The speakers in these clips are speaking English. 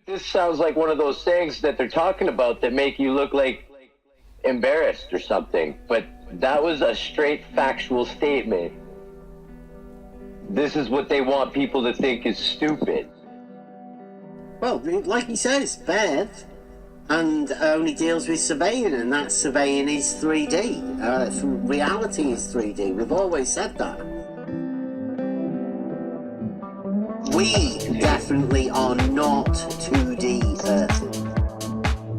This sounds like one of those things that they're talking about that make you look like embarrassed or something, but that was a straight factual statement. This is what they want people to think is stupid. Well, like he says, Bev and only deals with surveying, and that surveying is 3D. Reality is 3D. We've always said that. We definitely are not 2D Earth.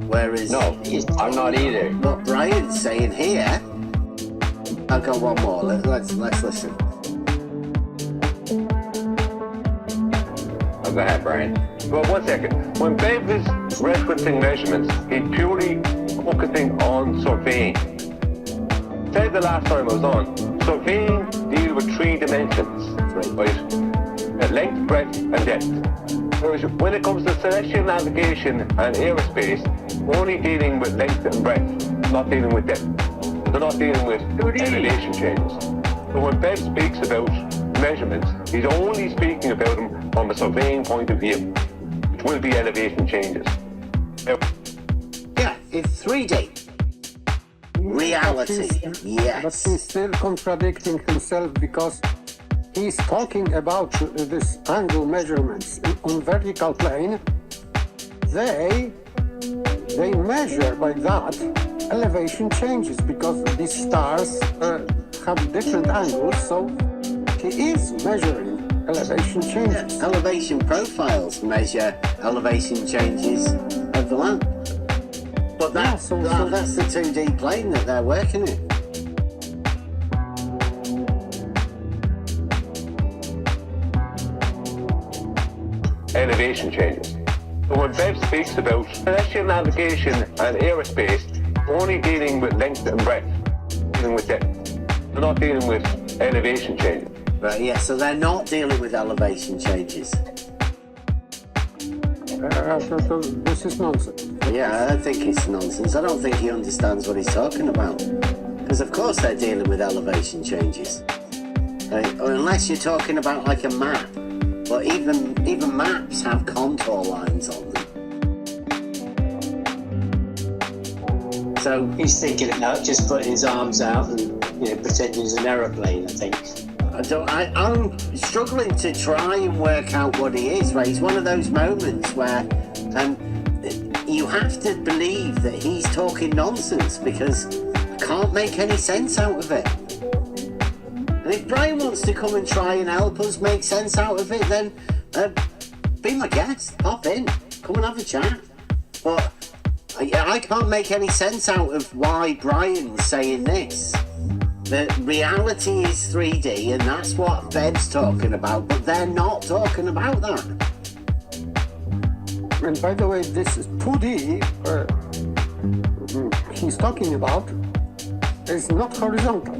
Whereas... No, I'm not either. What Brian's saying here... I'll go one more. Let's listen. Oh, go ahead, Brian. Well, 1 second. When Bev is referencing measurements, he's purely focusing on surveying. Said the last time I was on, surveying deals with 3 dimensions, right? Length, breadth, and depth. Whereas when it comes to celestial navigation and aerospace, only dealing with length and breadth, not dealing with depth. They're not dealing with elevation changes. So when Bev speaks about measurements, he's only speaking about them from a surveying point of view, which will be elevation changes. Yeah, it's 3D. Reality, yes. But he's still contradicting himself because he's talking about this angle measurements on vertical plane. They measure by that elevation changes because these stars have different angles, so he is measuring elevation changes. Yeah, elevation profiles measure elevation changes of the land. But that's the 2D plane that they're working in. Elevation changes. So when Bev speaks about celestial navigation and aerospace, only dealing with length and breadth, dealing with depth. They're not dealing with elevation changes. Right, yeah, so they're not dealing with elevation changes. So this is nonsense. Yeah, I think it's nonsense. I don't think he understands what he's talking about. Because of course they're dealing with elevation changes. Or unless you're talking about like a map. But even maps have contour lines on them. So he's thinking about just putting his arms out and pretending he's an aeroplane, I think. I'm struggling to try and work out what he is, right? It's one of those moments where you have to believe that he's talking nonsense because I can't make any sense out of it. And if Brian wants to come and try and help us make sense out of it, then be my guest, pop in, come and have a chat. But I can't make any sense out of why Brian's saying this. That reality is 3D and that's what Bev's talking about, but they're not talking about that. And by the way, this is 2D he's talking about is not horizontal.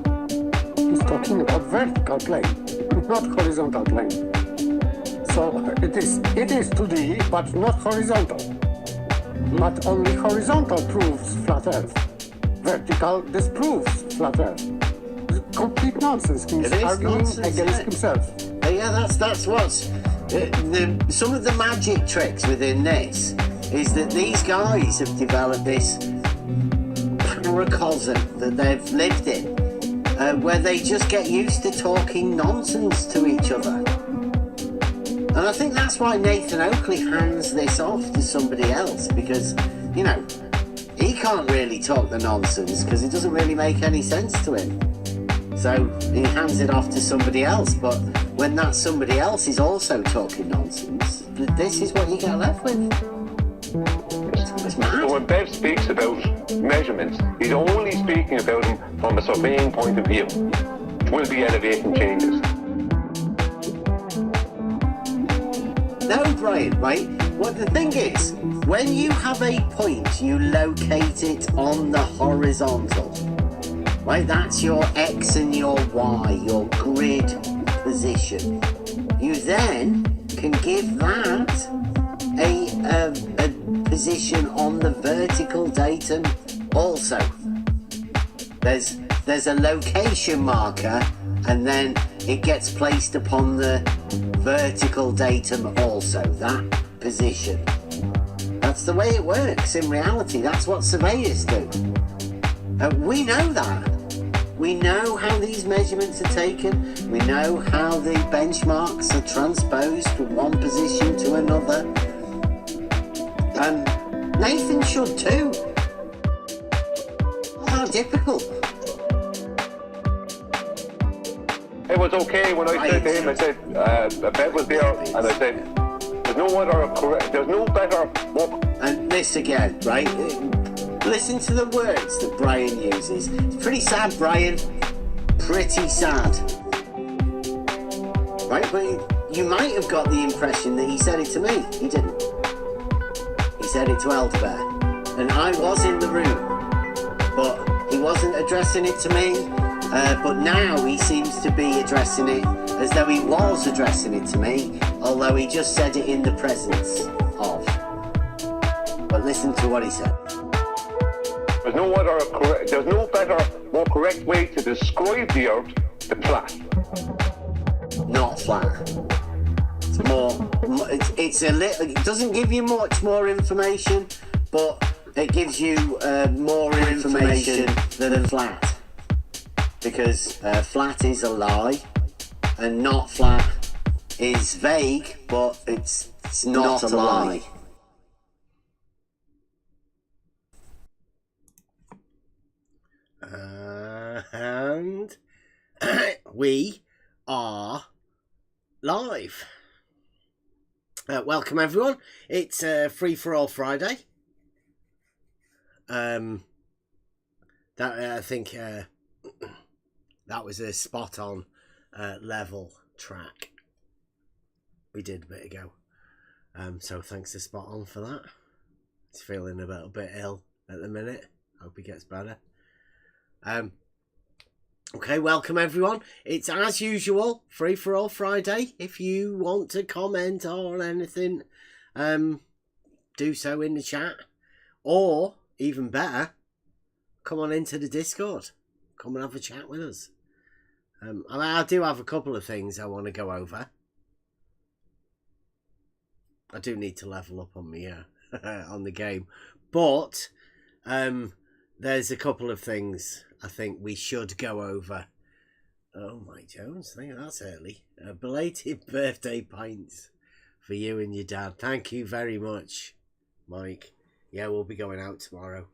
He's talking about vertical plane, not horizontal plane. So it is 2D, but not horizontal. But only horizontal proves flat Earth. Vertical disproves flat Earth. Complete nonsense. He's arguing against himself. Yeah, that's what's some of the magic tricks within this is that these guys have developed this paracosm that they've lived in, where they just get used to talking nonsense to each other. And I think that's why Nathan Oakley hands this off to somebody else, because he can't really talk the nonsense because it doesn't really make any sense to him. So he hands it off to somebody else, but when that somebody else is also talking nonsense, this is what you get left with. It's mad. So when Bev speaks about measurements, he's only speaking about them from a surveying point of view, which will be elevation changes. No, Brian, right? Well, the thing is, when you have a point, you locate it on the horizontal. Right, that's your X and your Y, your grid position. You then can give that a position on the vertical datum also. There's a location marker and then it gets placed upon the vertical datum also, that position. That's the way it works in reality. That's what surveyors do. We know that. We know how these measurements are taken. We know how the benchmarks are transposed from one position to another. Nathan should too. How difficult. It was okay when I said to him, I said, a bet was there, and I said, there's no better book. And this again, right? Listen to the words that Brian uses. It's pretty sad, Brian. Pretty sad. Right? But you might have got the impression that he said it to me. He didn't. He said it to Elderbear. And I was in the room. But he wasn't addressing it to me. But now he seems to be addressing it as though he was addressing it to me, although he just said it in the presence of. But listen to what he said. There's no better, more correct way to describe the Earth than flat. Not flat. It's more. It's a little. It doesn't give you much more information, but it gives you more information than flat. Because flat is a lie, and not flat is vague, but it's not a lie. And we are live. Welcome everyone. It's Free for All Friday. I think that was a spot on level track we did a bit ago. So thanks to Spot On for that. He's feeling a little bit ill at the minute. Hope he gets better. Okay, welcome everyone. It's as usual, Free for All Friday. If you want to comment on anything, do so in the chat. Or, even better, come on into the Discord. Come and have a chat with us. I do have a couple of things I want to go over. I do need to level up on me on the game. But there's a couple of things I think we should go over. Oh, Mike Jones, I think that's early. Belated birthday pints for you and your dad. Thank you very much, Mike. Yeah, we'll be going out tomorrow.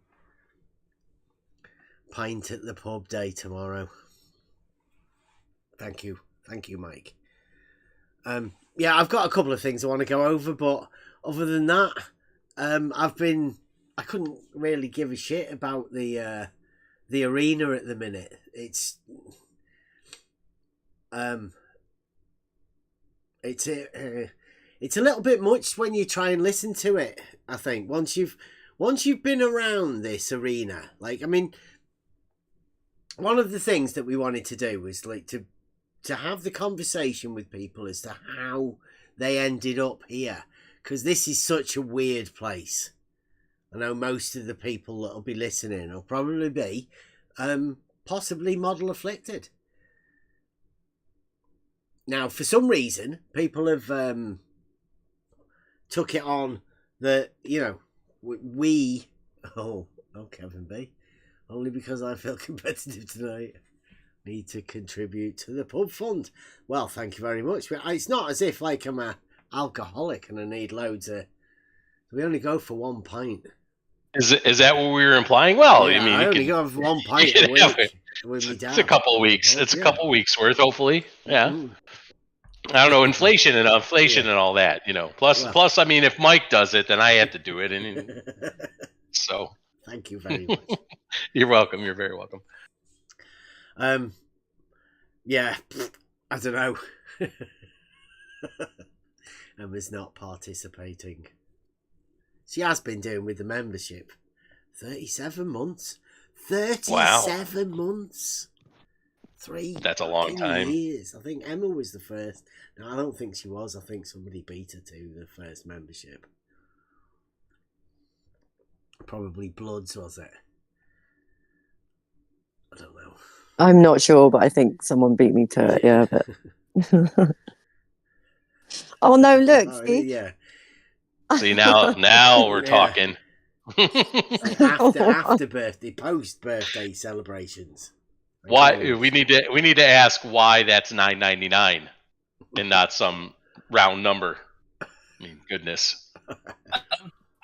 Pint at the pub day tomorrow. Thank you, Mike. Yeah, I've got a couple of things I want to go over, but other than that, I couldn't really give a shit about the arena at the minute. It's a little bit much when you try and listen to it. I think once you've been around this arena, like, I mean, one of the things that we wanted to do was like to have the conversation with people as to how they ended up here, because this is such a weird place. I know most of the people that'll be listening will probably be possibly model afflicted. Now, for some reason, people have took it on that, you know, we... Oh, Kevin B. Only because I feel competitive tonight. Need to contribute to the pub fund. Well, thank you very much. It's not as if, like, I'm a alcoholic and I need loads of... We only go for one pint. Is that what we were implying? Well, yeah, I mean, I only go for one pint a week with me dad. It's a couple of weeks. It's a couple of weeks worth, hopefully. Yeah. Ooh. I don't know, inflation and all that, you know. Plus, I mean, if Mike does it, then I have to do it, and so. Thank you very much. You're welcome. You're very welcome. Yeah, I don't know. Emma's not participating. She has been doing with the membership. 37 months. 37 months. 3 That's a long time. Years. I think Emma was the first. No, I don't think she was. I think somebody beat her to the first membership. Probably Bloods, was it? I don't know. I'm not sure, but I think someone beat me to it, yeah. But oh no, look. Yeah. See, now we're talking. Like after birthday, post birthday celebrations. Why we need to ask why that's $9.99 and not some round number. I mean, goodness. I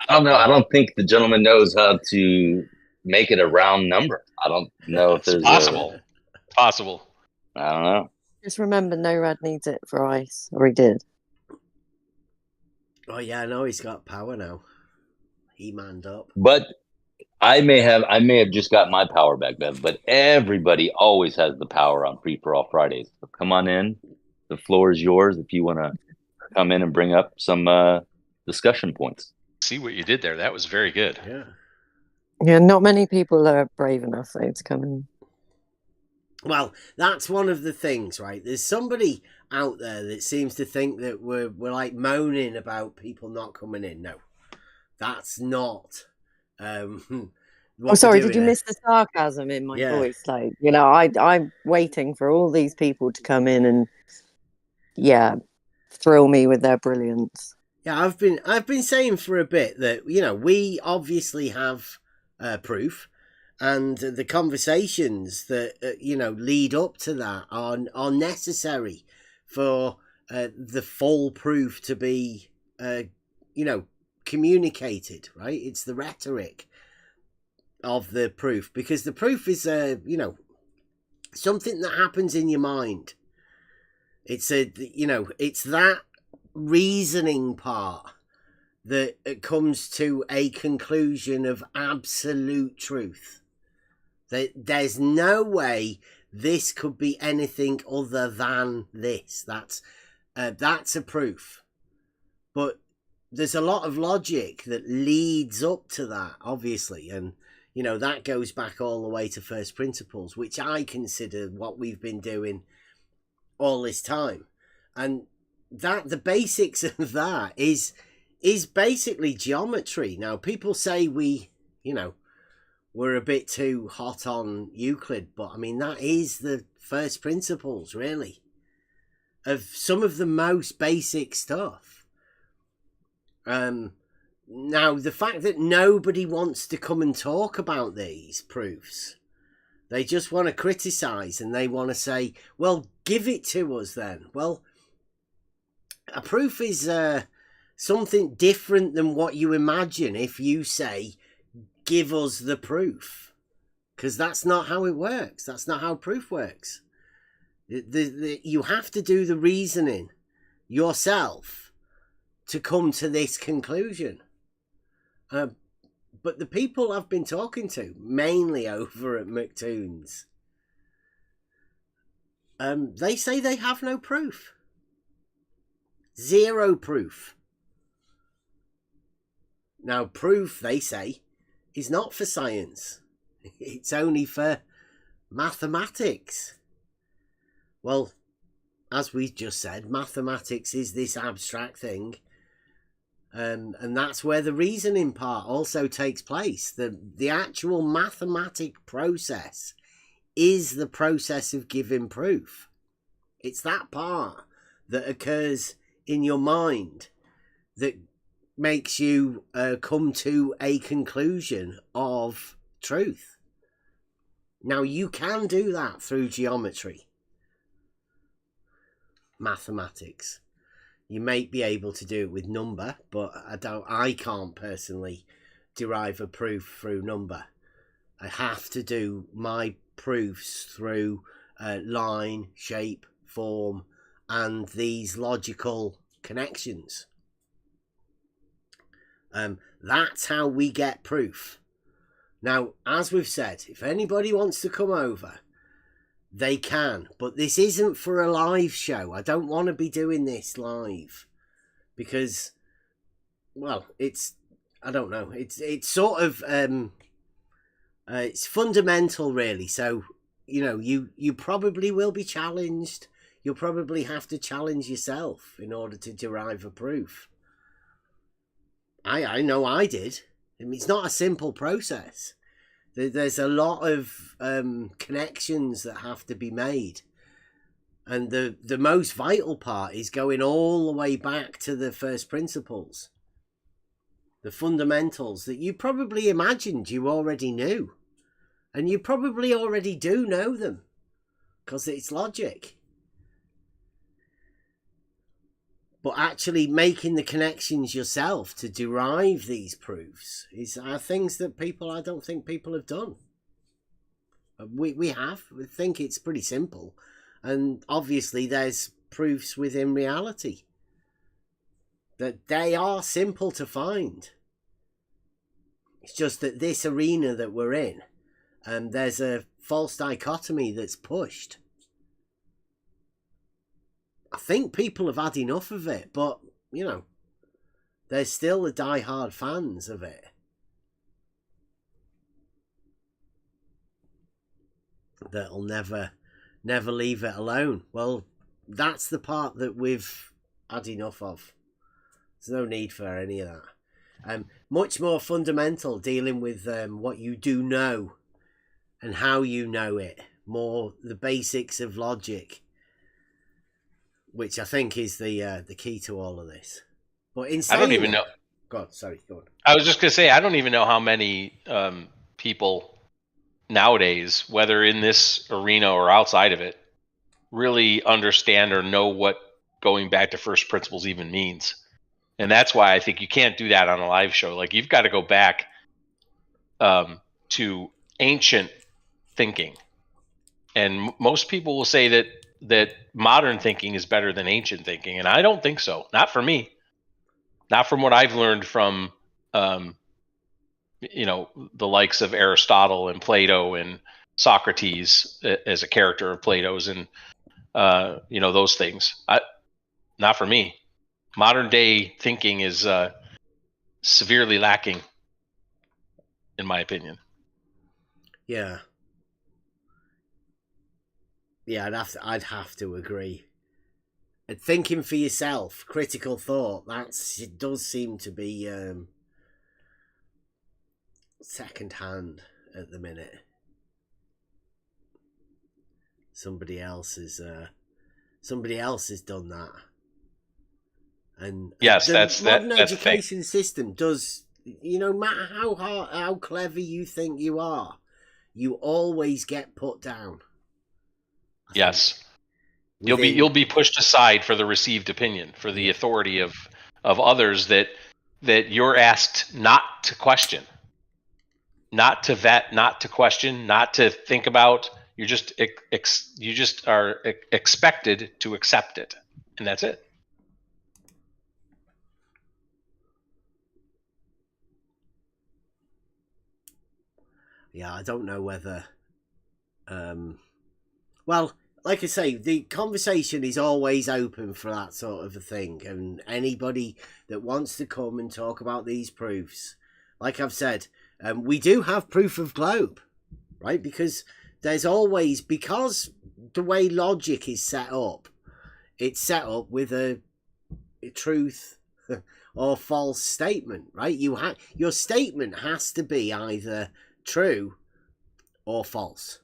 don't know. I don't think the gentleman knows how to make it a round number. I don't know if there's possible. I don't know. Just remember, no Rad needs it for ice, or he did. Oh yeah, I know he's got power now. He manned up. But I may have just got my power back, Bev. But everybody always has the power on Free for All Fridays. So come on in. The floor is yours if you want to come in and bring up some discussion points. See what you did there. That was very good. Yeah. Yeah, not many people are brave enough though to come in. Well, that's one of the things, right? There's somebody out there that seems to think that we're like moaning about people not coming in. No, that's not. Oh, sorry, did you miss the sarcasm in my voice? Like, you know, I'm waiting for all these people to come in and, thrill me with their brilliance. Yeah, I've been saying for a bit that, you know, we obviously have proof. And the conversations that, you know, lead up to that are necessary for the full proof to be, you know, communicated, right? It's the rhetoric of the proof, because the proof is, you know, something that happens in your mind. It's you know, it's that reasoning part that comes to a conclusion of absolute truth. There's no way this could be anything other than this. That's a proof. But there's a lot of logic that leads up to that, obviously. And, you know, that goes back all the way to first principles, which I consider what we've been doing all this time. And that the basics of that is basically geometry. Now, people say we're a bit too hot on Euclid, but I mean, that is the first principles, really, of some of the most basic stuff. Now, the fact that nobody wants to come and talk about these proofs, they just want to criticize and they want to say, well, give it to us then. Well, a proof is something different than what you imagine if you say, give us the proof, because that's not how it works. That's not how proof works. You have to do the reasoning yourself to come to this conclusion. But the people I've been talking to, mainly over at McToon's, they say they have no proof. Zero proof. Now, proof, they say, is not for science. It's only for mathematics. Well, as we just said, mathematics is this abstract thing. And that's where the reasoning part also takes place. The actual mathematic process is the process of giving proof. It's that part that occurs in your mind that makes you come to a conclusion of truth. Now, you can do that through geometry, mathematics. You may be able to do it with number, but I can't personally derive a proof through number. I have to do my proofs through line, shape, form, and these logical connections. That's how we get proof. Now, as we've said, if anybody wants to come over, they can. But this isn't for a live show. I don't want to be doing this live because, well, I don't know. It's sort of, it's fundamental, really. So, you know, you probably will be challenged. You'll probably have to challenge yourself in order to derive a proof. I know I did. I mean, it's not a simple process. There's a lot of connections that have to be made. And the most vital part is going all the way back to the first principles. the fundamentals that you probably imagined you already knew. And you probably already do know them, because it's logic. But actually making the connections yourself to derive these proofs are things that I don't think people have done. We think it's pretty simple. And obviously there's proofs within reality that they are simple to find. It's just that this arena that we're in, there's a false dichotomy that's pushed. I think people have had enough of it, but, you know, there's still the die-hard fans of it. That'll never leave it alone. Well, that's the part that we've had enough of. There's no need for any of that. Much more fundamental, dealing with what you do know and how you know it. More the basics of logic, which I think is the key to all of this. But I don't even know. Go on. I was just going to say, I don't even know how many people nowadays, whether in this arena or outside of it, really understand or know what going back to first principles even means. And that's why I think you can't do that on a live show. Like, you've got to go back to ancient thinking. And most people will say that modern thinking is better than ancient thinking. And I don't think so. Not for me. Not from what I've learned from, the likes of Aristotle and Plato and Socrates as a character of Plato's and, those things. Not for me. Modern day thinking is severely lacking, in my opinion. Yeah. Yeah, I'd have to agree. And thinking for yourself, critical thought, it does seem to be second hand at the minute. Somebody else has done that. And yes, the that's modern that's education system does. No matter how clever you think you are, you always get put down. Yes, you'll be pushed aside for the received opinion, for the authority of others that you're asked not to question, not to vet, not to question, not to think about. You just are expected to accept it, and that's it. Yeah, I don't know whether. Well, like I say, the conversation is always open for that sort of a thing, and anybody that wants to come and talk about these proofs, like I've said, we do have proof of globe, right? Because there's always, because the way logic is set up, it's set up with a truth or false statement, right? Your statement has to be either true or false.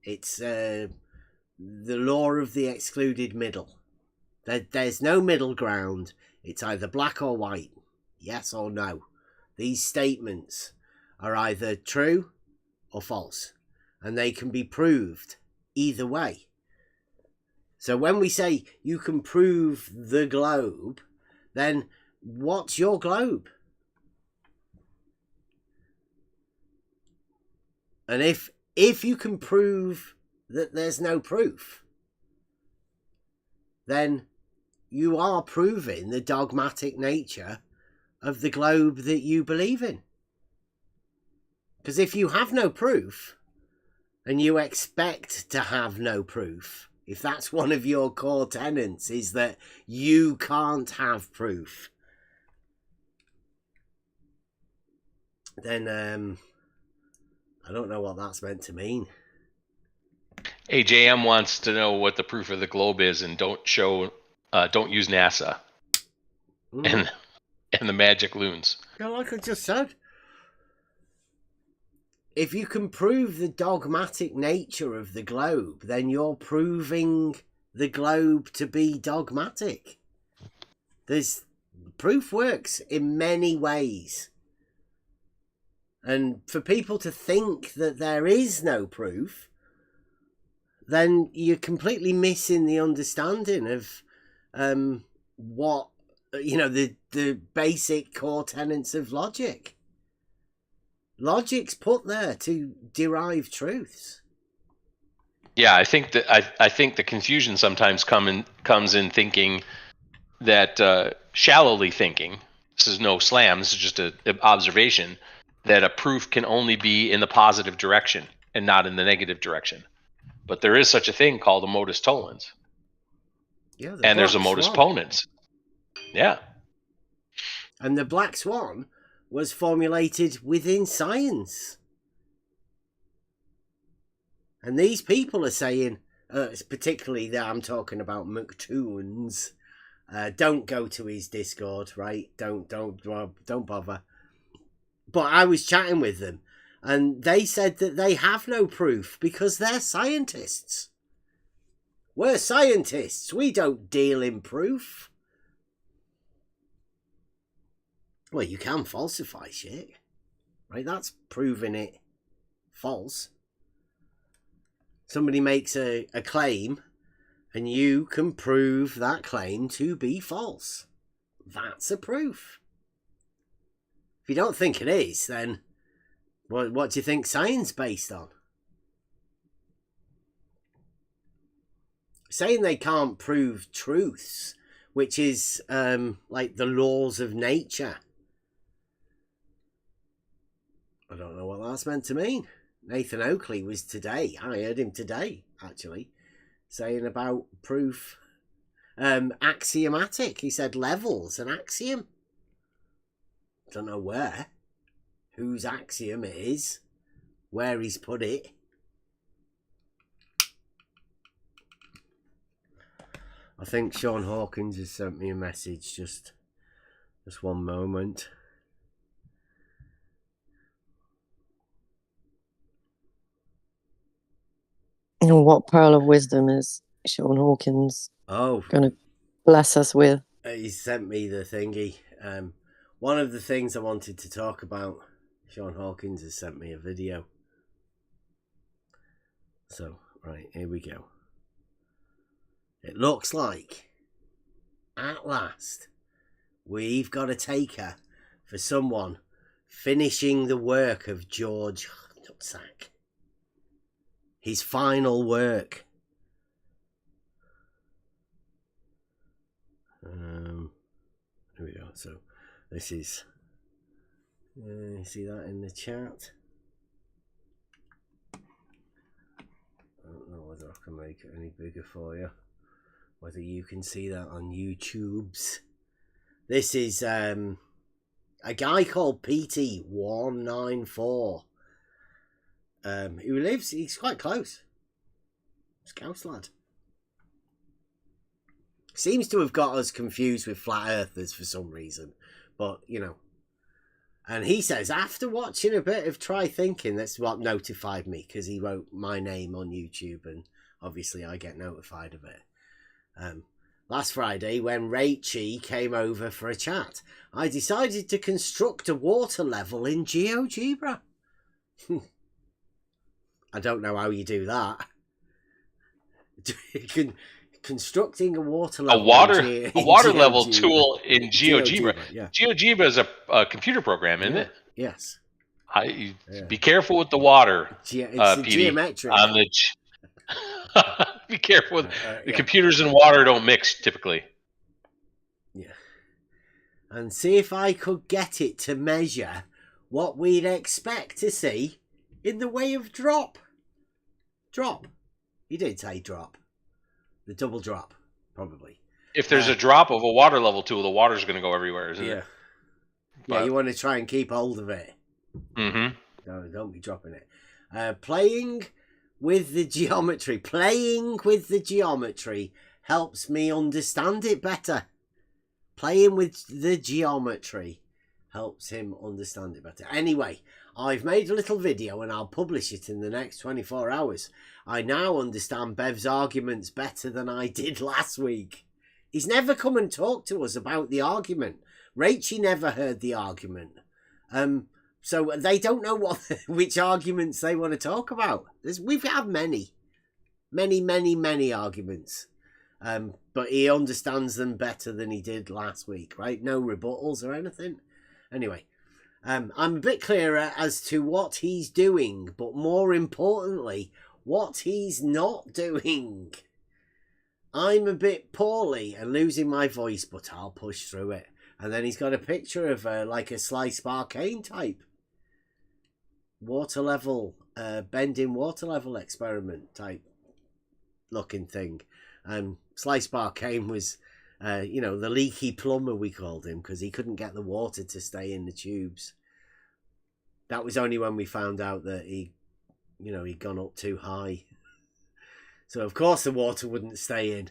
It's the law of the excluded middle. There's no middle ground. It's either black or white, yes or no. These statements are either true or false, and they can be proved either way. So when we say you can prove the globe, then what's your globe? And if you can prove that there's no proof, then you are proving the dogmatic nature of the globe that you believe in. Because if you have no proof, and you expect to have no proof, if that's one of your core tenets, is that you can't have proof, then I don't know what that's meant to mean. AJM wants to know what the proof of the globe is, and don't use NASA and the magic loons. Yeah, like I just said, if you can prove the dogmatic nature of the globe, then you're proving the globe to be dogmatic. There's proof works in many ways. And for people to think that there is no proof, then you're completely missing the understanding of what, the basic core tenets of logic. Logic's put there to derive truths. Yeah, I think the confusion sometimes comes in thinking that shallowly thinking. This is no slam. This is just an observation that a proof can only be in the positive direction and not in the negative direction. But there is such a thing called a modus tollens. Yeah, and there's a modus ponens. Yeah. And the black swan was formulated within science. And these people are saying, particularly that I'm talking about McToons, don't go to his Discord, right? Don't bother. But I was chatting with them, and they said that they have no proof because they're scientists. We're scientists. We don't deal in proof. Well, you can falsify shit, right? That's proving it false. Somebody makes a claim, and you can prove that claim to be false. That's a proof. If you don't think it is, then what do you think science based on? Saying they can't prove truths, which is like the laws of nature. I don't know what that's meant to mean. Nathan Oakley was today. I heard him today, actually, saying about proof axiomatic. He said level's an axiom. Don't know where, whose axiom it is, where he's put it. I think Sean Hawkins has sent me a message. Just one moment. What pearl of wisdom is Sean Hawkins going to bless us with? He sent me the thingy. One of the things I wanted to talk about, Sean Hawkins has sent me a video. So, right, here we go. It looks like, at last, we've got a taker for someone finishing the work of George Nutsack. His final work. Here we go. So, this is... you see that in the chat? I don't know whether I can make it any bigger for you. Whether you can see that on YouTube's. This is a guy called PT194. Who lives, he's quite close. Scouse lad. Seems to have got us confused with flat earthers for some reason. But, And he says, after watching a bit of Try Thinking, that's what notified me, because he wrote my name on YouTube, and obviously I get notified of it. Last Friday, when Rachie came over for a chat, I decided to construct a water level in GeoGebra. I don't know how you do that. Constructing a water level. A water level tool in GeoGebra. Yeah. GeoGebra is a computer program, isn't it? Yes. Be careful with the water. It's geometric. Be careful. The computers and water don't mix typically. Yeah. And see if I could get it to measure what we'd expect to see in the way of drop. Drop. He did say drop. The double drop, probably. If there's a drop of a water level tool, the water's going to go everywhere, isn't it? Yeah, you want to try and keep hold of it. Mm-hmm. No, don't be dropping it. Playing with the geometry. Playing with the geometry helps me understand it better. Playing with the geometry helps him understand it better. Anyway, I've made a little video and I'll publish it in the next 24 hours. I now understand Bev's arguments better than I did last week. He's never come and talked to us about the argument. Rachie never heard the argument. So they don't know which arguments they want to talk about. We've had many arguments. But he understands them better than he did last week, right? No rebuttals or anything. Anyway, I'm a bit clearer as to what he's doing, but more importantly, what he's not doing. I'm a bit poorly and losing my voice, but I'll push through it. And then he's got a picture of like a Slice Barcane type water level, bending water level experiment type looking thing. Slice Barcane was, the leaky plumber, we called him, because he couldn't get the water to stay in the tubes. That was only when we found out that he'd gone up too high. So of course the water wouldn't stay in.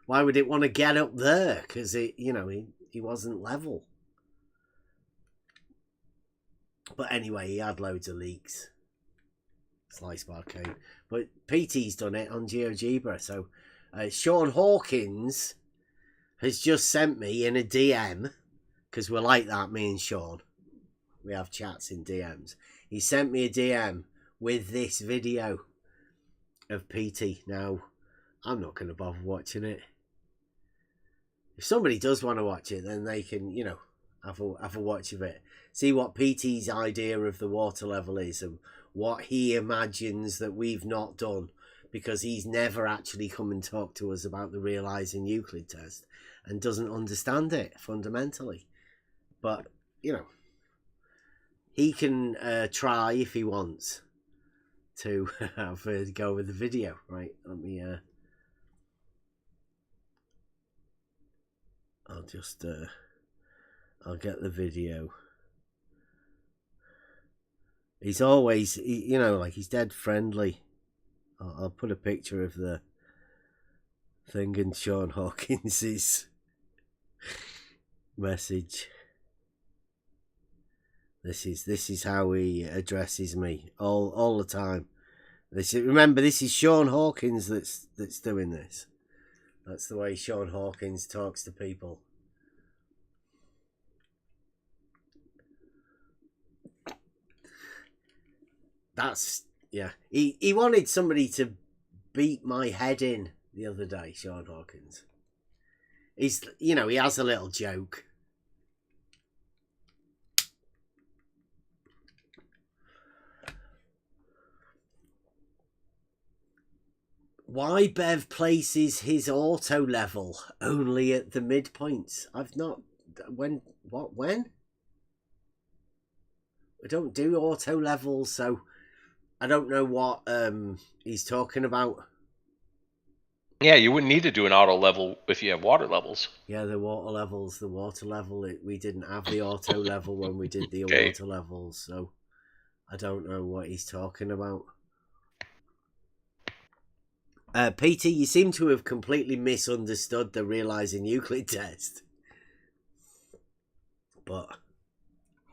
Why would it want to get up there? Because he wasn't level. But anyway, he had loads of leaks. Slice Barcane. But PT's done it on GeoGebra. So Sean Hawkins has just sent me in a DM, because we're like that, me and Sean. We have chats in DMs. He sent me a DM with this video of PT. Now, I'm not going to bother watching it. If somebody does want to watch it, then they can, have a watch of it. See what PT's idea of the water level is and what he imagines that we've not done, because he's never actually come and talked to us about the Realising Euclid Test and doesn't understand it fundamentally. But, he can try if he wants to have a go with the video. Right, let me... I'll just... I'll get the video. He's always, he's dead friendly. I'll put a picture of the thing in Sean Hawkins's message. This is how he addresses me all the time. Remember, this is Sean Hawkins that's doing this. That's the way Sean Hawkins talks to people. He wanted somebody to beat my head in the other day, Sean Hawkins. He has a little joke. Why Bev places his auto level only at the midpoints? I've not... When? We don't do auto levels, so... I don't know what he's talking about. Yeah, you wouldn't need to do an auto level if you have water levels. Yeah, the water level. We didn't have the auto level when we did the water levels, so I don't know what he's talking about. PT, you seem to have completely misunderstood the Realising Euclid Test. But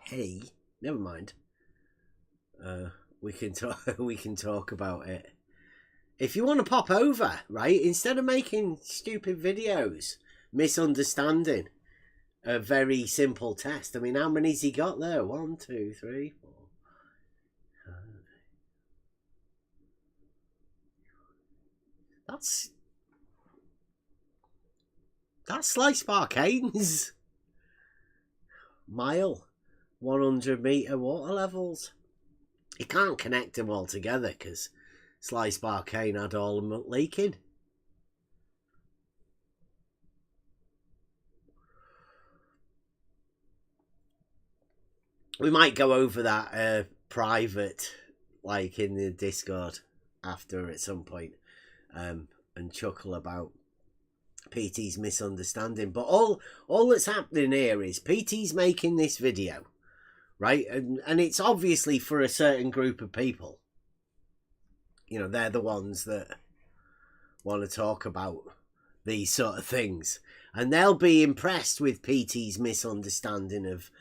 hey, never mind. We can talk about it. If you want to pop over, right, instead of making stupid videos, misunderstanding a very simple test. I mean, how many's he got there? 1, 2, 3, 4. That's Slice Barcane's mile, 100 metre water levels. You can't connect them all together because Slice Barcane had all of them leaking. We might go over that private, like in the Discord after at some point, and chuckle about PT's misunderstanding. But all that's happening here is PT's making this video, right? And it's obviously for a certain group of people. They're the ones that want to talk about these sort of things. And they'll be impressed with PT's misunderstanding of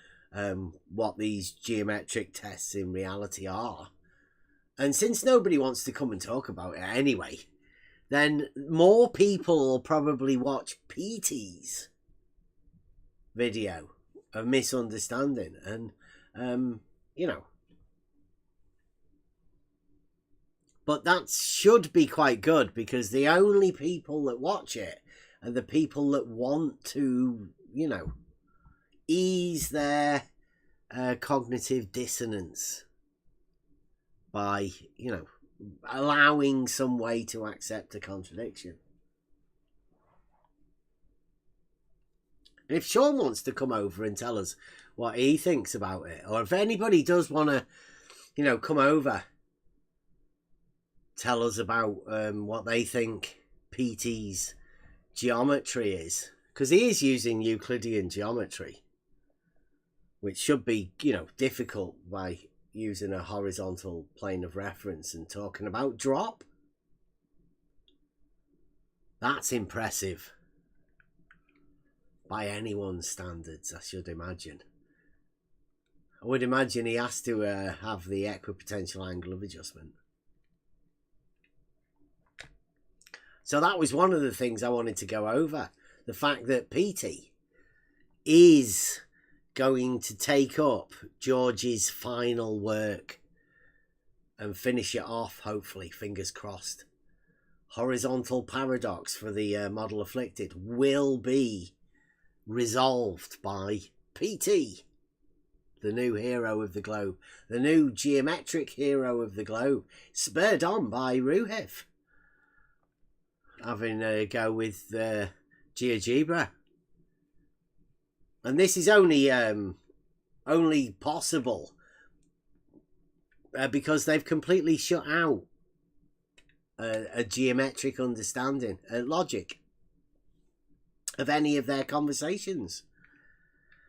what these geometric tests in reality are. And since nobody wants to come and talk about it anyway, then more people will probably watch PT's video a misunderstanding. And, you know, but that should be quite good, because the only people that watch it are the people that want to, you know, ease their cognitive dissonance by, you know, allowing some way to accept a contradiction. And if Sean wants to come over and tell us what he thinks about it, or if anybody does want to, you know, come over, tell us about what they think PT's geometry is, because he is using Euclidean geometry, which should be, you know, difficult by using a horizontal plane of reference and talking about drop. That's impressive by anyone's standards, I should imagine. I would imagine he has to have the equipotential angle of adjustment. So that was one of the things I wanted to go over. The fact that PT is going to take up George's final work and finish it off, hopefully, fingers crossed. Horizontal paradox for the model afflicted will be resolved by PT, the new hero of the globe, the new geometric hero of the globe, spurred on by Ruhev, having a go with GeoGebra. And this is only possible because they've completely shut out a geometric understanding, logic of any of their conversations.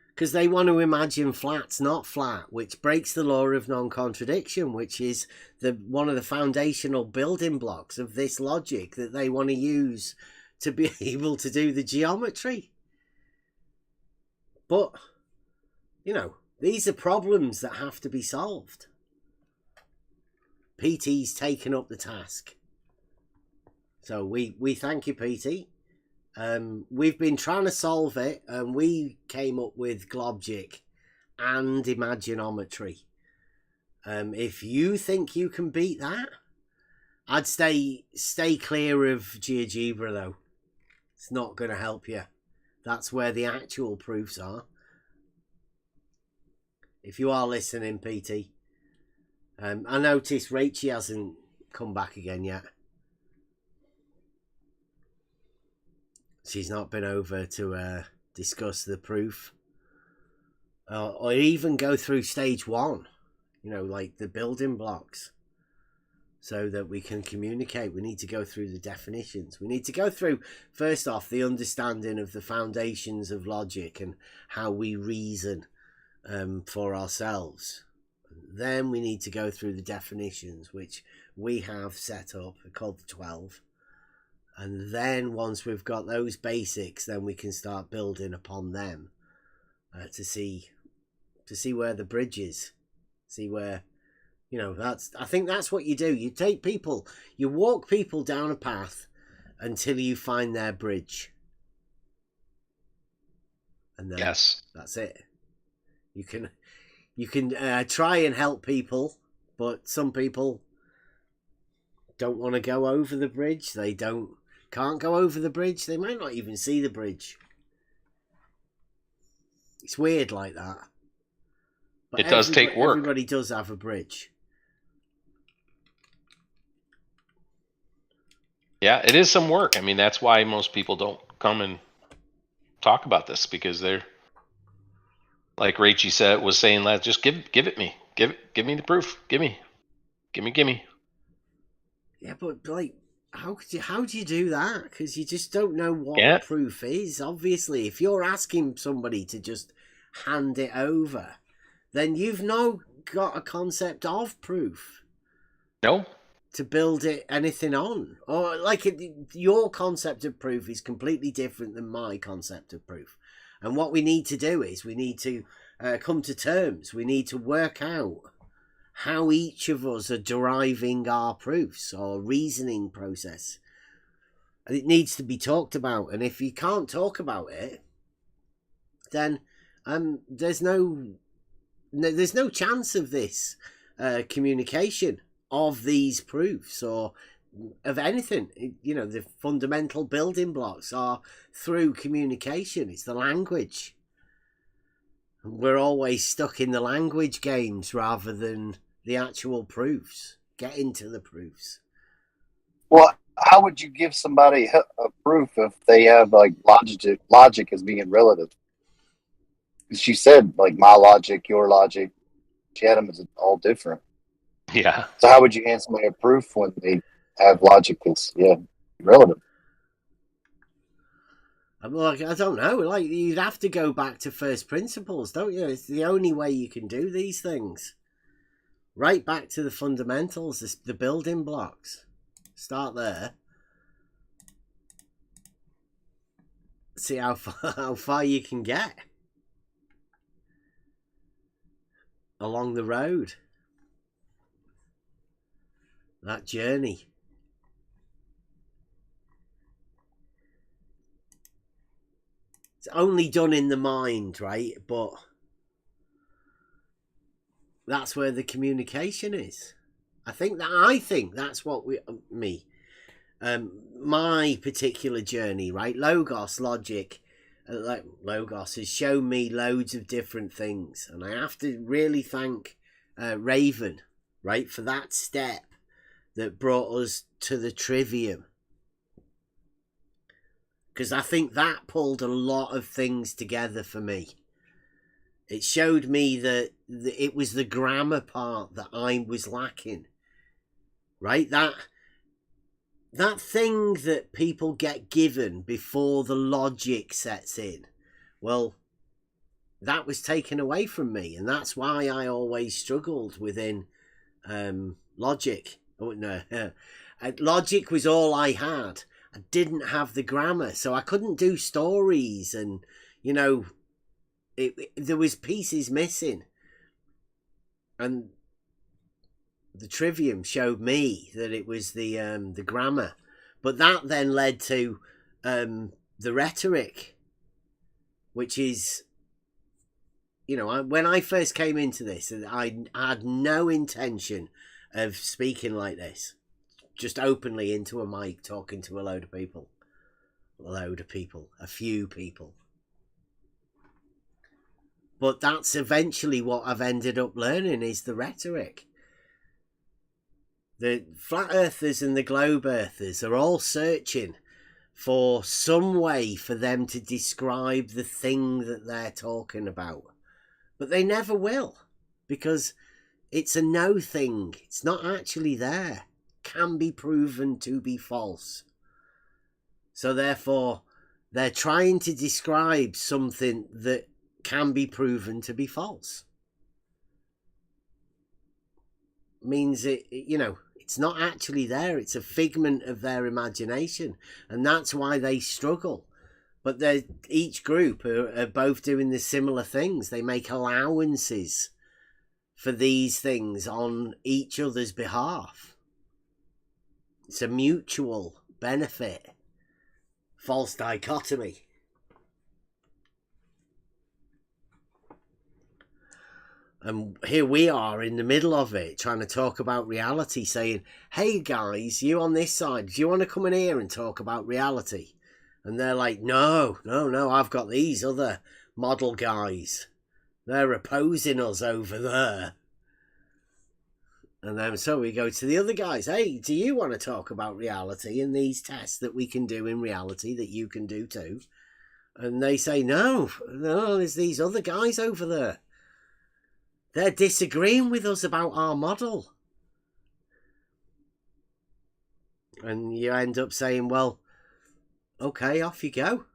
Because they want to imagine flats not flat, which breaks the law of non-contradiction, which is one of the foundational building blocks of this logic that they want to use to be able to do the geometry. But, you know, these are problems that have to be solved. PT's taken up the task. So we thank you, PT. We've been trying to solve it, and we came up with Globgic and Imaginometry. If you think you can beat that, I'd stay clear of GeoGebra, though. It's not going to help you. That's where the actual proofs are. If you are listening, PT. I noticed Rachie hasn't come back again yet. She's not been over to discuss the proof. Or even go through stage one. You know, like the building blocks. So that we can communicate. We need to go through the definitions. We need to go through, first off, the understanding of the foundations of logic and how we reason for ourselves. Then we need to go through the definitions, which we have set up, called the 12. And then once we've got those basics, then we can start building upon them to see where the bridge is. See where, you know, I think that's what you do. You take people, you walk people down a path until you find their bridge. And then yes, that's it. You can try and help people, but some people don't want to go over the bridge. They can't go over the bridge. They might not even see the bridge. It's weird like that. But it does take work. Everybody does have a bridge. Yeah, it is some work. I mean, that's why most people don't come and talk about this, because they're, like Rachie was saying, just give it me. Give me the proof. Give me. Yeah, but like, how do you do that? Because you just don't know what proof is. Obviously, if you're asking somebody to just hand it over, then you've not got a concept of proof. No. To build anything on. Or like your concept of proof is completely different than my concept of proof. And what we need to do is we need to come to terms. We need to work out how each of us are deriving our proofs or reasoning process. And it needs to be talked about. And if you can't talk about it, then there's no chance of this communication of these proofs or of anything. The fundamental building blocks are through communication. It's the language. We're always stuck in the language games rather than the actual proofs. Get into the proofs. Well, how would you give somebody a proof if they have like logic as being relative? She said like my logic, your logic. She had them as all different. Yeah. So how would you hand somebody a proof when they have logic that's relative? Like, I don't know. Like, you'd have to go back to first principles, don't you? It's the only way you can do these things. Right back to the fundamentals, the building blocks. Start there. See how far you can get along the road. That journey. It's only done in the mind, right? But that's where the communication is. I think that's what my particular journey, right? Logic has shown me loads of different things, and I have to really thank Raven, right, for that step that brought us to the trivium. Because I think that pulled a lot of things together for me. It showed me that it was the grammar part that I was lacking. Right? That thing that people get given before the logic sets in. Well, that was taken away from me. And that's why I always struggled within logic. Oh, no. Logic was all I had. I didn't have the grammar, so I couldn't do stories, and there was pieces missing. And the trivium showed me that it was the grammar, but that then led to the rhetoric, which is, when I first came into this, I had no intention of speaking like this. Just openly into a mic talking to a few people. But that's eventually what I've ended up learning is the rhetoric. The flat earthers and the globe earthers are all searching for some way for them to describe the thing that they're talking about. But they never will, because it's a no thing. It's not actually there. Can be proven to be false. So therefore, they're trying to describe something that can be proven to be false. Means it's not actually there. It's a figment of their imagination, and that's why they struggle. But each group are both doing the similar things. They make allowances for these things on each other's behalf. It's a mutual benefit. False dichotomy. And here we are in the middle of it, trying to talk about reality, saying, hey guys, you on this side, do you want to come in here and talk about reality? And they're like, no, I've got these other model guys. They're opposing us over there. And then so we go to the other guys. Hey, do you want to talk about reality and these tests that we can do in reality that you can do too? And they say, no, there's these other guys over there. They're disagreeing with us about our model. And you end up saying, well, okay, off you go.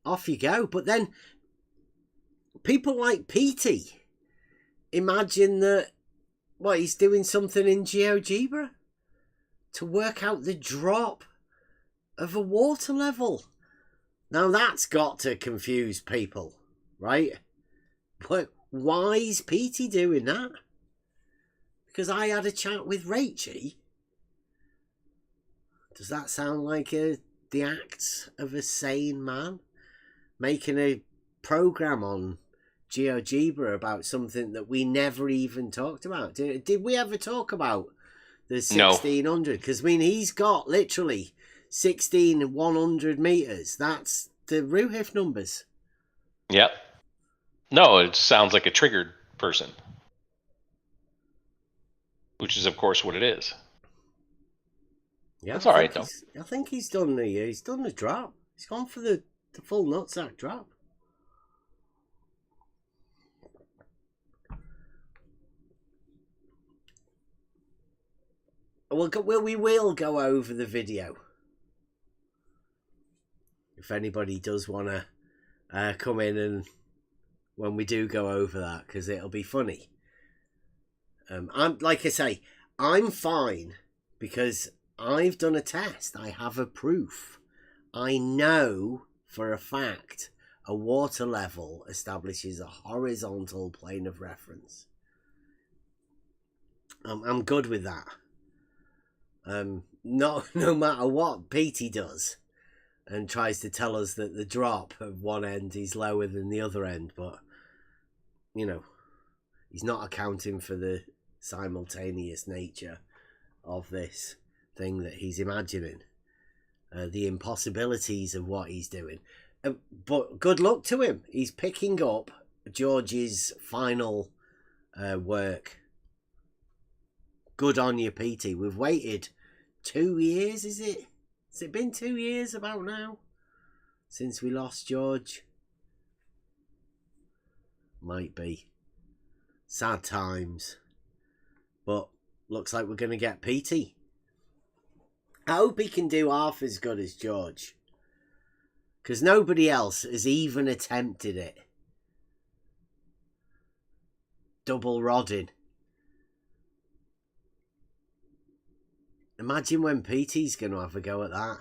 Off you go. But then people like Petey imagine that, he's doing something in GeoGebra to work out the drop of a water level. Now that's got to confuse people, right? But why is Petey doing that? Because I had a chat with Rachie. Does that sound like the acts of a sane man? making a program on GeoGebra about something that we never even talked about. Did we ever talk about the 1600? Because, I mean, he's got literally 1,100 meters. That's the Ruhif numbers. Yep. No, it sounds like a triggered person, which is, of course, what it is. Yeah, that's all right, though. I think he's done the drop. He's gone for the full nutsack drop. We will go over the video if anybody does want to come in and when we do go over that, because it'll be funny. I'm like I say, I'm fine because I've done a test. I have a proof. I know for a fact a water level establishes a horizontal plane of reference. I'm good with that. No matter what Petey does and tries to tell us that the drop of one end is lower than the other end, but you know, he's not accounting for the simultaneous nature of this thing that he's imagining, the impossibilities of what he's doing. But good luck to him. He's picking up George's final work. Good on you, Petey. We've waited 2 years, is it? Has it been 2 years about now since we lost George? Might be. Sad times. But looks like we're going to get Petey. I hope he can do half as good as George, because nobody else has even attempted it. Double rodding. Imagine when Petey's going to have a go at that.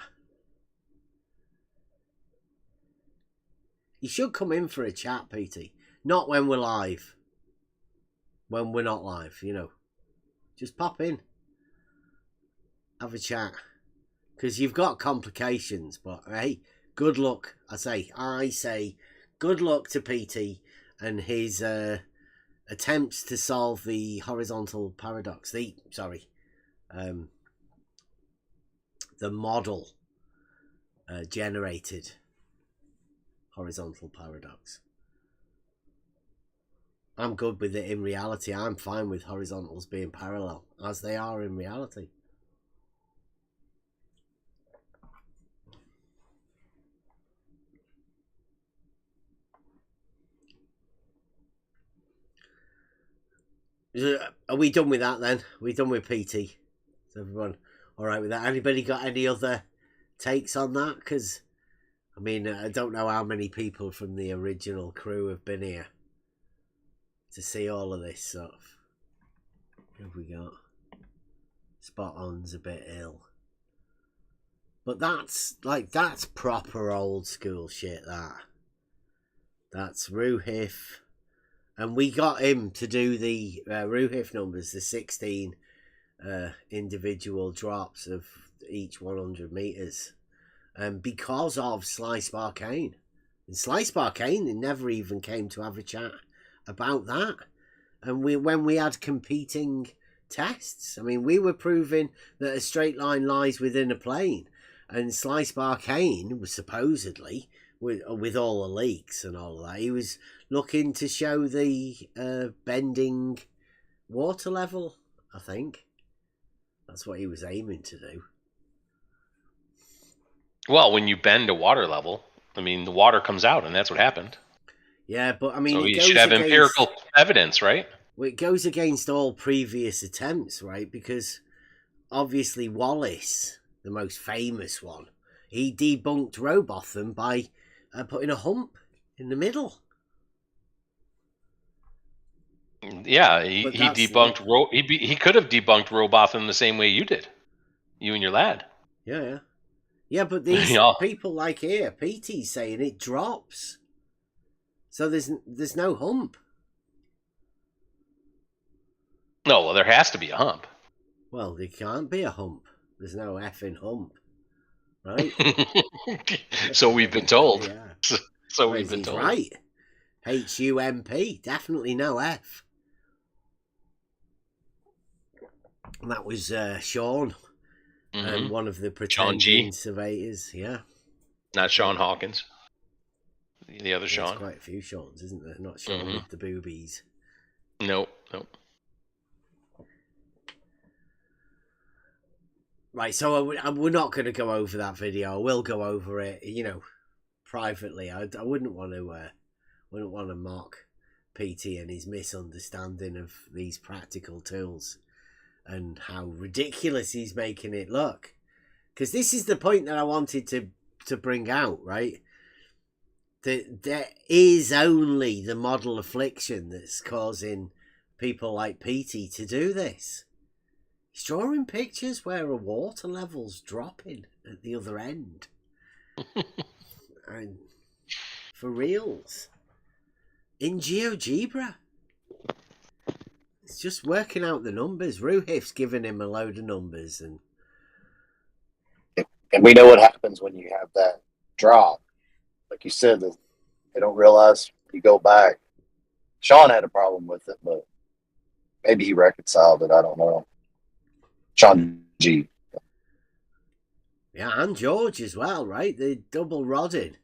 You should come in for a chat, Petey. Not when we're live. When we're not live, you know. Just pop in. Have a chat. Because you've got complications, but hey, good luck. I say good luck to Petey and his attempts to solve the horizontal paradox. The model generated horizontal paradox. I'm good with it in reality. I'm fine with horizontals being parallel, as they are in reality. Are we done with that then? Are we done with PT? Is everyone all right with that? Anybody got any other takes on that? Because, I mean, I don't know how many people from the original crew have been here to see all of this stuff. What have we got? Spot on's a bit ill. But that's proper old school shit, That's Ruhif. And we got him to do the Ruhif numbers, the 16 individual drops of each 100 meters, because of Slice Barcane. And Slice Barcane never even came to have a chat about that. And when we had competing tests, I mean, we were proving that a straight line lies within a plane, and Slice Barcane was supposedly, with all the leaks and all that, he was looking to show the bending water level, I think. That's what he was aiming to do. Well, when you bend a water level, I mean, the water comes out, and that's what happened. Yeah, but I mean, so you should have empirical evidence, right? Well, it goes against all previous attempts, right? Because obviously Wallace, the most famous one, he debunked Robotham by putting a hump in the middle. Yeah, he debunked. He could have debunked Robotham the same way you did, you and your lad. Yeah. But these people like here, Petey's saying it drops, so there's no hump. No, well, there has to be a hump. Well, there can't be a hump. There's no effing hump, right? So we've been told. Yeah. So we've been told. Right. HUMP, definitely no F. And that was Sean, and one of the pretending surveyors. Yeah. Not Sean Hawkins. The other Sean. There's quite a few Seans, isn't there? Not Sean with the boobies. Nope. Right, so we're not going to go over that video. I will go over it, privately. I wouldn't want to mock PT and his misunderstanding of these practical tools and how ridiculous he's making it look. Because this is the point that I wanted to bring out, right? That there is only the model affliction that's causing people like PT to do this. He's drawing pictures where a water level's dropping at the other end. And for reals. In GeoGebra. It's just working out the numbers. Ruhif's giving him a load of numbers. And we know what happens when you have that drop. Like you said, they don't realize you go back. Sean had a problem with it, but maybe he reconciled it. I don't know. Sean G. Yeah, and George as well, right? The double rodding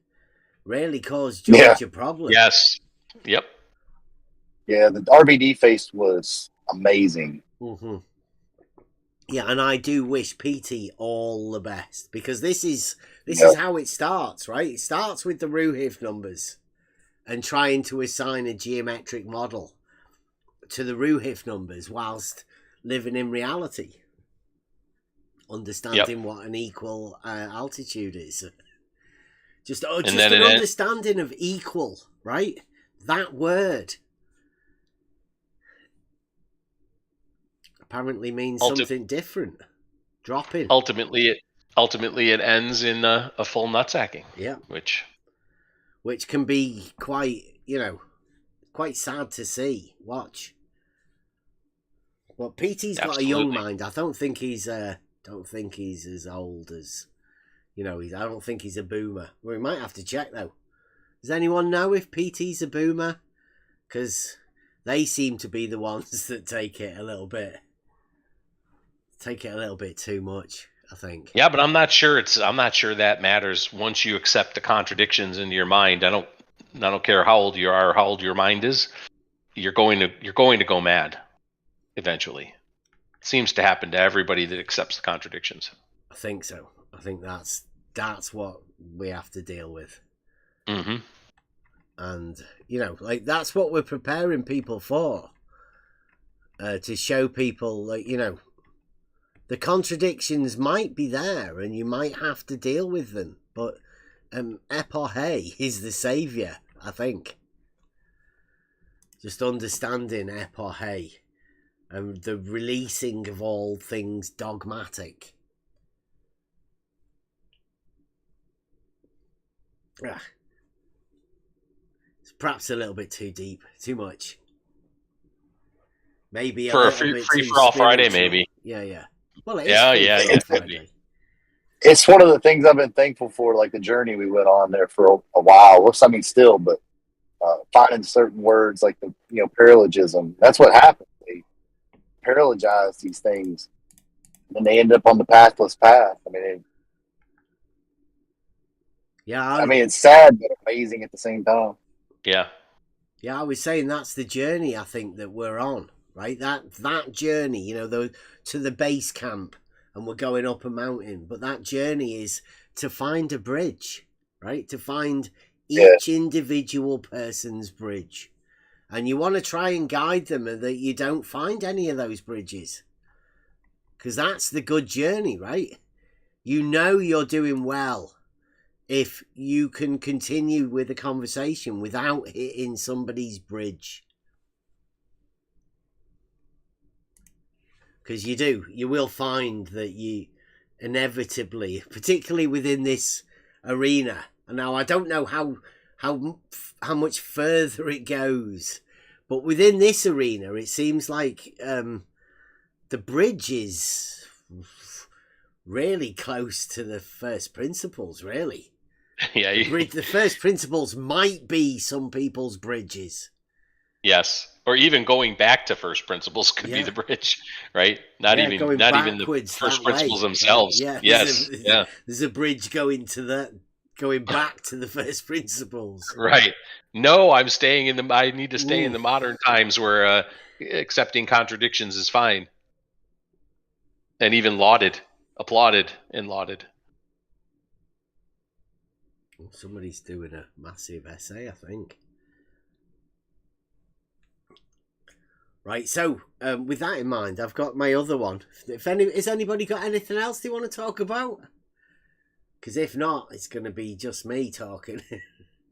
really caused George a problem. Yes. Yep. Yeah, the RVD face was amazing. Mm-hmm. Yeah, and I do wish PT all the best, because this is how it starts, right? It starts with the Ruhif numbers and trying to assign a geometric model to the Ruhif numbers whilst living in reality. Understanding what an equal altitude is. Just an understanding of equal, right? That word apparently means something different. Dropping. Ultimately, it ends in a full nutsacking. Yeah. Which can be quite sad to see. Watch. Well, PT's got a young mind. I don't think he's as old as, I don't think he's a boomer. We might have to check, though. Does anyone know if PT's a boomer? Because they seem to be the ones that take it a little bit too much, I think. Yeah, but I'm not sure that matters once you accept the contradictions into your mind. I don't care how old you are or how old your mind is. You're going to go mad eventually. Seems to happen to everybody that accepts the contradictions. I think so. I think that's what we have to deal with. Mm-hmm. And, that's what we're preparing people for. To show people, the contradictions might be there and you might have to deal with them. But epohe is the saviour, I think. Just understanding epohe. And the releasing of all things dogmatic. It's perhaps a little bit too deep, too much. Maybe for a free for all Friday, maybe. Yeah. Well, it is yeah, Friday. It's one of the things I've been thankful for, like the journey we went on there for a while. Well, still, but finding certain words like the paralogism. That's what happens. Paralogize these things and they end up on the pathless path. It's sad but amazing at the same time. Yeah, I was saying that's the journey I think that we're on, right? That journey, to the base camp, and we're going up a mountain, but that journey is to find a bridge, right? To find each individual person's bridge. And you want to try and guide them and that you don't find any of those bridges. Because that's the good journey, right? You're doing well if you can continue with the conversation without hitting somebody's bridge. Because you will find that you inevitably, particularly within this arena, and now I don't know how much further it goes, but within this arena it seems like the bridge is really close to the first principles, really. Yeah, the first principles might be some people's bridges. Yes, or even going back to first principles could be the bridge, right? Not even the first principles themselves. Yeah, Yes, there's a bridge going back to the first principles. Right. No, I need to stay in the modern times where accepting contradictions is fine, and even applauded, and lauded. Somebody's doing a massive essay, I think. Right, so with that in mind, I've got my other one. Has anybody got anything else they want to talk about? Because if not, it's going to be just me talking,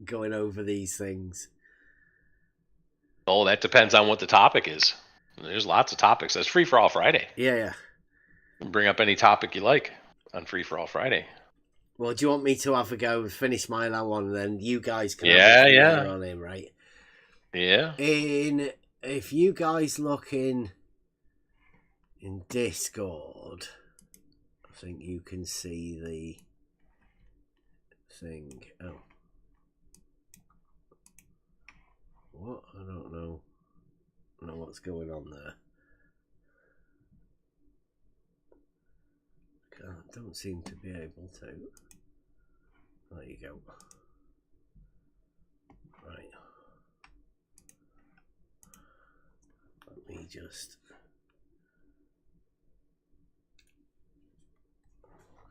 going over these things. Oh, that depends on what the topic is. There's lots of topics. That's Free for All Friday. Yeah. Bring up any topic you like on Free for All Friday. Well, do you want me to have a go and finish my one, and then you guys can have on him, right? Yeah. If you guys look in Discord, I think you can see the thing. Oh. What? I don't know. I don't know what's going on there. I don't seem to be able to. There you go. Right. Let me just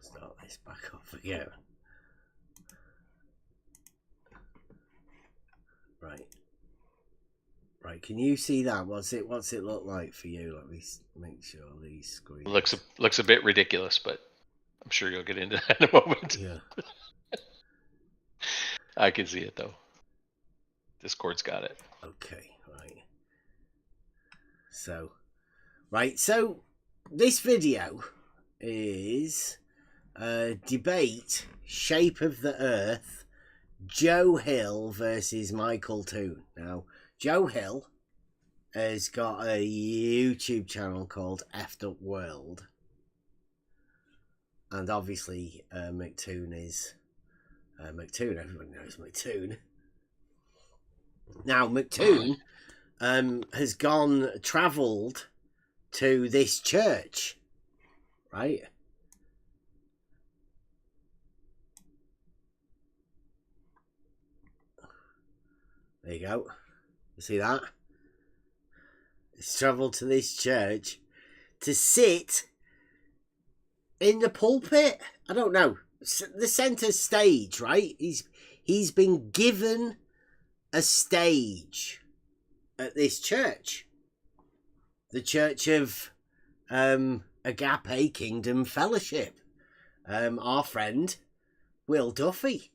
start this back off again. Right, can you see that? What's it look like for you? Let me make sure these screens looks a bit ridiculous, but I'm sure you'll get into that in a moment. Yeah. I can see it though. Discord's got it. Okay, right. So this video is a debate, shape of the Earth, Joe Hill versus Michael Toon. Now, Joe Hill has got a YouTube channel called Effed Up World. And obviously, McToon is... McToon, everyone knows McToon. Now, McToon has travelled to this church, right? There you go. You see that? He's travelled to this church to sit in the pulpit. I don't know. The centre stage, right? He's been given a stage at this church. The Church of Agape Kingdom Fellowship. Our friend Will Duffy.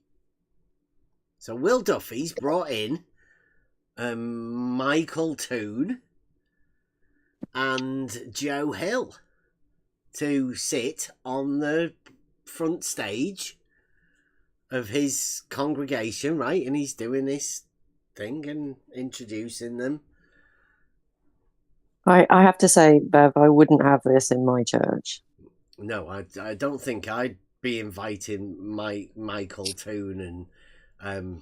So Will Duffy's brought in Michael Toon and Joe Hill to sit on the front stage of his congregation, right? And he's doing this thing and introducing them. I have to say, Bev, I wouldn't have this in my church. No, I don't think I'd be inviting Michael Toon and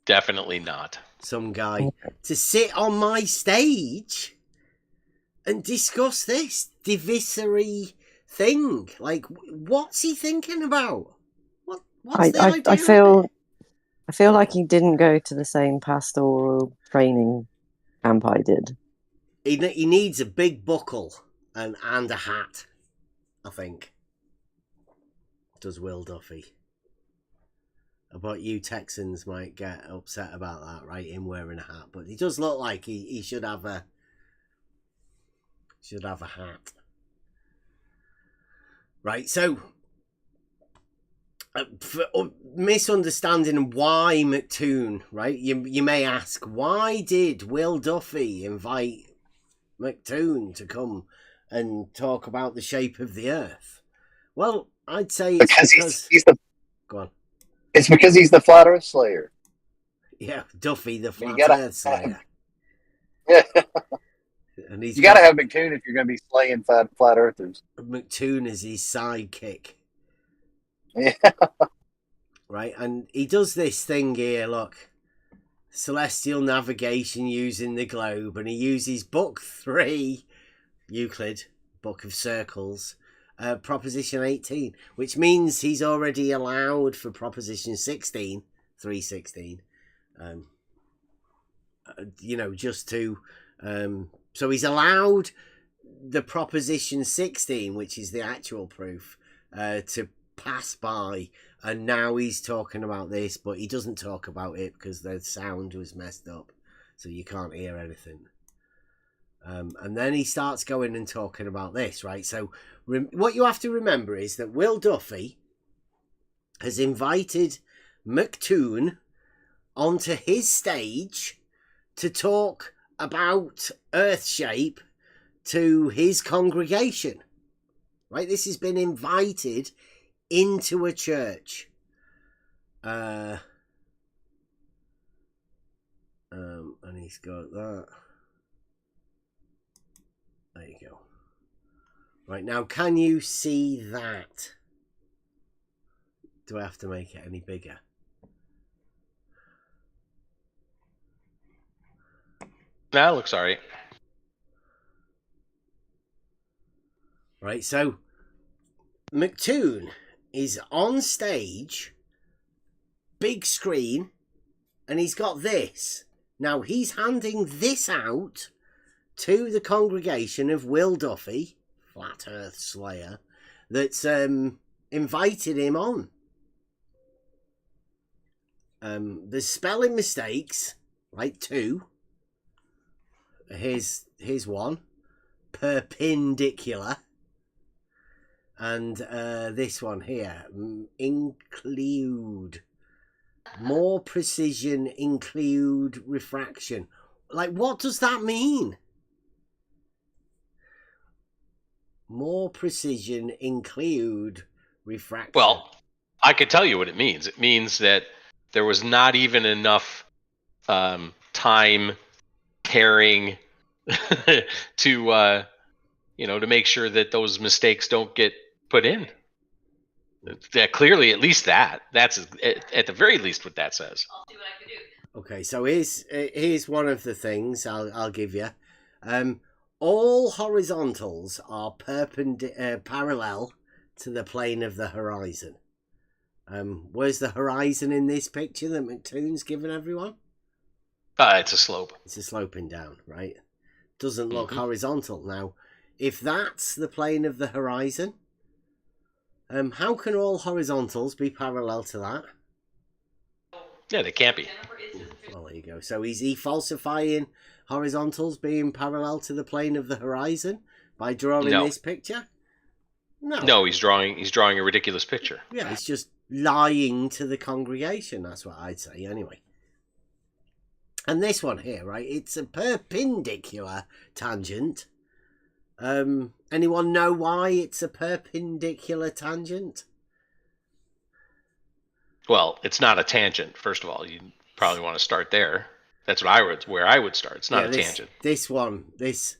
definitely not some guy to sit on my stage and discuss this divisory thing. Like, what's he thinking about? What's the idea? I feel like he didn't go to the same pastoral training camp I did. He needs a big buckle and a hat, I think. Does Will Duffy. But you Texans might get upset about that, right? Him wearing a hat. But he does look like he should have a hat. Right, so for misunderstanding why McToon, right? You may ask, why did Will Duffy invite McToon to come and talk about the shape of the Earth? Well, I'd say it's because he's the. Go on. It's because he's the flat Earth slayer. Yeah, Duffy, the flat Earth slayer. Yeah. And you got to have McToon if you're going to be slaying flat Earthers. McToon is his sidekick. Yeah. right? And he does this thing here, look. Celestial navigation using the globe, and he uses book 3, Euclid, book of circles, proposition 18, which means he's already allowed for proposition 16, 316, you know, just to, so he's allowed the proposition 16, which is the actual proof, to pass by, and now he's talking about this, but he doesn't talk about it because the sound was messed up, so you can't hear anything. And then he starts going and talking about this, right? So what you have to remember is that Will Duffy has invited McToon onto his stage to talk about Earth shape to his congregation, right? This has been invited into a church. And he's got that. There you go. Right, now can you see that? Do I have to make it any bigger? That looks all right. Right, so McToon is on stage, big screen, and he's got this. Now he's handing this out to the congregation of Will Duffy, Flat Earth Slayer, that's invited him on. There's spelling mistakes, right? 2. Here's one. Perpendicular. And this one here. Include. More precision, include refraction. Like, what does that mean? More precision, include refraction. Well, I could tell you what it means. It means that there was not even enough time pairing to to make sure that those mistakes don't get put in. That clearly, at least that's at the very least what that says. I'll see what I can do. Okay, so here's one of the things I'll give you. All horizontals are parallel to the plane of the horizon. Where's the horizon in this picture that McToon's given everyone? It's a slope. It's a sloping down, right? Doesn't look horizontal. Now, if that's the plane of the horizon, how can all horizontals be parallel to that? Yeah, they can't be. Well, there you go. So is he falsifying horizontals being parallel to the plane of the horizon by drawing this picture? No, he's drawing a ridiculous picture. Yeah, he's just lying to the congregation. That's what I'd say anyway. And this one here, right? It's a perpendicular tangent. Anyone know why it's a perpendicular tangent? Well, it's not a tangent. First of all, you probably want to start there. That's where I would start. It's not a tangent. This one, this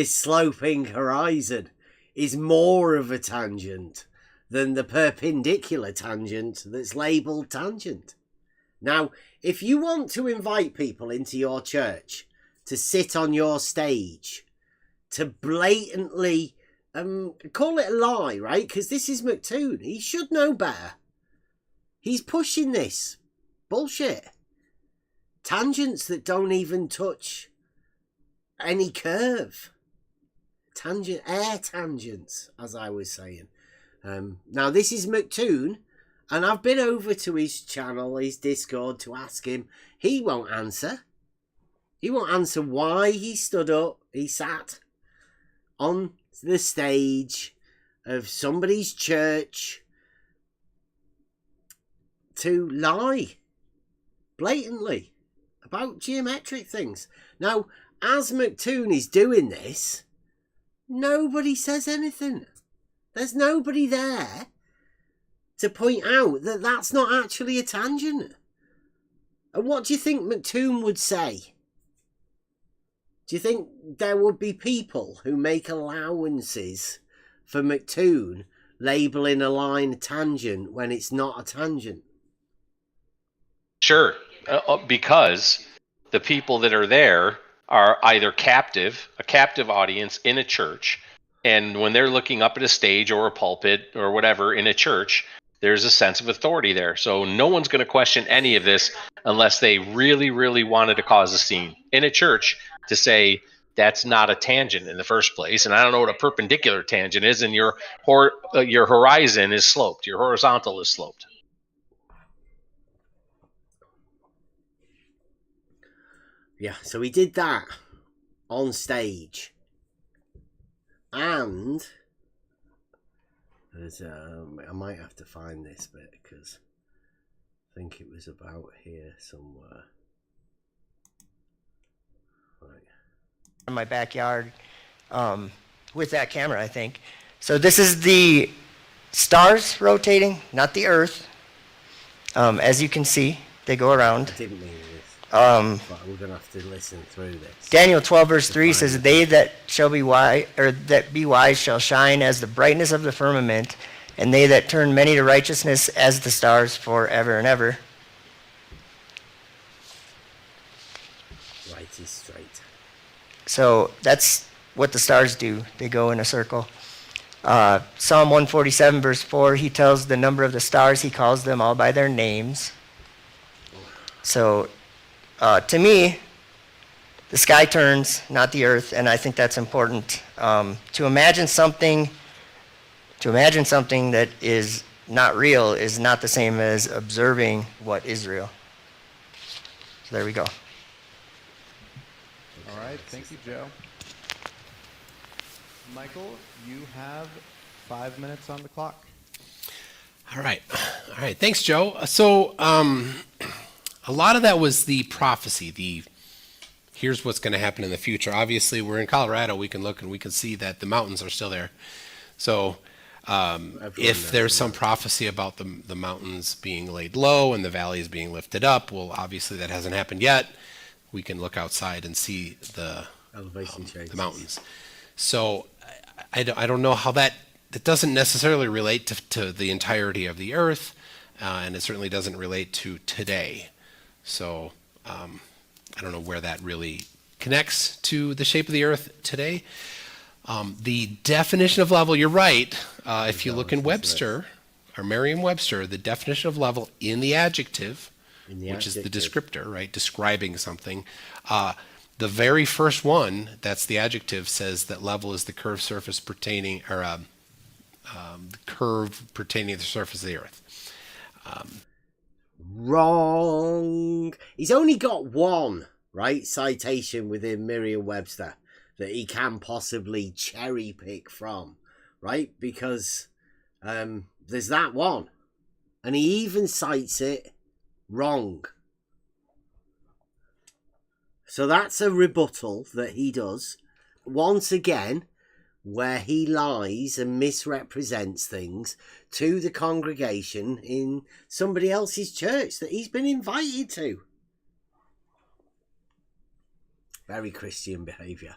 sloping horizon is more of a tangent than the perpendicular tangent that's labelled tangent. Now, if you want to invite people into your church to sit on your stage, to blatantly call it a lie, right? Because this is McToon. He should know better. He's pushing this bullshit. Tangents that don't even touch any curve. Air tangents, as I was saying. Now, this is McToon, and I've been over to his channel, his Discord, to ask him. He won't answer. He won't answer why he stood up. He sat on the stage of somebody's church to lie blatantly about geometric things. Now, as McToon is doing this, nobody says anything. There's nobody there to point out that that's not actually a tangent. And what do you think McToon would say? Do you think there would be people who make allowances for McToon labeling a line a tangent when it's not a tangent? Sure, because the people that are there are either a captive audience in a church, and when they're looking up at a stage or a pulpit or whatever in a church, there's a sense of authority there. So no one's going to question any of this unless they really, really wanted to cause a scene in a church to say that's not a tangent in the first place. And I don't know what a perpendicular tangent is, and your horizon is sloped, your horizontal is sloped. Yeah, so he did that on stage. And there's I might have to find this bit because I think it was about here somewhere. Right. In my backyard with that camera, I think. So this is the stars rotating, not the Earth. As you can see, they go around. I didn't mean this. But we're gonna have to listen through this. Daniel 12 verse 3 says, "They that shall be wise, or that be wise, shall shine as the brightness of the firmament, and they that turn many to righteousness as the stars forever and ever." Right is straight. So that's what the stars do. They go in a circle. Psalm 147 verse 4, he tells the number of the stars, he calls them all by their names. So to me, the sky turns, not the earth, and I think that's important. To imagine something that is not real is not the same as observing what is real. So there we go. All right, thank you, Joe. Michael, you have 5 minutes on the clock. All right. Thanks, Joe. So, a lot of that was the prophecy, here's what's going to happen in the future. Obviously, we're in Colorado. We can look and we can see that the mountains are still there. So, if there's some prophecy about the mountains being laid low and the valleys being lifted up, well, obviously that hasn't happened yet. We can look outside and see the elevation changes, the mountains. So, I don't know how that doesn't necessarily relate to the entirety of the earth, and it certainly doesn't relate to today. So I don't know where that really connects to the shape of the earth today. The definition of level, you're right. If you look in Webster, or Merriam-Webster, the definition of level in the adjective, which is the descriptor, right, describing something, the very first one, that's the adjective, says that level is the curved surface pertaining, or the curve pertaining to the surface of the earth. Wrong. He's only got one, right, citation within Merriam-Webster that he can possibly cherry pick from, right? Because there's that one. And he even cites it wrong. So that's a rebuttal that he does. Once again, where he lies and misrepresents things to the congregation in somebody else's church that he's been invited to. Very Christian behavior.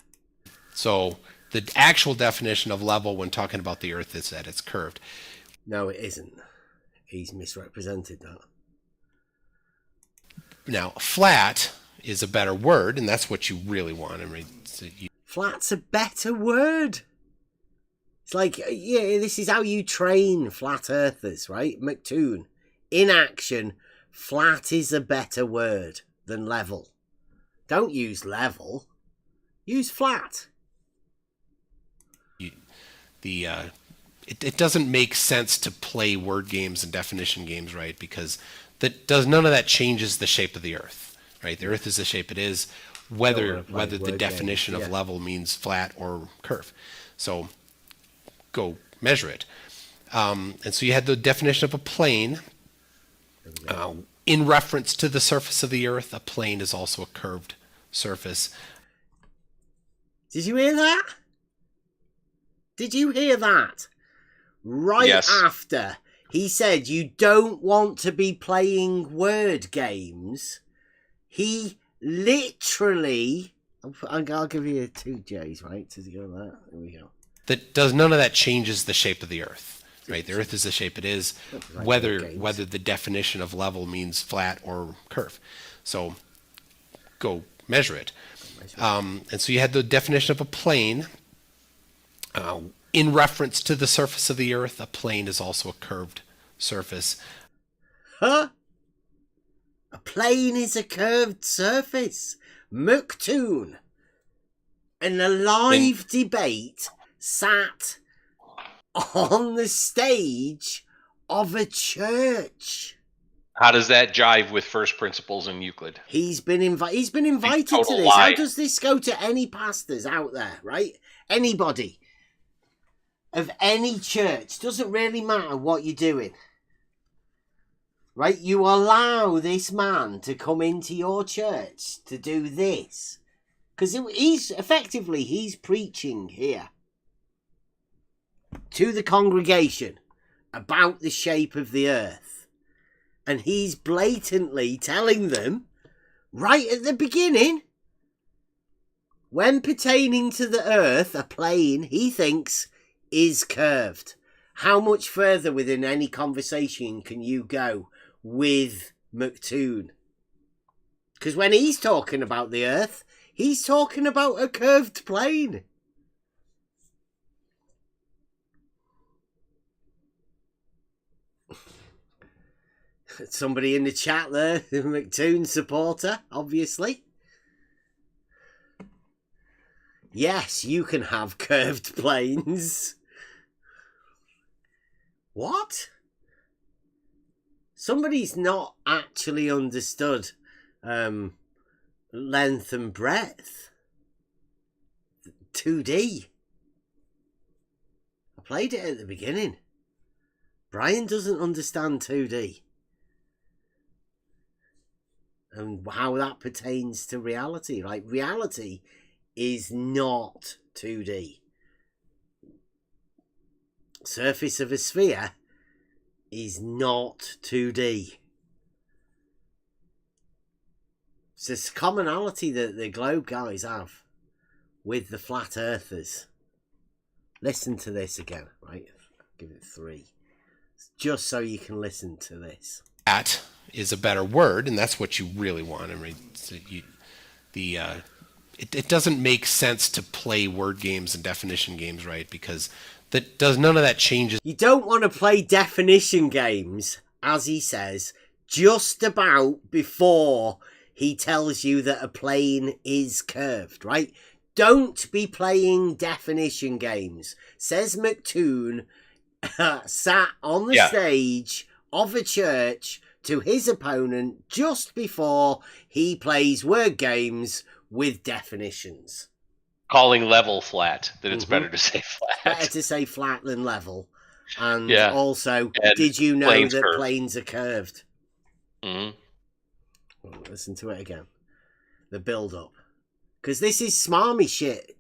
So the actual definition of level when talking about the earth is that it's curved. No, it isn't. He's misrepresented that. Now, flat is a better word, and that's what you really want. I mean, flat's a better word. It's like, yeah, this is how you train flat earthers, right? McToon. In action, flat is a better word than level. Don't use level. Use flat. It doesn't make sense to play word games and definition games, right? Because none of that changes the shape of the earth, right? The earth is the shape it is, whether the definition of level means flat or curve. So go measure it. And so you had the definition of a plane. In reference to the surface of the earth, a plane is also a curved surface. Did you hear that? Did you hear that? Right yes. After he said you don't want to be playing word games, he literally... I'll give you 2 J's, right? To go that. There we go. None of that changes the shape of the earth, right? The Earth is the shape it is, whether the definition of level means flat or curve. So go measure it. And so you had the definition of a plane. In reference to the surface of the Earth, a plane is also a curved surface. Huh? A plane is a curved surface. McToon, in a live debate, sat on the stage of a church. How does that jive with first principles in Euclid? He's been invited to this. Lie. How does this go to any pastors out there, right? Anybody of any church. Doesn't really matter what you're doing. Right? You allow this man to come into your church to do this. Because he's preaching here to the congregation about the shape of the earth. And he's blatantly telling them, right at the beginning, when pertaining to the earth, a plane, he thinks, is curved. How much further within any conversation can you go with McToon? Because when he's talking about the earth, he's talking about a curved plane. Somebody in the chat there, McToon supporter, obviously. Yes, you can have curved planes. What? Somebody's not actually understood length and breadth. 2D. I played it at the beginning. Brian doesn't understand 2D. And how that pertains to reality. Like, reality is not 2D. Surface of a sphere is not 2D. It's this commonality that the globe guys have with the flat earthers. Listen to this again, right? Give it 3. Just so you can listen to this. That is a better word, and that's what you really want. I mean, it doesn't make sense to play word games and definition games, right? Because none of that changes. You don't want to play definition games, as he says, just about before he tells you that a plane is curved, right? Don't be playing definition games, says McToon, sat on the stage of a church to his opponent just before he plays word games with definitions. Calling level flat, that it's better to say flat. Better to say flat than level. And also, did you know that planes are curved? Mm-hmm. Well, listen to it again. The build-up. Because this is smarmy shit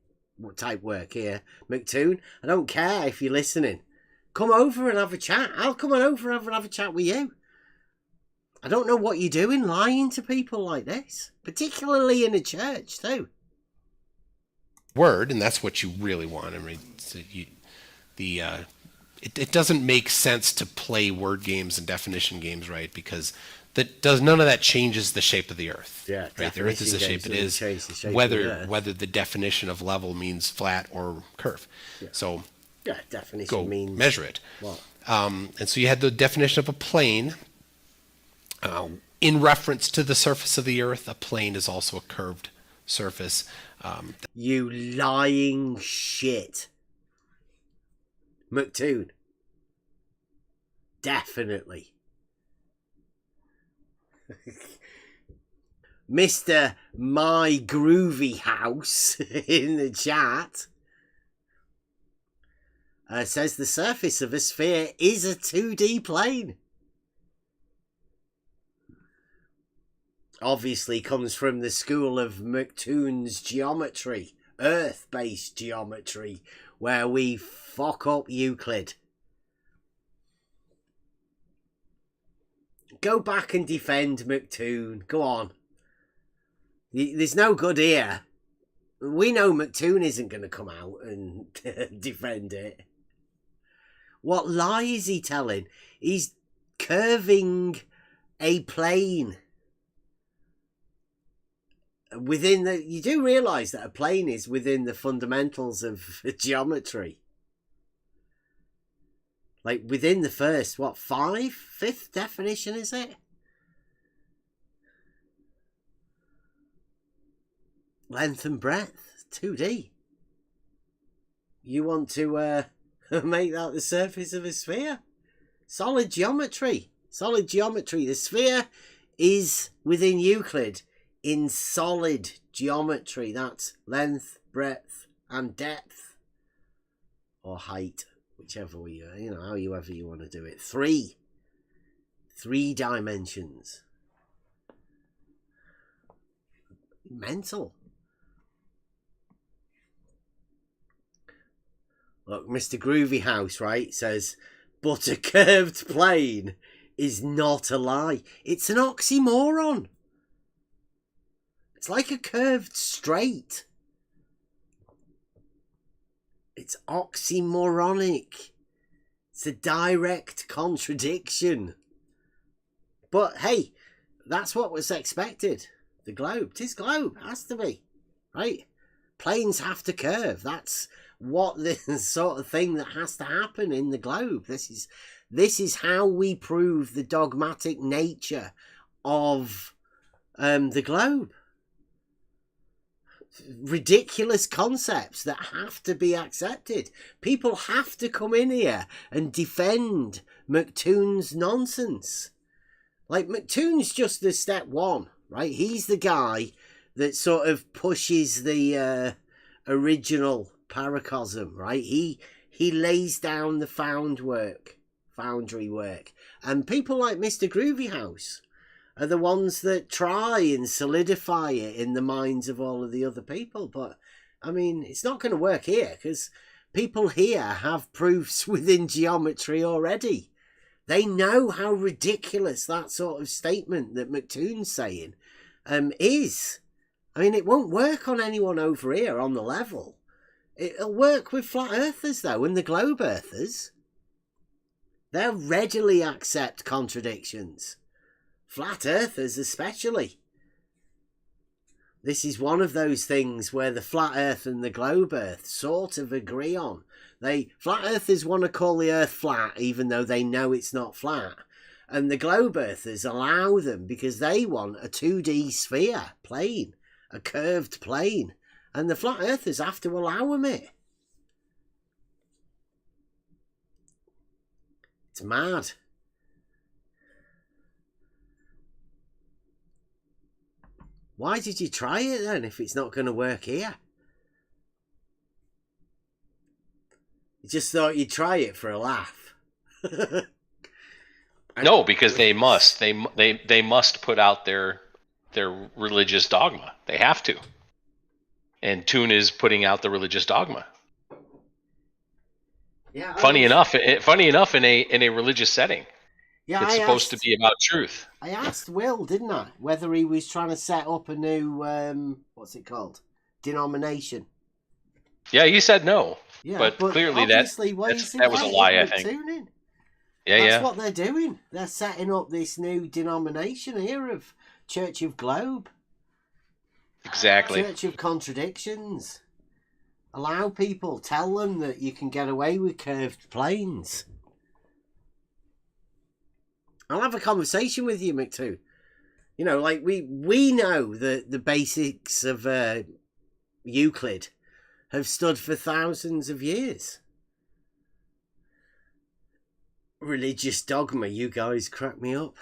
type work here, McToon. I don't care if you're listening. Come over and have a chat. I'll come on over and have a chat with you. I don't know what you're doing lying to people like this. Particularly in a church, too. Word, and that's what you really want. I mean, it doesn't make sense to play word games and definition games, right? Because none of that changes the shape of the Earth. Yeah, right. The Earth is the shape it is, whether the definition of level means flat or curve. Yeah. So definition means measure it. What? And so you had the definition of a plane. In reference to the surface of the Earth, a plane is also a curved surface. You lying shit. McToon. Definitely. Mr. My Groovy House in the chat says the surface of a sphere is a 2D plane. Obviously comes from the school of McToon's geometry, earth-based geometry, where we fuck up Euclid. Go back and defend McToon. Go on. There's no good here. We know McToon isn't going to come out and defend it. What lie is he telling? He's curving a plane. Within the, you do realise that a plane is within the fundamentals of geometry. Like within the first, what, fifth definition is it? Length and breadth, 2D. You want to make that the surface of a sphere? Solid geometry. Solid geometry. The sphere is within Euclid in solid geometry. That's length, breadth, and depth. Or height, whichever way however you want to do it. 3 dimensions. Mental. Look, Mr. Groovy House, right, says, but a curved plane is not a lie. It's an oxymoron. It's like a curved straight. It's oxymoronic. It's a direct contradiction. But hey, that's what was expected. The globe. 'Tis globe. Has to be. Right? Planes have to curve. That's what the sort of thing that has to happen in the globe. This is how we prove the dogmatic nature of the globe. Ridiculous concepts that have to be accepted. People have to come in here and defend McToon's nonsense. Like, McToon's just the step one, right? He's the guy that sort of pushes the original paracosm, right? He lays down the foundry work. And people like Mr. Groovy House are the ones that try and solidify it in the minds of all of the other people. But, I mean, it's not going to work here, because people here have proofs within geometry already. They know how ridiculous that sort of statement that McToon's saying is. I mean, it won't work on anyone over here on the level. It'll work with flat earthers, though, and the globe earthers. They'll readily accept contradictions. Flat earthers especially. This is one of those things where the flat earth and the globe earth sort of agree on. Flat earthers want to call the earth flat even though they know it's not flat. And the globe earthers allow them because they want a 2D sphere plane, a curved plane. And the flat earthers have to allow them it. It's mad. Why did you try it then if it's not going to work here? You just thought you'd try it for a laugh. No, because they must. They must put out their religious dogma. They have to. And Toon is putting out the religious dogma. Yeah. Funny enough, in a religious setting. Yeah, it's supposed to be about truth. I asked Will, didn't I, whether he was trying to set up a new what's it called? Denomination. Yeah, he said no. Yeah, but clearly that was a lie, I think. That's what they're doing. They're setting up this new denomination here of Church of Globe. Exactly. Church of Contradictions. Allow people, tell them that you can get away with curved planes. I'll have a conversation with you, McToo. You know, like we know that the basics of Euclid have stood for thousands of years. Religious dogma, you guys crack me up.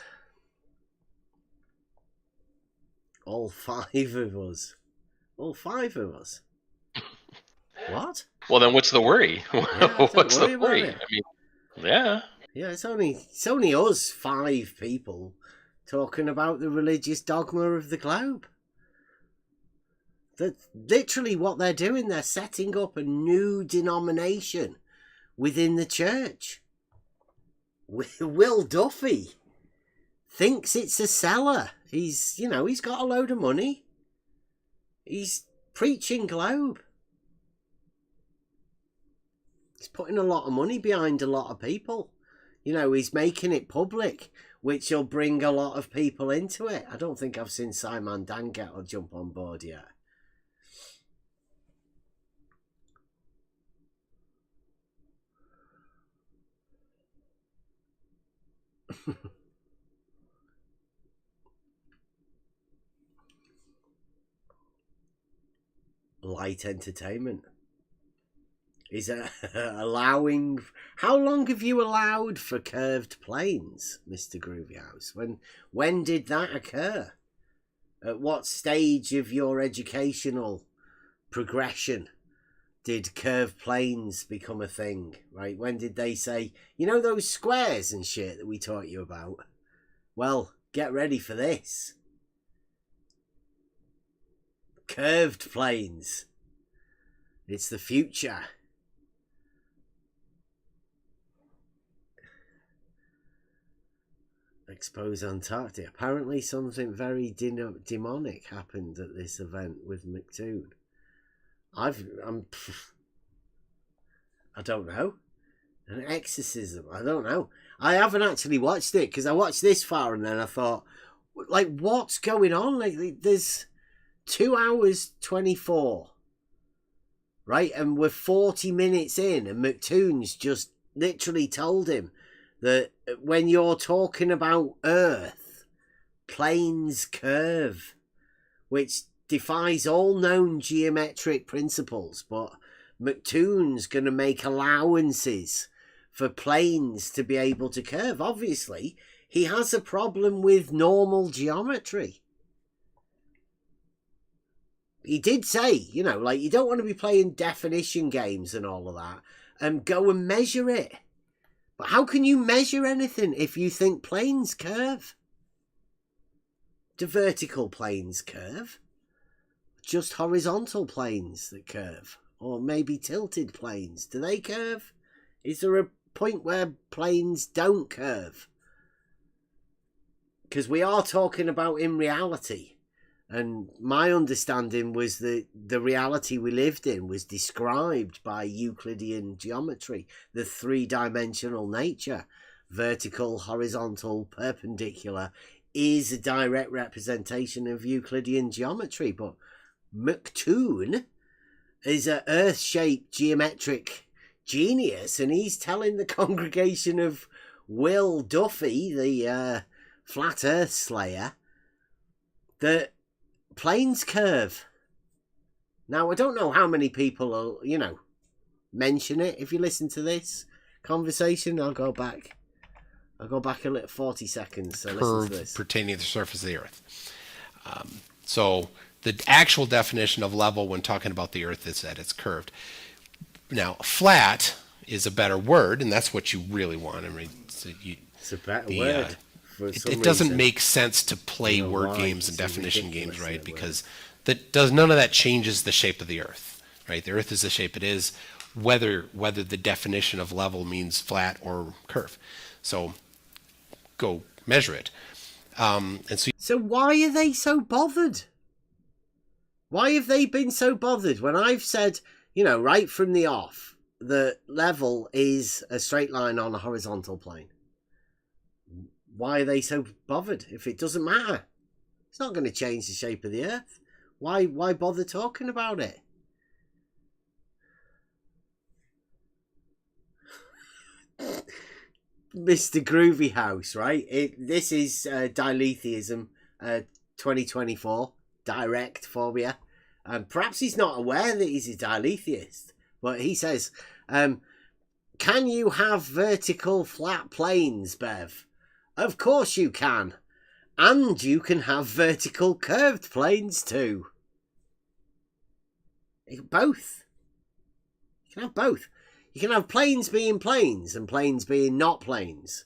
All 5 of us. All 5 of us. What? Well, then what's the worry? Yeah, what's the worry? I mean, yeah. Yeah, it's only us 5 people talking about the religious dogma of the globe. That's literally what they're doing. They're setting up a new denomination within the church. Will Duffy thinks it's a seller. He's got a load of money. He's preaching globe. He's putting a lot of money behind a lot of people. You know, he's making it public, which will bring a lot of people into it. I don't think I've seen Simon Dangettle jump on board yet. Light entertainment is allowing. How long have you allowed for curved planes, Mr. Groovyhouse? When did that occur? At what stage of your educational progression did curved planes become a thing? Right? When did they say, you know, those squares and shit that we taught you about? Well, get ready for this. Curved planes. It's the future. Expose Antarctica. Apparently something very demonic happened at this event with McToon. I don't know. An exorcism. I don't know. I haven't actually watched it because I watched this far and then I thought, like, what's going on? Like, there's 2 hours 24, right? And we're 40 minutes in, and McToon's just literally told him that when you're talking about Earth, planes curve, which defies all known geometric principles, but McToon's going to make allowances for planes to be able to curve. Obviously, he has a problem with normal geometry. He did say, you know, like, you don't want to be playing definition games and all of that, and go and measure it. But how can you measure anything if you think planes curve? Do vertical planes curve? Just horizontal planes that curve? Or maybe tilted planes? Do they curve? Is there a point where planes don't curve? Because we are talking about in reality. And my understanding was that the reality we lived in was described by Euclidean geometry, the three-dimensional nature. Vertical, horizontal, perpendicular is a direct representation of Euclidean geometry. But McToon is an Earth-shaped geometric genius, and he's telling the congregation of Will Duffy, the flat Earth slayer, that planes curve. Now, I don't know how many people will, you know, mention it. If you listen to this conversation, I'll go back a little 40 seconds. So listen to this. Pertaining to the surface of the Earth. So the actual definition of level when talking about the Earth is that it's curved. Now, flat is a better word, and that's what you really want. I mean, it's a better word. It doesn't make sense to play word games and definition games, right? Because none of that changes the shape of the Earth, right? The Earth is the shape it is, whether the definition of level means flat or curve. So go measure it. So why are they so bothered? Why have they been so bothered when I've said, you know, right from the off, the level is a straight line on a horizontal plane? Why are they so bothered if it doesn't matter? It's not going to change the shape of the Earth. Why bother talking about it? Mr. Groovy House, right? This is Diletheism 2024, direct for you. Perhaps he's not aware that he's a diletheist, but he says, can you have vertical flat planes, Bev? Of course you can. And you can have vertical curved planes too. Both. You can have both. You can have planes being planes and planes being not planes.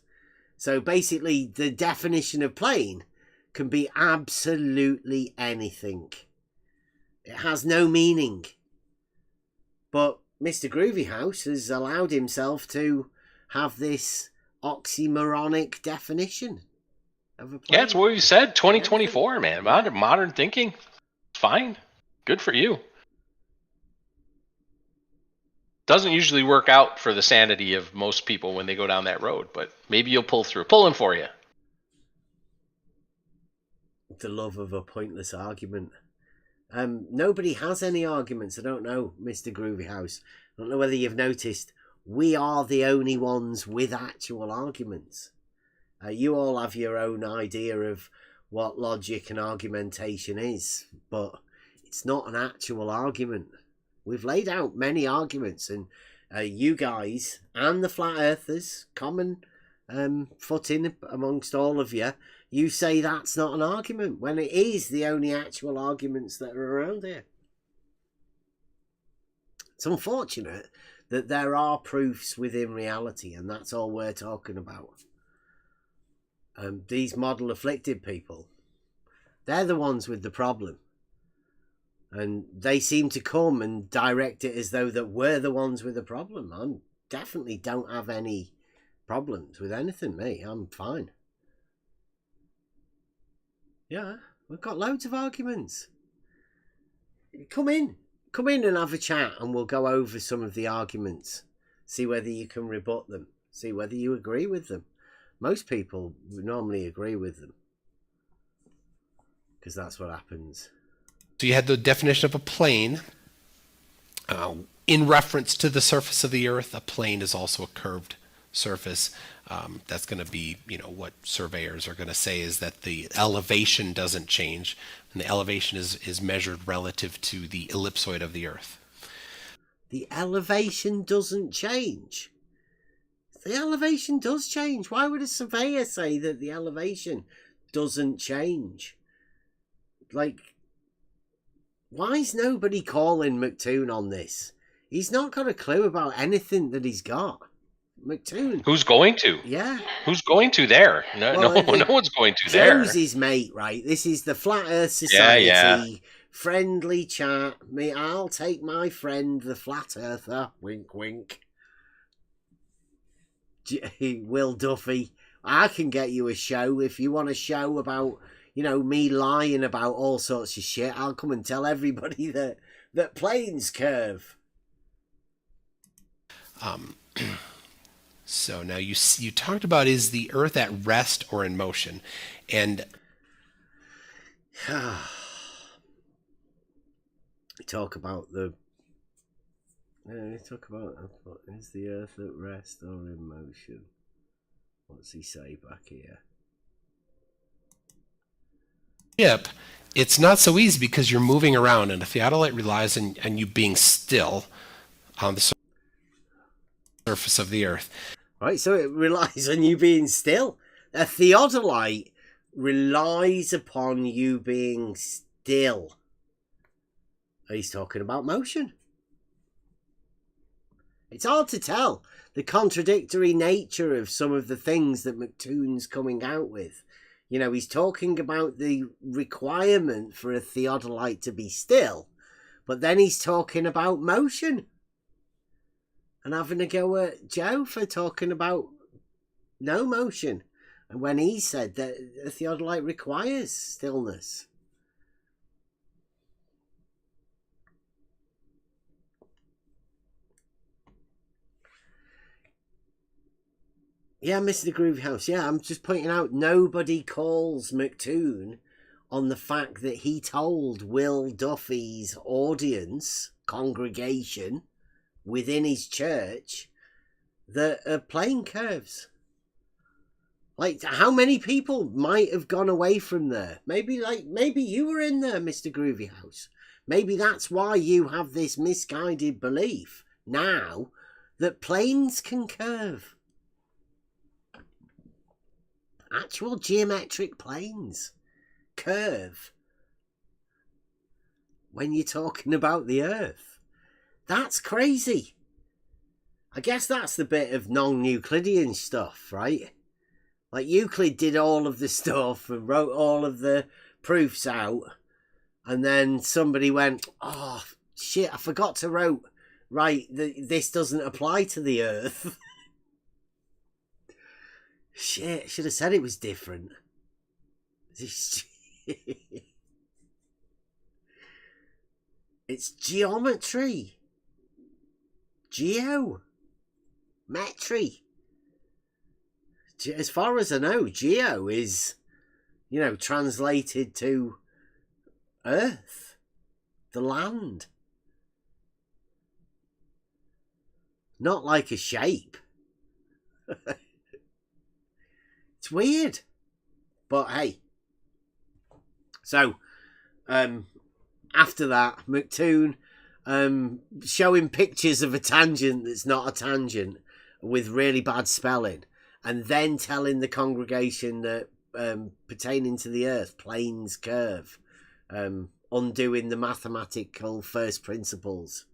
So basically the definition of plane can be absolutely anything. It has no meaning. But Mr. Groovy House has allowed himself to have this oxymoronic definition of a plane. Yeah, it's what we said. 2024, man. Modern thinking. Fine. Good for you. Doesn't usually work out for the sanity of most people when they go down that road, but maybe you'll pull through. Pulling for you. The love of a pointless argument. Nobody has any arguments. I don't know, Mr. Groovy House. I don't know whether you've noticed. We are the only ones with actual arguments. You all have your own idea of what logic and argumentation is, but it's not an actual argument. We've laid out many arguments, and you guys and the flat earthers, common footing amongst all of you, you say that's not an argument when it is the only actual arguments that are around here. It's unfortunate that there are proofs within reality, and that's all we're talking about. These model afflicted people, they're the ones with the problem. And they seem to come and direct it as though that we're the ones with the problem. I definitely don't have any problems with anything, mate. I'm fine. Yeah, we've got loads of arguments. Come in and have a chat, and we'll go over some of the arguments. See whether you can rebut them. See whether you agree with them. Most people normally agree with them, because that's what happens. So you had the definition of a plane. In reference to the surface of the Earth, a plane is also a curved surface. That's going to be, what surveyors are going to say is that the elevation doesn't change, and the elevation is measured relative to the ellipsoid of the Earth. The elevation doesn't change. The elevation does change. Why would a surveyor say that the elevation doesn't change? Why is nobody calling McToon on this? He's not got a clue about anything that he's got. McToon. Who's going to? Yeah. Who's going to there? No one's going to there. Joe's his mate, right? This is the Flat Earth Society. Yeah. Friendly chat. I'll take my friend, the Flat Earther. Wink, wink. Will Duffy. I can get you a show if you want a show about... me lying about all sorts of shit. I'll come and tell everybody that planes curve. So now you talked about, is the Earth at rest or in motion? And we talk about is the Earth at rest or in motion? What's he say back here? Yep, it's not so easy because you're moving around, and a theodolite relies on you being still on the surface of the Earth. Right, so it relies on you being still. A theodolite relies upon you being still. He's talking about motion. It's hard to tell the contradictory nature of some of the things that McToon's coming out with. He's talking about the requirement for a theodolite to be still, but then he's talking about motion. And having a go at Joe for talking about no motion. And when he said that a theodolite requires stillness. Yeah, Mr. Groove House. Yeah, I'm just pointing out nobody calls McToon on the fact that he told Will Duffy's audience, congregation, within his church, that a plane curves. How many people might have gone away from there? Maybe you were in there, Mr. Groovy House. Maybe that's why you have this misguided belief now that planes can curve. Actual geometric planes curve when you're talking about the Earth. That's crazy. I guess that's the bit of non-Euclidean stuff, right? Euclid did all of the stuff and wrote all of the proofs out, and then somebody went, oh shit, I forgot to write this doesn't apply to the Earth. Shit, should have said it was different. It's geometry. geometry. As far as I know, geo is, translated to earth, the land. Not like a shape. It's weird. But hey. So, after that, McToon showing pictures of a tangent that's not a tangent with really bad spelling, and then telling the congregation that pertaining to the earth, planes curve, undoing the mathematical first principles.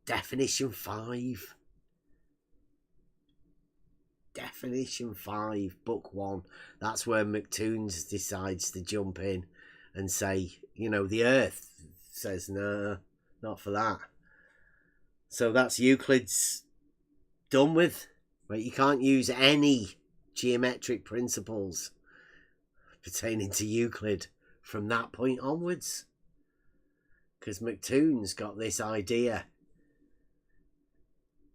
Definition 5. Definition 5, book 1. That's where McToons decides to jump in and say, the earth says, no, not for that. So that's Euclid's done with. Right? You can't use any geometric principles pertaining to Euclid from that point onwards. Because McToon's got this idea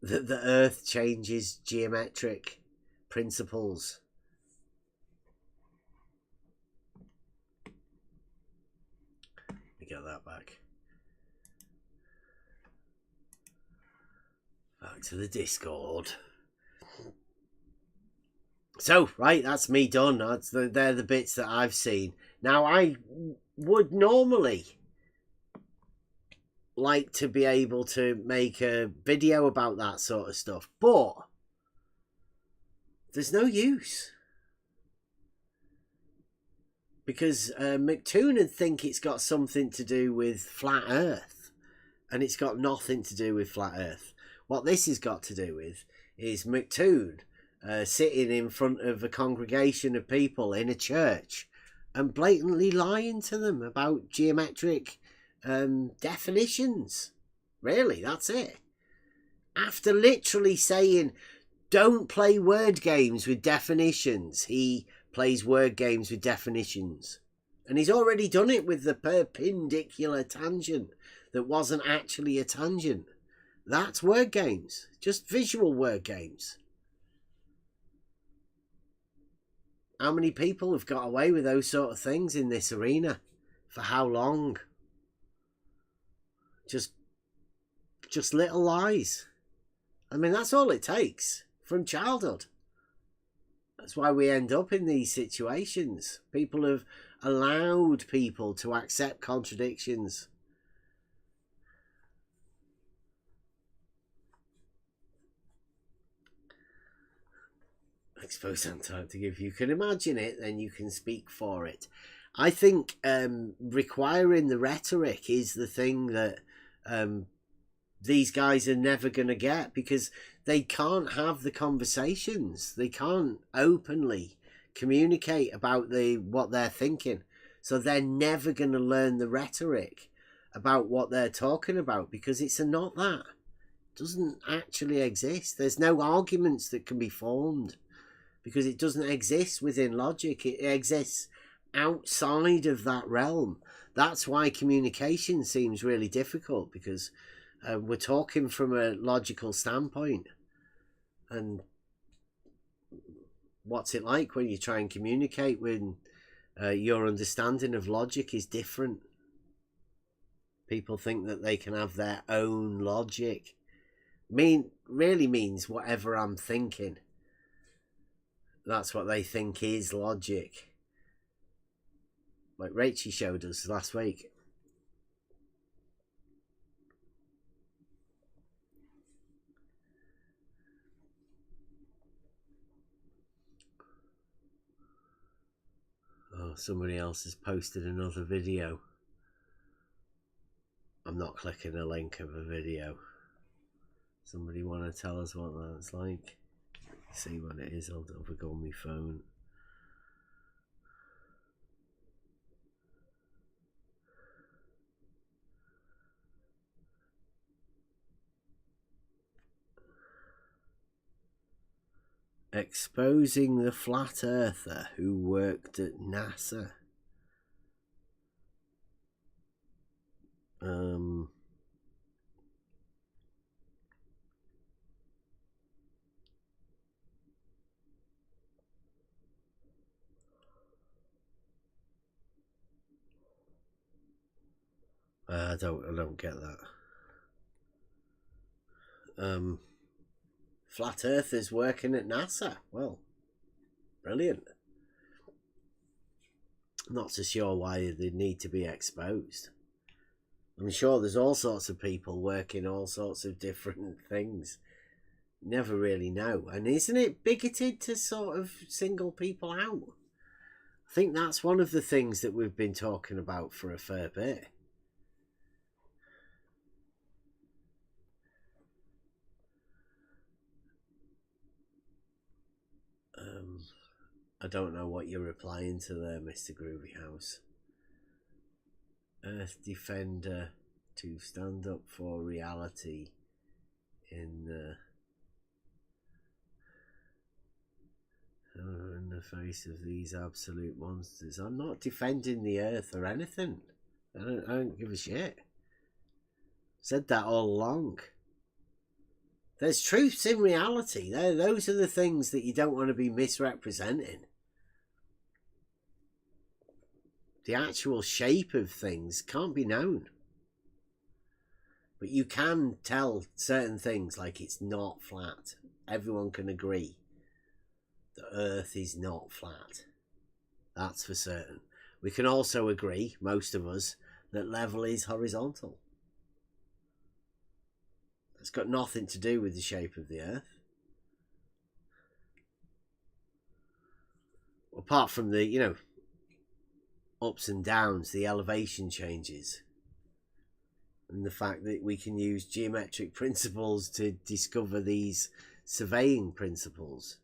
that the earth changes geometric principles. Let me get that back. Back to the Discord. So, right, that's me done. They're the bits that I've seen. Now, I would normally like to be able to make a video about that sort of stuff, but there's no use. Because McToon would think it's got something to do with flat earth, and it's got nothing to do with flat earth. What this has got to do with is McToon sitting in front of a congregation of people in a church and blatantly lying to them about geometric definitions. Really, that's it. After literally saying, don't play word games with definitions, he plays word games with definitions. And he's already done it with the perpendicular tangent that wasn't actually a tangent. That's word games, just visual word games. How many people have got away with those sort of things in this arena? For how long? Just little lies. I mean, that's all it takes from childhood. That's why we end up in these situations. People have allowed people to accept contradictions. Expose Antarctica. If you can imagine it, then you can speak for it. I think requiring the rhetoric is the thing that these guys are never going to get, because they can't have the conversations. They can't openly communicate about what they're thinking. So they're never going to learn the rhetoric about what they're talking about, because it's not that. It doesn't actually exist. There's no arguments that can be formed, because it doesn't exist within logic. It exists outside of that realm. That's why communication seems really difficult, because we're talking from a logical standpoint. And what's it like when you try and communicate when your understanding of logic is different? People think that they can have their own logic. Really means whatever I'm thinking. That's what they think is logic. Like Rachie showed us last week. Oh, somebody else has posted another video. I'm not clicking a link of a video. Somebody want to tell us what that's like? See what it is. I'll have a go on my phone. Exposing the flat earther who worked at NASA. I don't get that. Flat earthers working at NASA. Well, brilliant. Not so sure why they need to be exposed. I'm sure there's all sorts of people working all sorts of different things. Never really know. And isn't it bigoted to sort of single people out? I think that's one of the things that we've been talking about for a fair bit. I don't know what you're replying to there, Mr. Groovy House. Earth Defender to stand up for reality in the face of these absolute monsters. I'm not defending the Earth or anything. I don't give a shit. Said that all along. There's truths in reality. Those are the things that you don't want to be misrepresenting. The actual shape of things can't be known. But you can tell certain things, like it's not flat. Everyone can agree the Earth is not flat. That's for certain. We can also agree, most of us, that level is horizontal. It's got nothing to do with the shape of the Earth. Apart from the, ups and downs, the elevation changes. And the fact that we can use geometric principles to discover these surveying principles.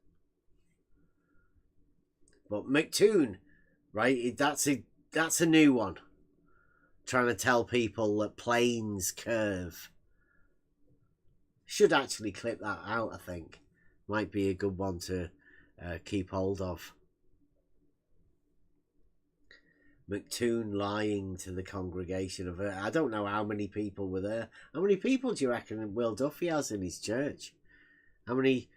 But McToon, right, that's a new one. Trying to tell people that planes curve. Should actually clip that out, I think. Might be a good one to keep hold of. McToon lying to the congregation of I don't know how many people were there. How many people do you reckon Will Duffy has in his church? How many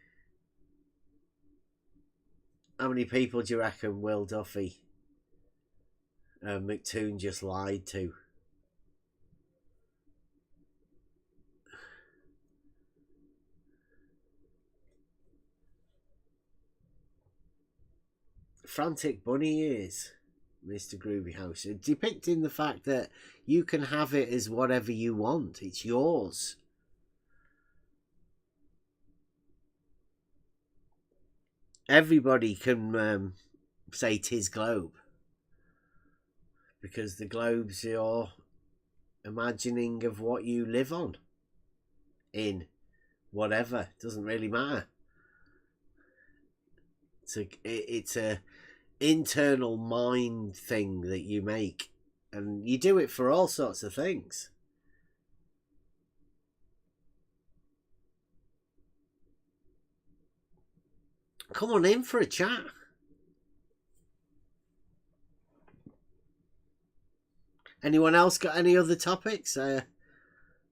people do you reckon Will Duffy McToon just lied to? Frantic bunny ears, Mr. Groovy House, depicting the fact that you can have it as whatever you want. It's yours. Everybody can say 'tis globe, because the globe's your imagining of what you live on, in whatever. Doesn't really matter. It's a internal mind thing that you make, and you do it for all sorts of things. Come on in for a chat. Anyone else got any other topics?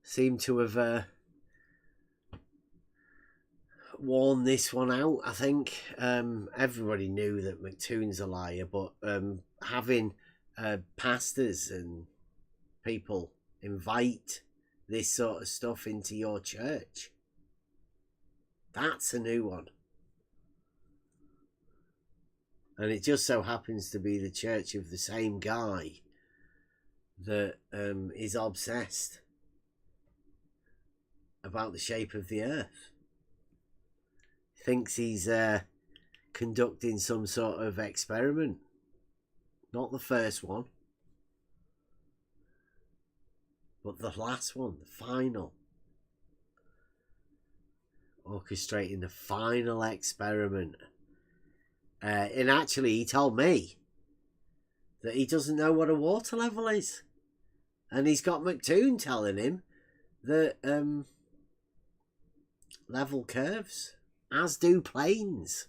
Seem to have worn this one out. I think everybody knew that McToon's a liar, but having pastors and people invite this sort of stuff into your church, that's a new one. And it just so happens to be the church of the same guy that is obsessed about the shape of the Earth. Thinks he's conducting some sort of experiment. Not the first one, but the last one, the final. Orchestrating the final experiment. And actually, he told me that he doesn't know what a water level is. And he's got McToon telling him that level curves, as do planes.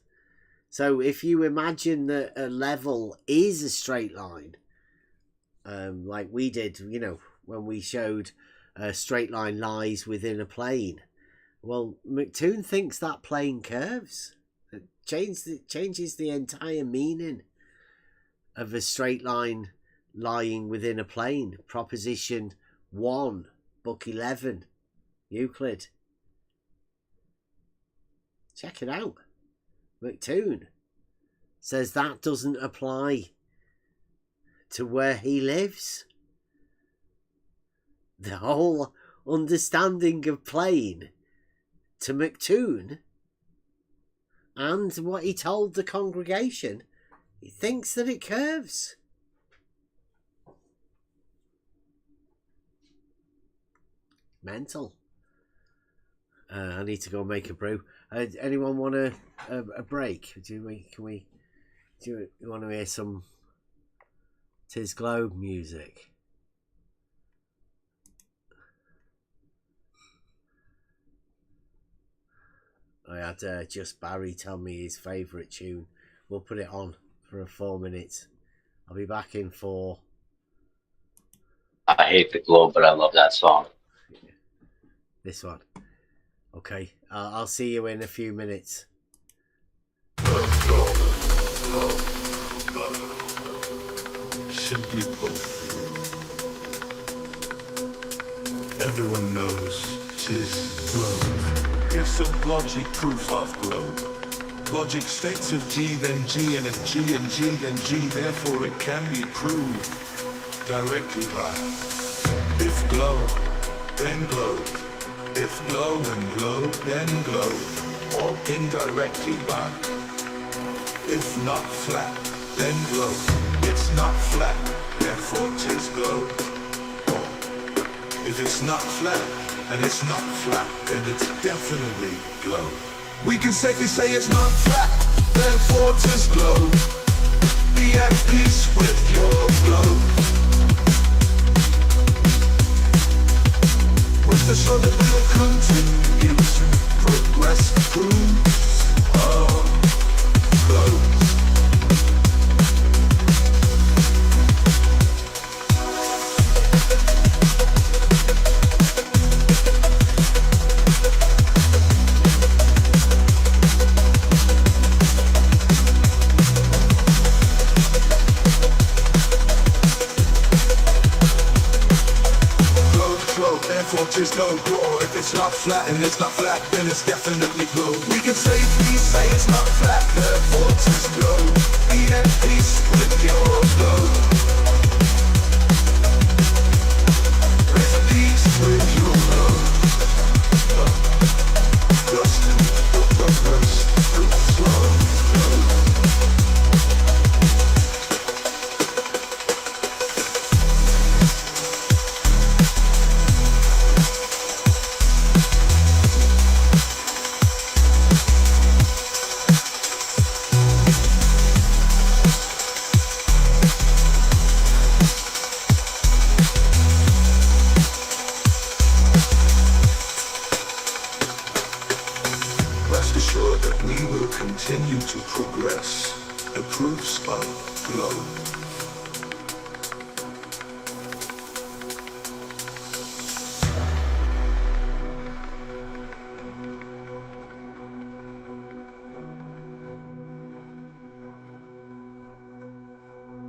So if you imagine that a level is a straight line, like we did, when we showed a straight line lies within a plane, well, McToon thinks that plane curves. It changes the entire meaning of a straight line lying within a plane. Proposition 1, book 11, Euclid. Check it out. McToon says that doesn't apply to where he lives. The whole understanding of plane to McToon and what he told the congregation, he thinks that it curves. Mental. I need to go make a brew. Anyone want a break? Do you want to hear some Tis Globe music? I had Just Barry tell me his favourite tune. We'll put it on for 4 minutes. I'll be back in 4. I hate the Globe, but I love that song. This one. Okay, I'll see you in a few minutes. Simply put, everyone knows 'tis globe. It's a logic proof of globe. Logic states of G, then G, and if G and G, then G, therefore it can be proved directly by if globe, then globe. If glow and glow, then glow, or indirectly by. If not flat, then glow. It's not flat, therefore 'tis glow. Or if it's not flat, and it's not flat, then it's definitely glow. We can safely say it's not flat, therefore 'tis glow. Be at peace with your glow. To show that we'll continue to progress through our globe. Is no glow. If it's not flat and it's not flat, then it's definitely glow. We can safely say it's not flat, therefore 'tis glow. Be at peace with your glow. At peace with your glow. Just slow. Continue to progress the proofs of glow.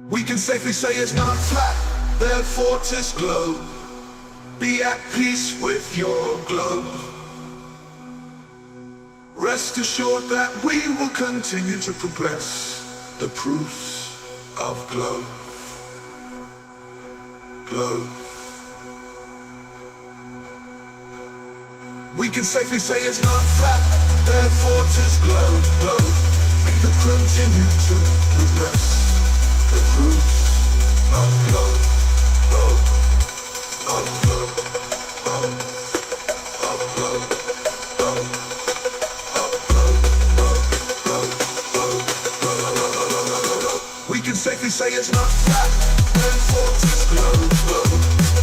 We can safely say it's not flat, therefore 'tis glow. Be at peace with your glow. Rest assured that we will continue to progress the proofs of glow. Glow. We can safely say it's not flat, therefore 'tis glow. Glow. We can continue to progress the proofs of glow. Glow. Of glow. Of glow. We can safely say it's not flat, therefore 'tis glow, glow.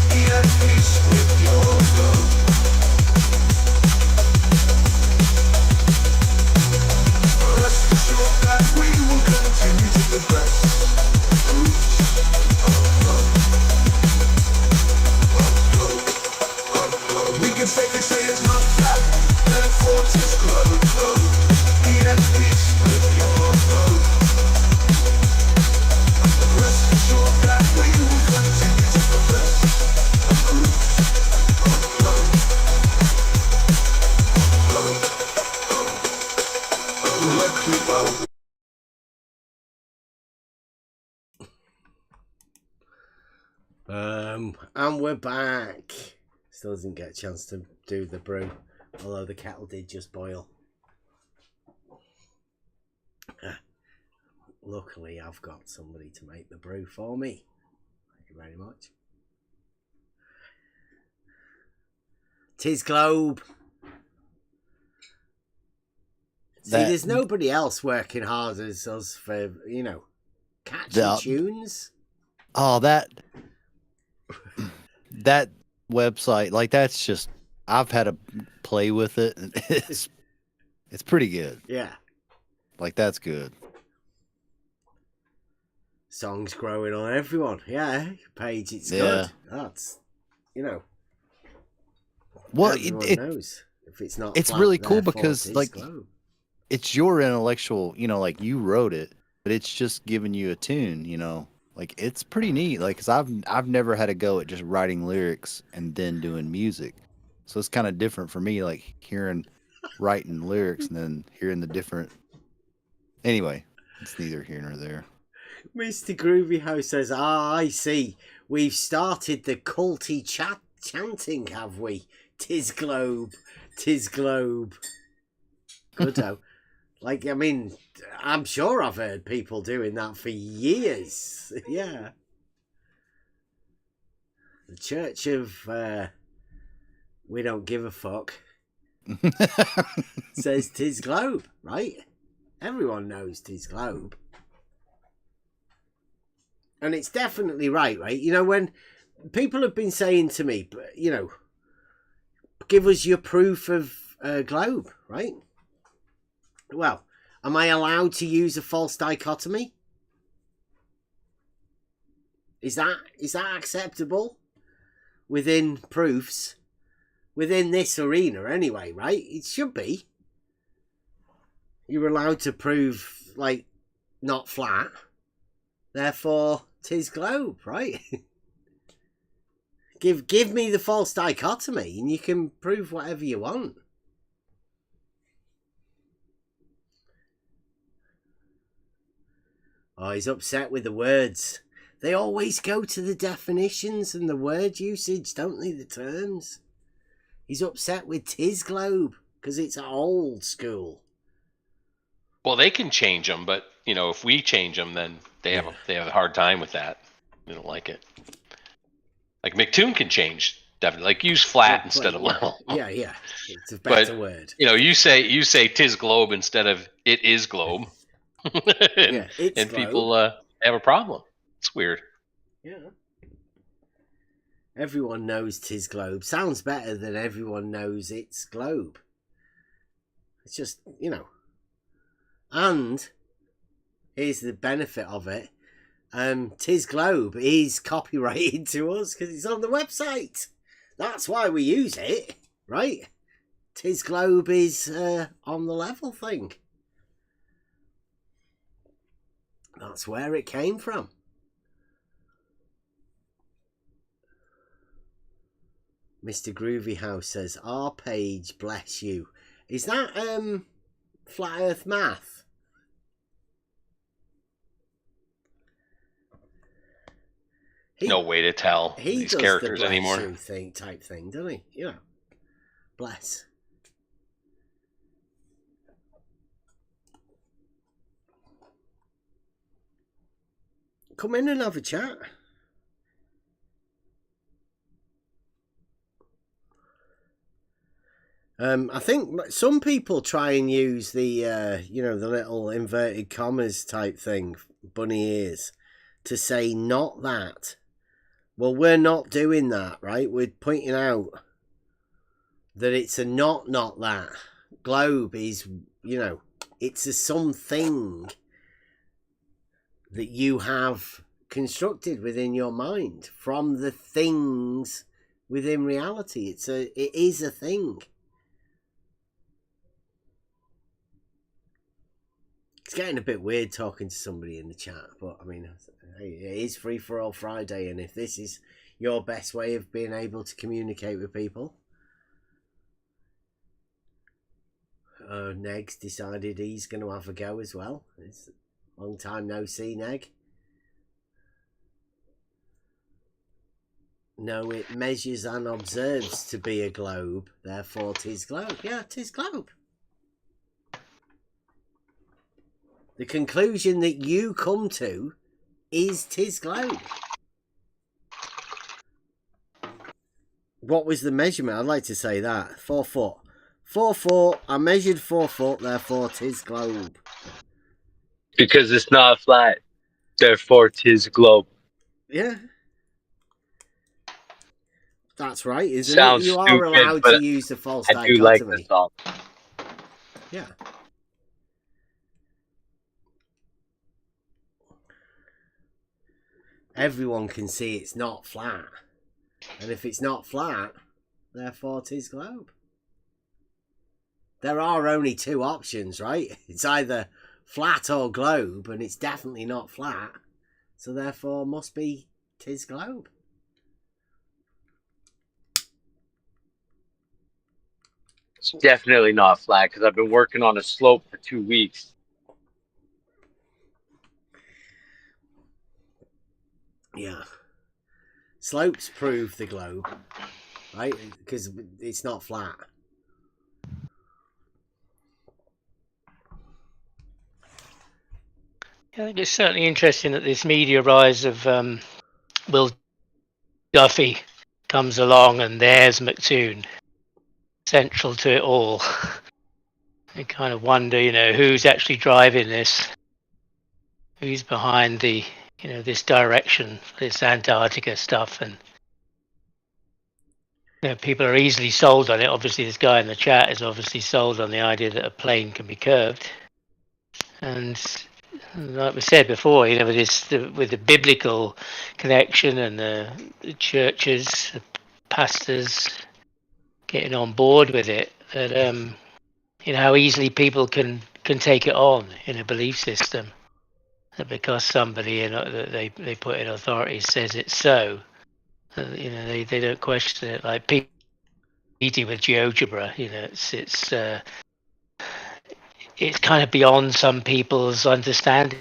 Be at peace with your glow. Rest assured that we will continue to progress the proofs of glow. Of glow. We can safely say it's not flat, therefore 'tis glow, glow. Be at peace with your glow. Rest assured that we will continue to progress the proofs globe. And we're back. Still doesn't get a chance to do the brew, although the kettle did just boil. Luckily, I've got somebody to make the brew for me. Thank you very much. 'Tis Globe. See, there's nobody else working hard as us for, you know, catchy tunes. Oh, that website, like, that's just, I've had to play with it, and it's pretty good. Yeah. Like, that's good. Songs growing on everyone. Yeah, Paige, it's good. That's, you know. Well, everyone knows. If it's not, it's really cool because, like, it's your intellectual, you know, like, you wrote it, but it's just giving you a tune, you know. Like, it's pretty neat. Like, cause I've never had a go at just writing lyrics and then doing music. So it's kind of different for me, like writing lyrics and then hearing the different. Anyway, it's neither here nor there. Mr. Groovy House says, I see. We've started the culty chanting, have we? 'Tis Globe. 'Tis Globe. Goodo. Like, I mean, I'm sure I've heard people doing that for years. Yeah. The Church of We Don't Give a Fuck says 'tis Globe, right? Everyone knows 'tis Globe. And it's definitely right? You know, when people have been saying to me, you know, give us your proof of globe, right? Well, am I allowed to use a false dichotomy? Is that acceptable within proofs? Within this arena anyway, right? It should be. You're allowed to prove, like, not flat. Therefore, 'tis globe, right? Give me the false dichotomy and you can prove whatever you want. Oh, he's upset with the words. They always go to the definitions and the word usage, don't they? The terms. He's upset with 'tis globe because it's old school. Well, they can change them, but you know, if we change them, then they have a hard time with that. They don't like it. Like McToon can change, definitely. Like use flat instead of level. Yeah, it's a better word. You know, you say 'tis globe instead of it is globe, and globe. people have a problem. It's weird. Yeah. Everyone knows 'tis globe. Sounds better than everyone knows it's globe. It's just, you know. And here's the benefit of it. 'Tis globe is copyrighted to us because it's on the website. That's why we use it, right? 'Tis globe is on the level thing. That's where it came from. Mr. Groovy House says, "Our page, bless you." Is that Flat Earth Math? No way to tell these characters anymore. He does the type thing, doesn't he? You know, bless. Come in and have a chat. I think some people try and use the, you know, the little inverted commas type thing, bunny ears, to say not that. Well, we're not doing that, right? We're pointing out that it's a not that. Globe is, you know, it's a something that you have constructed within your mind from the things within reality. It is a thing. It's getting a bit weird talking to somebody in the chat, but I mean, hey, it is Free for All Friday, and if this is your best way of being able to communicate with people, Neg's decided he's going to have a go as well. It's a long time no see, Neg. No, it measures and observes to be a globe, therefore 'tis globe. Yeah, 'tis globe. The conclusion that you come to is 'tis globe. What was the measurement? I'd like to say that. 4 foot. 4 foot. I measured 4 foot, therefore 'tis globe. Because it's not flat, therefore 'tis globe. Yeah. That's right, isn't Sounds it? You are stupid, allowed but to use the false I do like dichotomy. the song. Yeah. Everyone can see it's not flat. And if it's not flat, therefore 'tis globe. There are only two options, right? It's either flat or globe, and it's definitely not flat. So therefore must be 'tis globe. It's definitely not flat because I've been working on a slope for 2 weeks. Yeah. Slopes prove the globe, right? Because it's not flat. I think it's certainly interesting that this media rise of Will Duffy comes along and there's McToon central to it all. I kind of wonder, who's actually driving this? Who's behind the, this direction, this Antarctica stuff? And people are easily sold on it. Obviously, this guy in the chat is obviously sold on the idea that a plane can be curved. And like we said before, with the biblical connection and the churches, the pastors getting on board with it, that how easily people can take it on in a belief system, that because somebody that they put in authority says it's so, they don't question it. Like PT with GeoGebra, it's kind of beyond some people's understanding,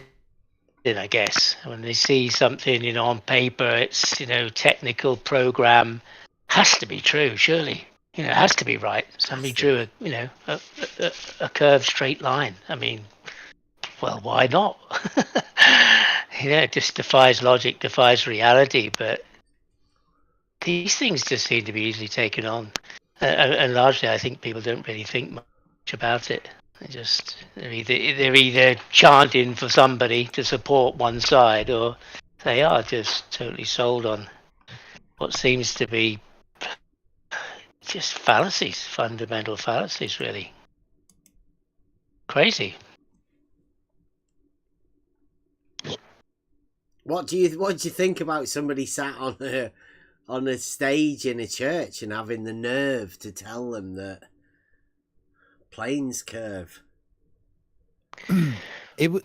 I guess. When they see something, on paper, it's, technical program, has to be true, surely. It has to be right. Somebody drew a curved straight line. I mean, well, why not? It just defies logic, defies reality, but these things just seem to be easily taken on. And largely, I think people don't really think much about it. They're either chanting for somebody to support one side, or they are just totally sold on what seems to be just fallacies, fundamental fallacies, really. Crazy. What do you think about somebody sat on a stage in a church and having the nerve to tell them that planes curve?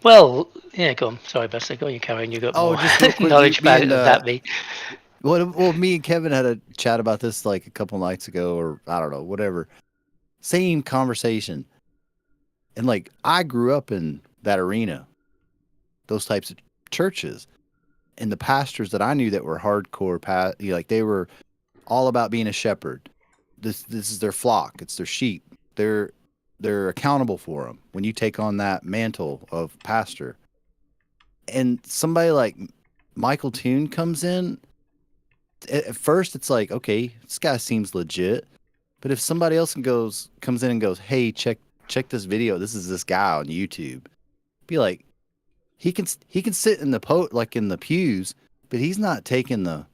Well, yeah, go on. Sorry, Buster. Go on, you Karen. You got more just real quick, knowledge about it than that me. Well, me and Kevin had a chat about this like a couple nights ago, or I don't know, whatever. Same conversation. And like, I grew up in that arena, those types of churches, and the pastors that I knew that were hardcore, like they were all about being a shepherd. This is their flock. It's their sheep. They're accountable for them when you take on that mantle of pastor. And somebody like Michael Toon comes in. At first, it's like, okay, this guy seems legit. But if somebody else comes in and goes, hey, check this video. This is this guy on YouTube. Be like, he can sit in the in the pews, but he's not taking the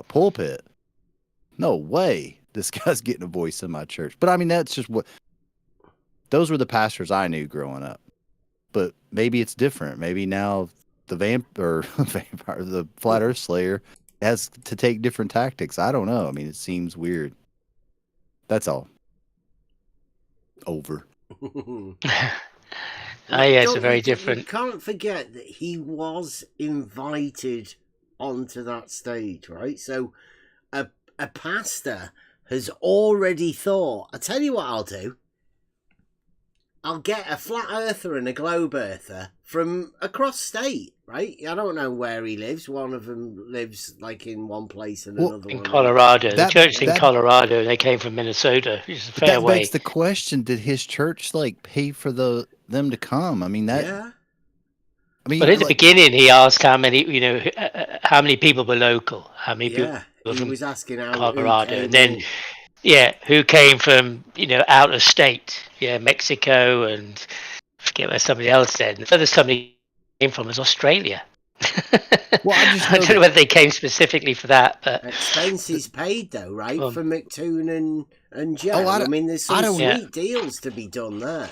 pulpit. No way. This guy's getting a voice in my church. But I mean, that's just those were the pastors I knew growing up. But maybe it's different. Maybe now the the Flat Earth Slayer has to take different tactics. I don't know. I mean, it seems weird. That's all. Over. Yeah, it's a very different. You can't forget that he was invited onto that stage, right? So a pastor has already thought, I tell you what I'll do. I'll get a flat earther and a globe earther from across state, right? I don't know where he lives. One of them lives like in one place and another in one Colorado. The church's in Colorado. They came from Minnesota. It's a fair That way. begs the question: did his church like pay for them to come? I mean that. Yeah. I mean, But at the beginning, he asked how many, how many people were local, how many people he from was asking how Colorado, who and then in. who came from out of state, Mexico, and I forget where somebody else said. And the furthest somebody came from was Australia. Well, I don't know whether they came specifically for that, but expenses paid though, right, for McToon and Joe. Oh, I mean, there's some sweet deals to be done there.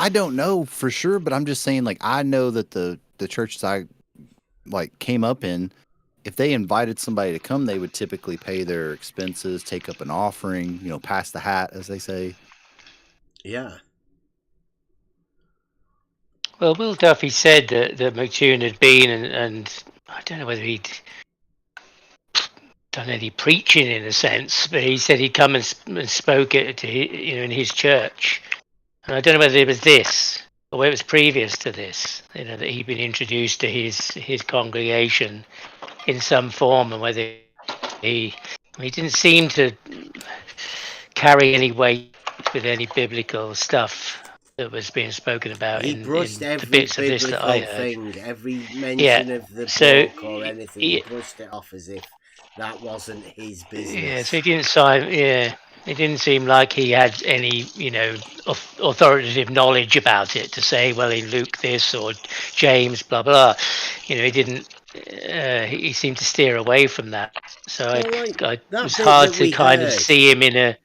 I don't know for sure, but I'm just saying, like, I know that the churches I like came up in, if they invited somebody to come, they would typically pay their expenses, take up an offering, pass the hat, as they say. Yeah. Well, Will Duffy said that McToon had been, and I don't know whether he'd done any preaching in a sense, but he said he'd come and spoke in his church. And I don't know whether it was this or whether it was previous to this, that he'd been introduced to his congregation in some form, and whether he didn't seem to carry any weight with any biblical stuff that was being spoken about. He brushed every the bits of this that I heard. Thing, every mention of the book or anything. He brushed it off as if that wasn't his business. Yeah, so he didn't sign. Yeah. It didn't seem like he had any, authoritative knowledge about it to say, well, in Luke this or James, blah, blah. He didn't, he seemed to steer away from that. So it was hard to kind of see him in a...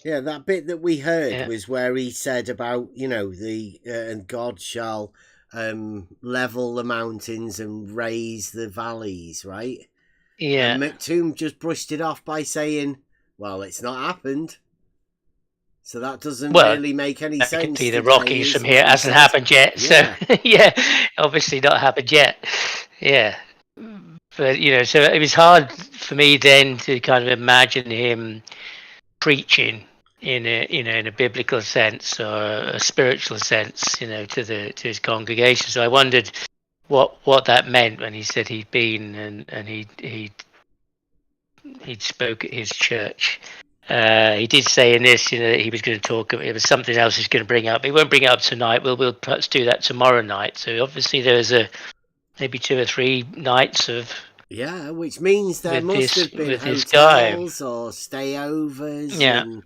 Yeah, that bit that we heard was where he said about, and God shall level the mountains and raise the valleys, right? Yeah. And McToon just brushed it off by saying... Well, it's not happened, so that doesn't really make any sense. I can see the Rockies from here. It hasn't happened yet. So, obviously not happened yet. Yeah. But, so it was hard for me then to kind of imagine him preaching in a biblical sense or a spiritual sense, to his congregation. So I wondered what that meant when he said he'd been and he'd spoke at his church. He did say in this, he was going to talk. It was something else he's going to bring up. He won't bring it up tonight. We'll perhaps do that tomorrow night. So obviously there's maybe 2 or 3 nights of which means there must have been hotels or stayovers and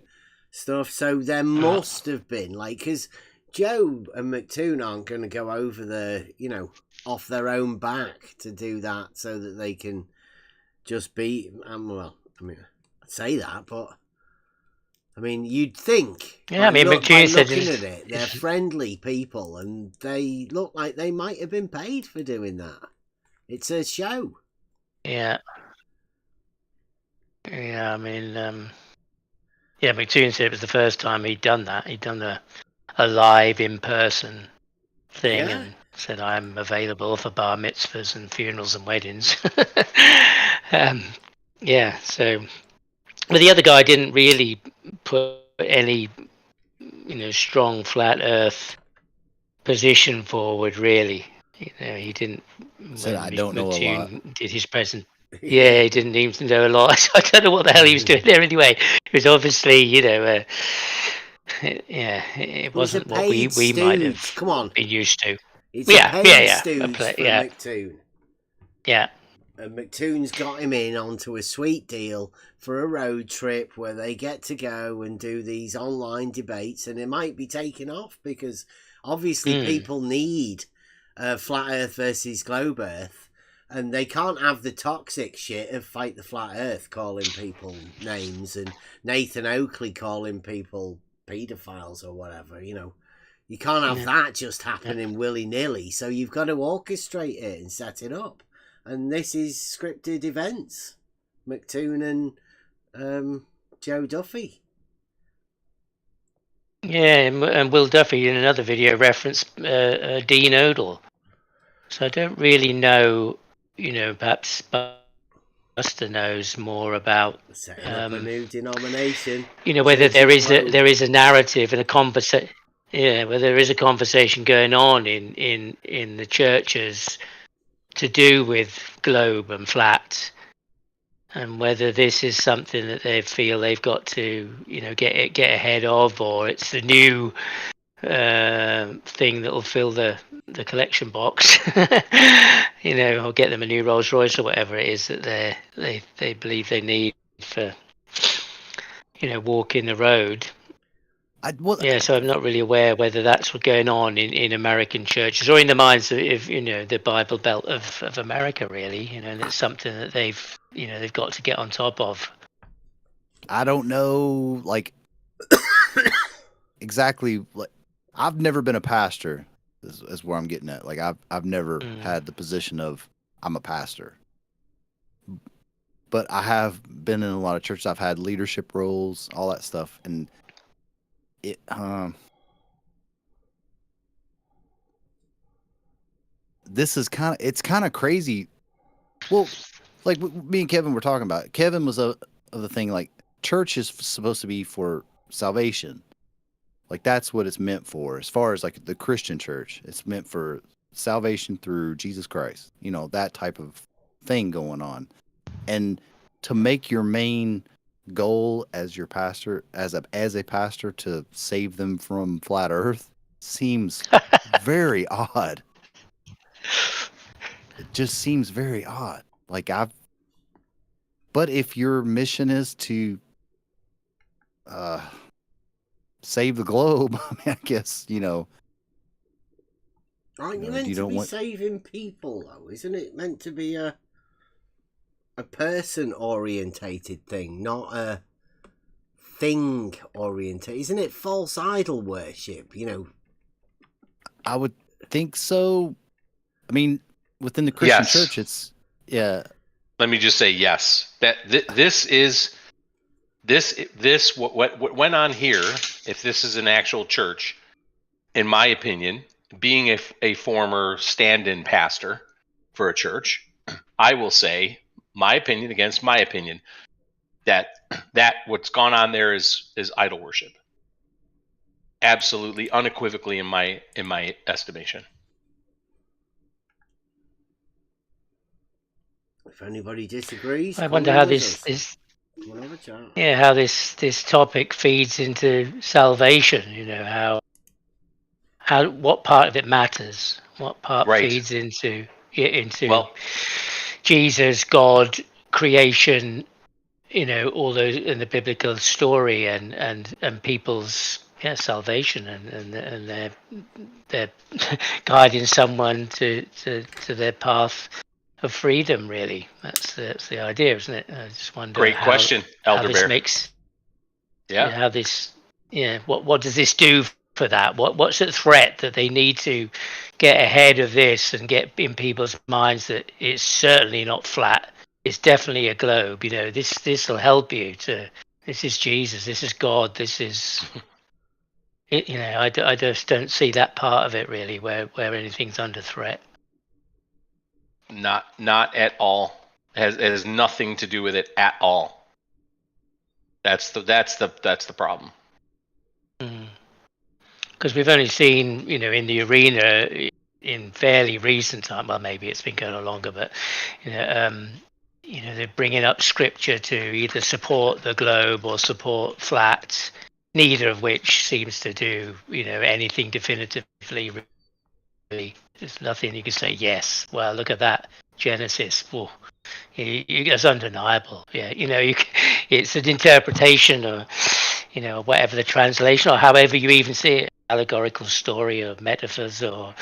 stuff. So there must have been because Joe and McToon aren't going to go over the off their own back to do that so that they can. Just be, I'd say that, but you'd think. Yeah, McToon said looking at it, they're friendly people, and they look like they might have been paid for doing that. It's a show. Yeah. Yeah, McToon said it was the first time he'd done that. He'd done a live in-person thing, and said, I'm available for bar mitzvahs and funerals and weddings. So, but the other guy didn't really put any, strong flat earth position forward, really. He didn't. Said, I don't know a lot. Did his present. Yeah, he didn't even know a lot. I don't know what the hell he was doing there anyway. It was obviously, it wasn't what we might have been used to. It's a paid stooge for McToon. Yeah. And McToon's got him in onto a sweet deal for a road trip where they get to go and do these online debates, and it might be taken off because obviously people need flat earth versus globe earth, and they can't have the toxic shit of Fight the Flat Earth calling people names and Nathan Oakley calling people pedophiles or whatever, You can't have that just happening willy-nilly, so you've got to orchestrate it and set it up. And this is scripted events. McToon and Joe Duffy. Yeah, and Will Duffy in another video referenced Dean Odell. So I don't really know, perhaps Buster knows more about setting up a new denomination. Whether there is a narrative and a conversation. where there is a conversation going on in the churches to do with globe and flat, and whether this is something that they feel they've got to, get ahead of, or it's the new thing that will fill the collection box, or get them a new Rolls Royce or whatever it is that they believe they need for, walking the road. So I'm not really aware whether that's what's going on in American churches or in the minds of the Bible Belt of America, really. And it's something that they've got to get on top of. I don't know, like exactly. Like, I've never been a pastor. Is where I'm getting at. Like I've never had the position of I'm a pastor, but I have been in a lot of churches. I've had leadership roles, all that stuff, and it this is kind of crazy. Well, like me and Kevin were talking about. Kevin was of the thing, like church is supposed to be for salvation. Like that's what it's meant for. As far as like the Christian church, it's meant for salvation through Jesus Christ. That type of thing going on. And to make your main goal as your pastor, as a pastor, to save them from flat earth seems very odd. It just seems very odd. But if your mission is to save the globe, I mean, I guess, Aren't you meant to be saving people, though? Isn't it meant to be a person-orientated thing, not a thing-orientated? Isn't it false idol worship, I would think so. I mean, within the Christian church, it's, Let me just say yes. That what went on here, if this is an actual church, in my opinion, being a former stand-in pastor for a church, I will say my opinion against my opinion that what's gone on there is idol worship. Absolutely, unequivocally in my estimation. If anybody disagrees, I wonder how how this topic feeds into salvation. How what part of it matters? What part feeds into Jesus, God, creation? All those in the biblical story and people's salvation and they're guiding someone to their path of freedom. Really, that's the idea, isn't it? I just wonder. Great question, Elder Bear. How this what does this do for that? What's the threat that they need to get ahead of this and get in people's minds that it's certainly not flat. It's definitely a globe. This will help you to. This is Jesus. This is God. This is. I just don't see that part of it really, where anything's under threat. Not at all. It has nothing to do with it at all. That's the problem. Because we've only seen, in the arena in fairly recent time. Well, maybe it's been going on longer, but they're bringing up scripture to either support the globe or support flat. Neither of which seems to do, anything definitively. Really, there's nothing you can say. Yes, well, look at that Genesis. Well, it's undeniable. Yeah, it's an interpretation or, whatever the translation or however you even see it, allegorical story or metaphors or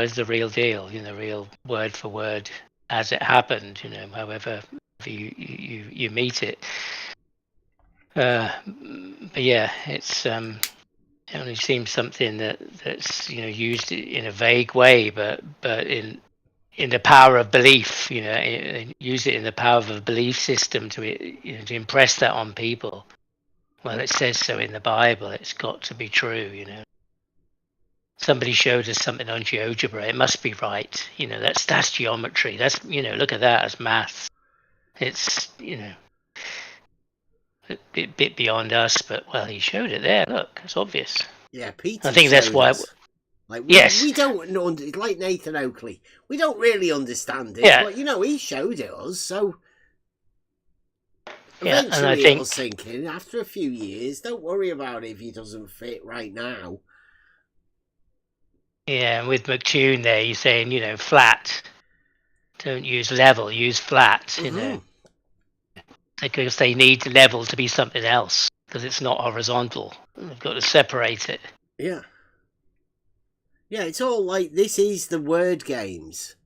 is the real deal. Real word for word as it happened. However you meet it. But yeah, it's it only seems something that's used in a vague way, but in the power of belief, use it in the power of a belief system to impress that on people. Well, it says so in the Bible. It's got to be true. Somebody showed us something on GeoGebra. It must be right. That's geometry. That's look at that as maths. It's a bit beyond us, but well, he showed it there. Look, it's obvious. Yeah, Peter. I think that's why. Like yes, we don't like Nathan Oakley. We don't really understand it, yeah. but he showed it us. So Yeah, and eventually I think it'll sink in after a few years. Don't worry about it if he doesn't fit right now. Yeah, with McTune there, you're saying flat. Don't use level, use flat. Because they need level to be something else because it's not horizontal. They've got to separate it. Yeah. Yeah, it's all like this is the word games.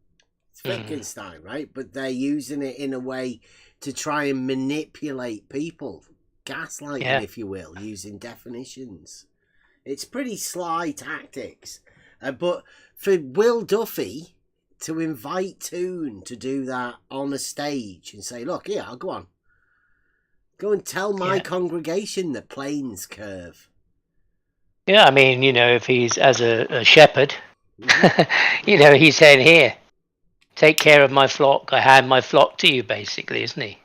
It's Wittgenstein, right? But they're using it in a way to try and manipulate people. Gaslighting, if you will, using definitions. It's pretty sly tactics. But for Will Duffy to invite Toon to do that on a stage and say, look, I'll go on. Go and tell my congregation that planes curve. Yeah, I mean, if he's as a shepherd, he's saying, here, take care of my flock. I hand my flock to you, basically, isn't he?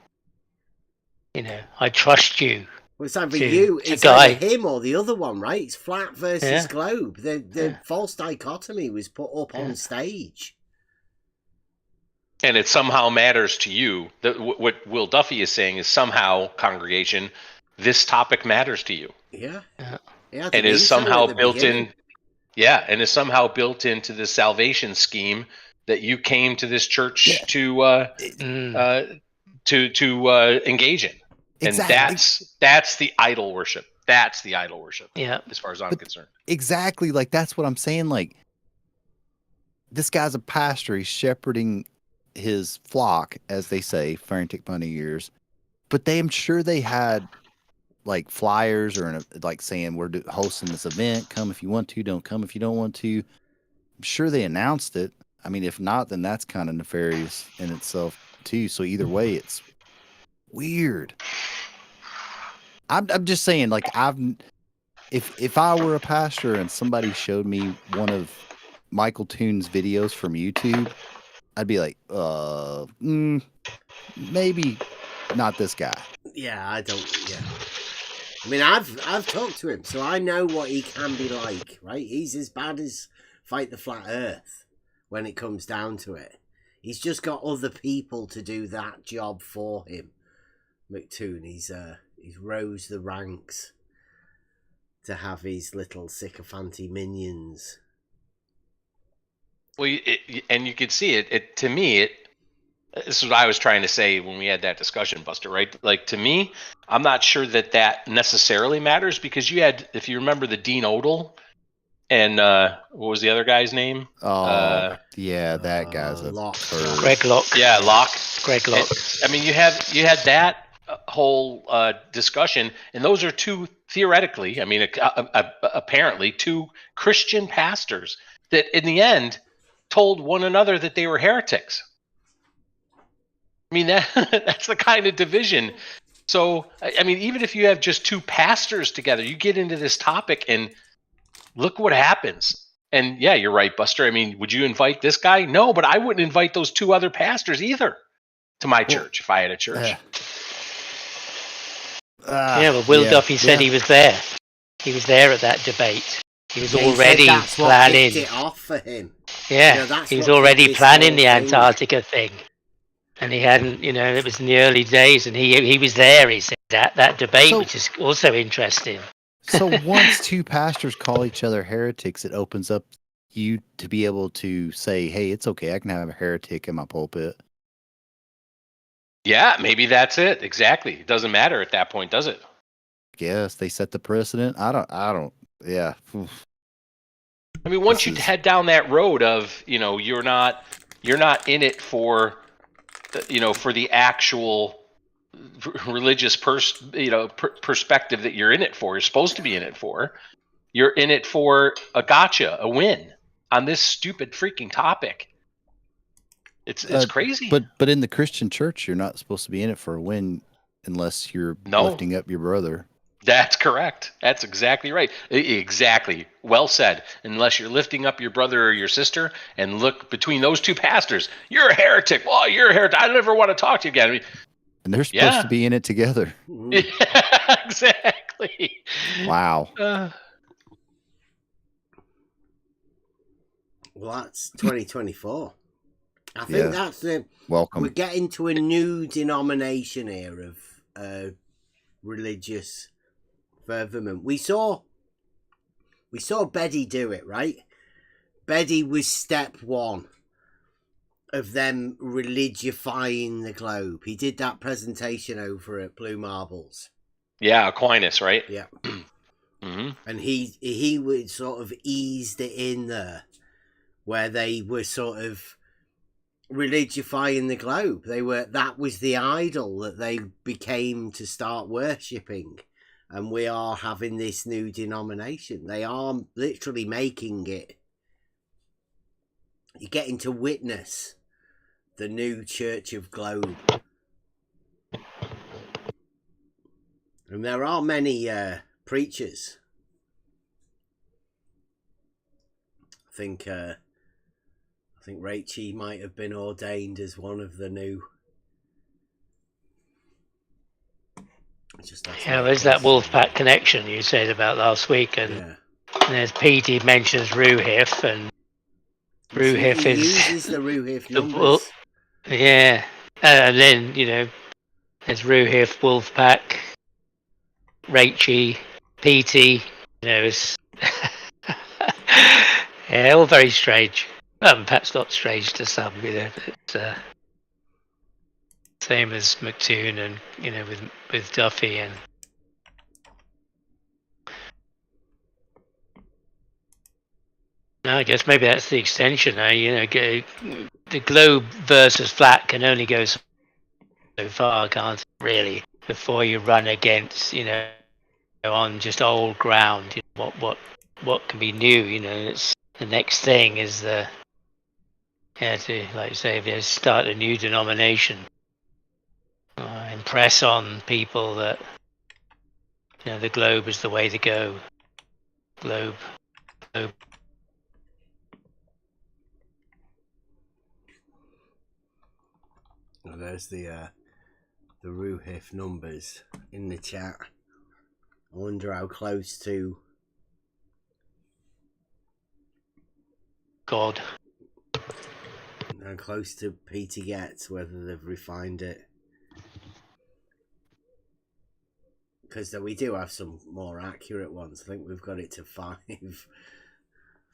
I trust you. Well, it's either either him or the other one, right? It's flat versus globe. The false dichotomy was put up on stage. And it somehow matters to you. What Will Duffy is saying is somehow, congregation, this topic matters to you. Yeah. And is somehow built in. Yeah, and is somehow built into the salvation scheme that you came to this church to engage in. Exactly. And that's the idol worship. That's the idol worship. Yeah. As far as I'm concerned. Exactly. Like that's what I'm saying. Like this guy's a pastor. He's shepherding his flock, as they say, frantic bunny ears. But I'm sure they had like flyers or like saying we're hosting this event. Come if you want to. Don't come if you don't want to. I'm sure they announced it. I mean, if not, then that's kind of nefarious in itself too. So either way, it's weird. I'm just saying, like if I were a pastor and somebody showed me one of Michael Toon's videos from YouTube, I'd be like, maybe not this guy. Yeah, I don't. Yeah, I mean, I've talked to him, so I know what he can be like. Right, he's as bad as Fight the Flat Earth when it comes down to it. He's just got other people to do that job for him. McToon, he's rose the ranks to have his little sycophanty minions. Well, and you could see it. To me, this is what I was trying to say when we had that discussion, Buster. Right? Like to me, I'm not sure that necessarily matters because you had, if you remember, the Dean Odell, and what was the other guy's name? That guy's a Locke. Greg Locke. Yeah, Locke. Greg Locke. I mean, you had that whole discussion, and those are two theoretically, I mean, apparently two Christian pastors that in the end told one another that they were heretics. I mean, that's the kind of division. So, I mean, even if you have just two pastors together, you get into this topic and look what happens. And yeah, you're right, Buster. I mean, would you invite this guy? No, but I wouldn't invite those two other pastors either to my church if I had a church. But Will Duffy said he was there. He was there at that debate. He was already planning. Kicked it off for him. Yeah, he was already planning the Antarctica thing. And he hadn't, it was in the early days, and he was there, he said, at that debate, which is also interesting. So once two pastors call each other heretics, it opens up you to be able to say, hey, it's okay, I can have a heretic in my pulpit. Yeah, maybe that's it. Exactly. It doesn't matter at that point, does it? Yes, they set the precedent. I don't. Yeah. I mean, once you head down that road of, you're not in it for, for the actual religious perspective that you're in it for. You're supposed to be in it for. You're in it for a gotcha, a win on this stupid freaking topic. It's crazy. But in the Christian church, you're not supposed to be in it for a win unless you're lifting up your brother. That's correct. That's exactly right. Exactly. Well said. Unless you're lifting up your brother or your sister, and look between those two pastors, you're a heretic. Well, you're a heretic. I never want to talk to you again. I mean, and they're supposed to be in it together. Yeah, exactly. Wow. Well, that's 2024. I think that's the welcome. We're getting to a new denomination here of religious fervent. We saw Betty do it, right? Betty was step one of them religifying the globe. He did that presentation over at Blue Marbles. Yeah, Aquinas, right? Yeah. Mm-hmm. And he would sort of eased it in there, where they were sort of religifying the globe. That was the idol that they became to start worshipping. And we are having this new denomination. They are literally making it. You're getting to witness the new Church of Globe. And there are many preachers. I think Rachie might have been ordained as one of the new. There's that Wolfpack connection you said about last week, and there's Petey mentions Ruhif, and Ruhif uses the Ruhif numbers. Yeah, and then there's Ruhif, Wolfpack, Rachie, Petey. It's yeah, all very strange. Perhaps not strange to some, but same as McToon and with Duffy and no, I guess maybe that's the extension. The globe versus flat can only go so far, can't it, really, before you run against on just old ground. What can be new? It's the next thing is to like you say, if you start a new denomination. Impress on people that the globe is the way to go. Globe. Well, there's the Ruhif numbers in the chat. I wonder how close to God. How close to Peter gets, whether they've refined it. Because we do have some more accurate ones. I think we've got it to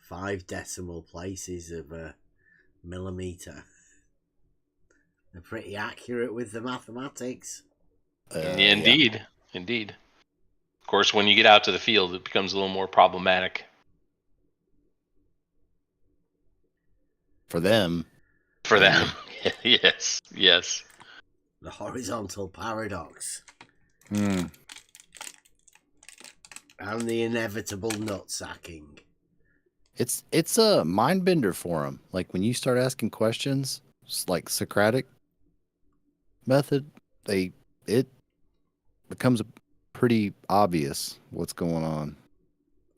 five decimal places of a millimeter. They're pretty accurate with the mathematics. Indeed. Of course, when you get out to the field, it becomes a little more problematic. For them. Yes. The horizontal paradox. And the inevitable nut-sacking. It's a mind bender for them. Like when you start asking questions, like Socratic method, it becomes pretty obvious what's going on.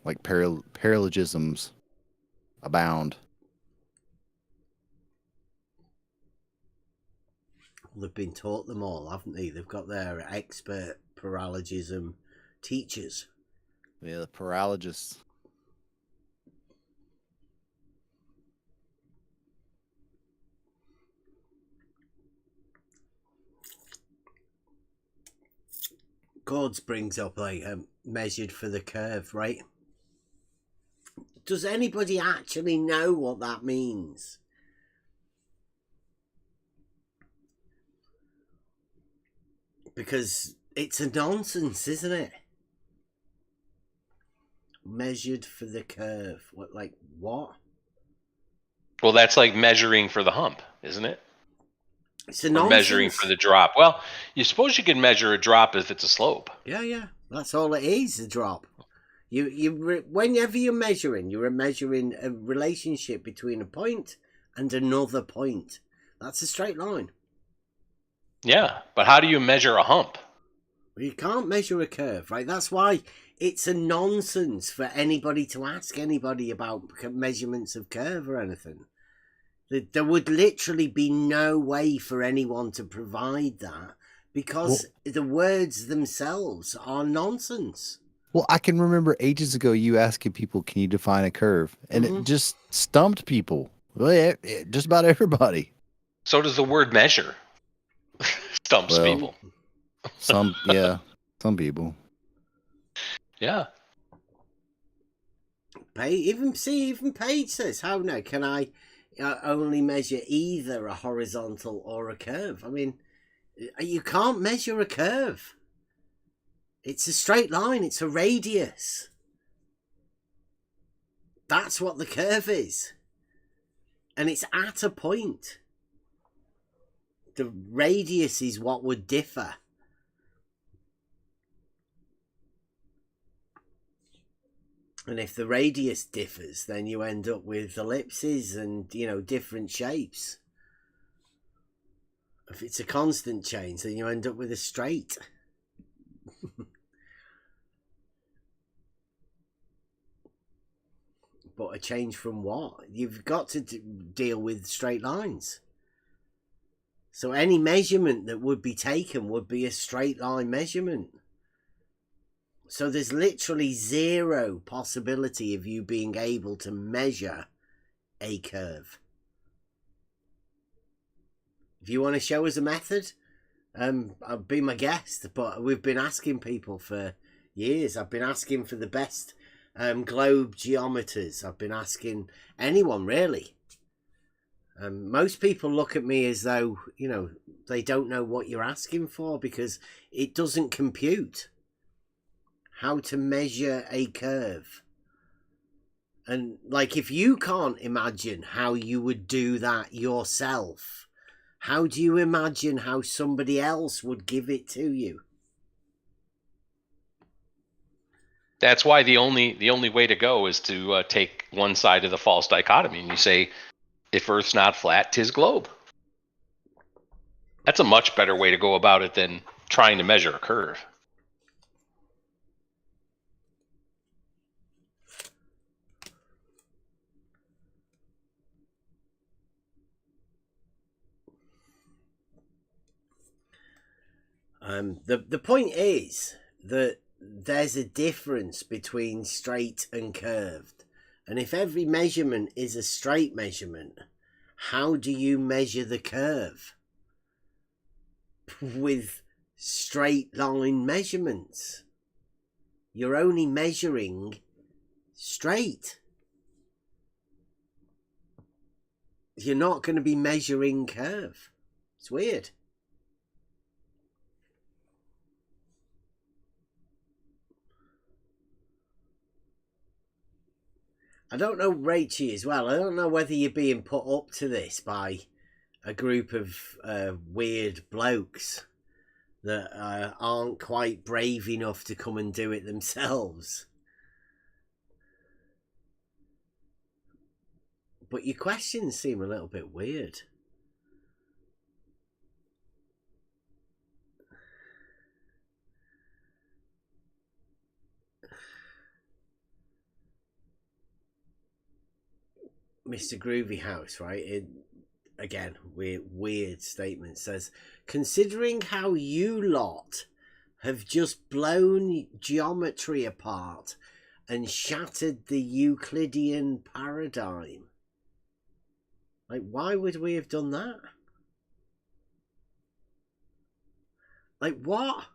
Like paralogisms abound. Well, they've been taught them all, haven't they? They've got their expert paralogism teachers. Yeah, the paralogists. Cords brings up measured for the curve, right? Does anybody actually know what that means? Because it's a nonsense, isn't it? Measured for the curve. What? Well, that's like measuring for the hump, isn't it? It's a or nonsense. Measuring for the drop. Well, you suppose you can measure a drop if it's a slope. Yeah. That's all it is, a drop. Whenever you're measuring a relationship between a point and another point. That's a straight line. Yeah, but how do you measure a hump? Well, you can't measure a curve, right? That's why it's a nonsense for anybody to ask anybody about measurements of curve or anything. There would literally be no way for anyone to provide that because the words themselves are nonsense. Well, I can remember ages ago you asking people, "Can you define a curve?" And it just stumped people. Well, just about everybody. So does the word measure. Stumps people. Some people. Yeah. Even Paige says, "How now? Can I only measure either a horizontal or a curve?" I mean, you can't measure a curve. It's a straight line. It's a radius. That's what the curve is. And it's at a point. The radius is what would differ. And if the radius differs, then you end up with ellipses and, different shapes. If it's a constant change, then you end up with a straight. But a change from what? You've got to deal with straight lines. So any measurement that would be taken would be a straight line measurement. So there's literally zero possibility of you being able to measure a curve. If you want to show us a method, I'll be my guest. But we've been asking people for years. I've been asking for the best globe geometers. I've been asking anyone really. Most people look at me as though, they don't know what you're asking for because it doesn't compute how to measure a curve. And if you can't imagine how you would do that yourself, how do you imagine how somebody else would give it to you? That's why the only way to go is to take one side of the false dichotomy, and you say, if Earth's not flat, 'tis globe. That's a much better way to go about it than trying to measure a curve. The point is that there's a difference between straight and curved. And if every measurement is a straight measurement, how do you measure the curve? With straight line measurements. You're only measuring straight. You're not going to be measuring curve. It's weird. I don't know, Rachie, as well. I don't know whether you're being put up to this by a group of weird blokes that aren't quite brave enough to come and do it themselves. But your questions seem a little bit weird. Mr. Groovy House, right? Again, weird statement, says, considering how you lot have just blown geometry apart and shattered the Euclidean paradigm. Why would we have done that? What?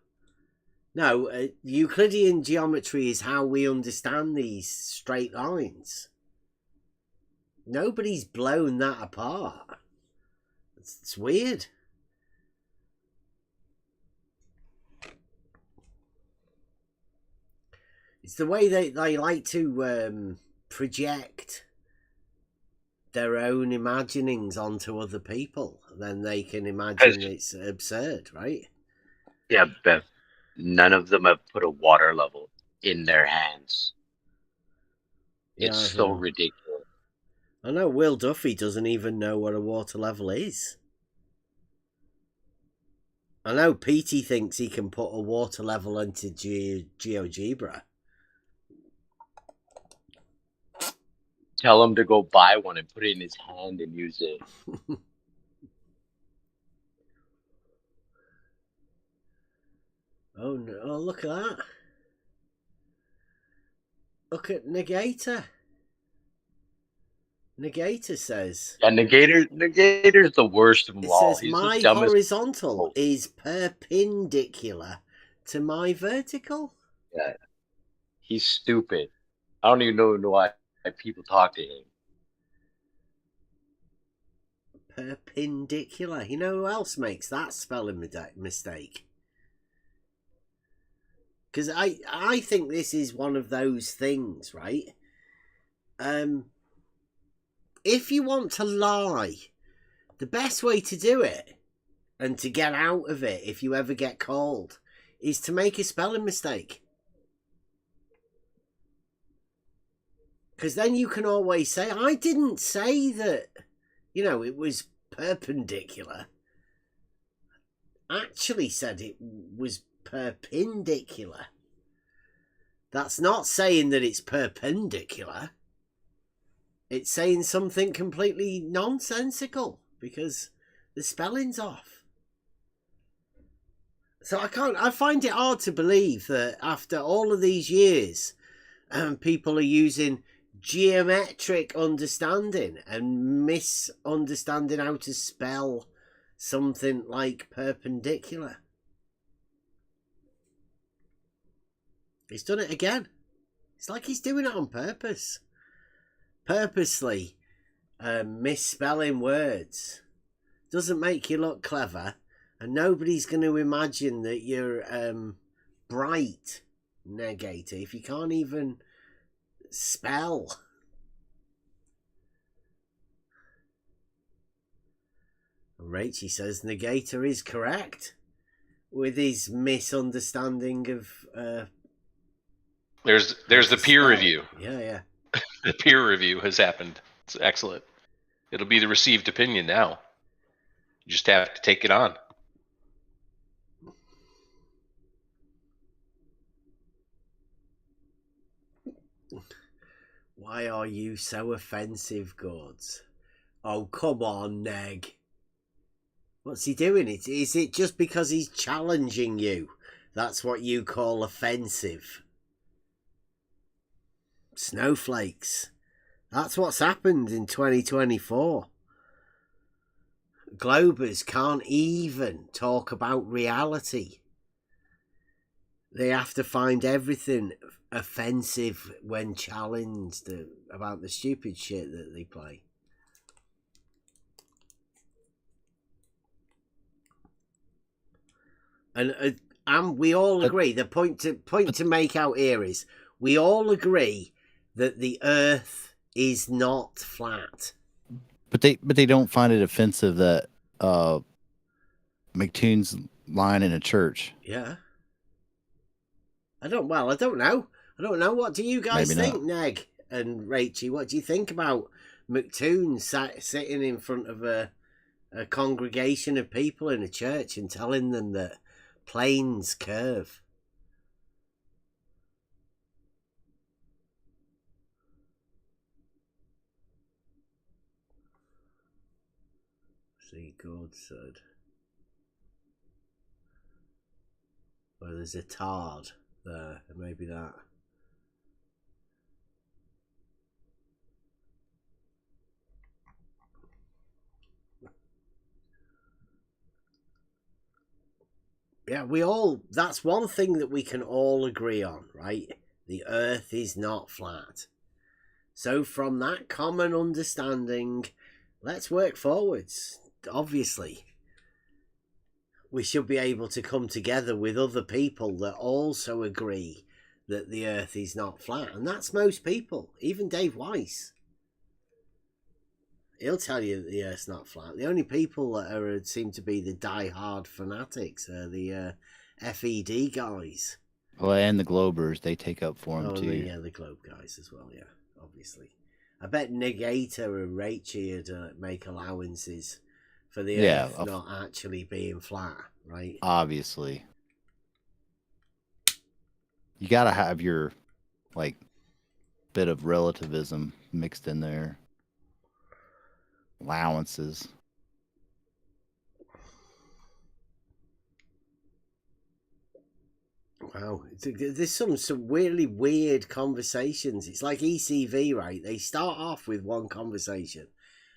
No, Euclidean geometry is how we understand these straight lines. Nobody's blown that apart. It's weird. It's the way they like to project their own imaginings onto other people. Then they can imagine it's absurd, right? Yeah, Bev. None of them have put a water level in their hands. It's so ridiculous. I know Will Duffy doesn't even know what a water level is. I know Petey thinks he can put a water level into GeoGebra. Tell him to go buy one and put it in his hand and use it. Oh no! Oh, look at that. Look at Negator. Negator says. Yeah, Negator's the worst of them It all. says He's my the dumbest. horizontal is perpendicular to my vertical. Yeah, he's stupid. I don't even know why people talk to him. Perpendicular. You know who else makes that spelling mistake? Because I think this is one of those things, right? If you want to lie, the best way to do it and to get out of it if you ever get called is to make a spelling mistake. Because then you can always say, I didn't say that, it was perpendicular. Actually said it was perpendicular. That's not saying that it's perpendicular. It's saying something completely nonsensical because the spelling's off. So I find it hard to believe that after all of these years, people are using geometric understanding and misunderstanding how to spell something like perpendicular. He's done it again. It's like he's doing it on purpose. Purposely misspelling words. Doesn't make you look clever, and nobody's going to imagine that you're bright, Negator, if you can't even spell. Rachie says Negator is correct with his misunderstanding of There's the peer review. Yeah. The peer review has happened. It's excellent. It'll be the received opinion now. You just have to take it on. Why are you so offensive, Gods? Oh, come on, Neg. What's he doing? Is it just because he's challenging you? That's what you call offensive. Snowflakes. That's what's happened in 2024. Globers can't even talk about reality. They have to find everything offensive when challenged about the stupid shit that they play. And we all agree, the point to make out here is, we all agree that the Earth is not flat. But they don't find it offensive that McToon's lying in a church. Yeah. I don't know. What do you guys think, Neg and Rachie? What do you think about McToon sitting in front of a congregation of people in a church and telling them that planes curve? See, God said. Well, there's a tard there, maybe that. Yeah, that's one thing that we can all agree on, right? The Earth is not flat. So from that common understanding, let's work forwards. Obviously, we should be able to come together with other people that also agree that the Earth is not flat. And that's most people, even Dave Weiss. He'll tell you that the Earth's not flat. The only people that seem to be the die-hard fanatics are the FED guys. Well, and the Globers, they take up for him too. Yeah, the Globe guys as well, yeah, obviously. I bet Negator and Rachie would make allowances for the Earth not actually being flat, right? Obviously. You gotta have your, bit of relativism mixed in there. Allowances. Wow, there's some really weird conversations. It's like ECV, right? They start off with one conversation,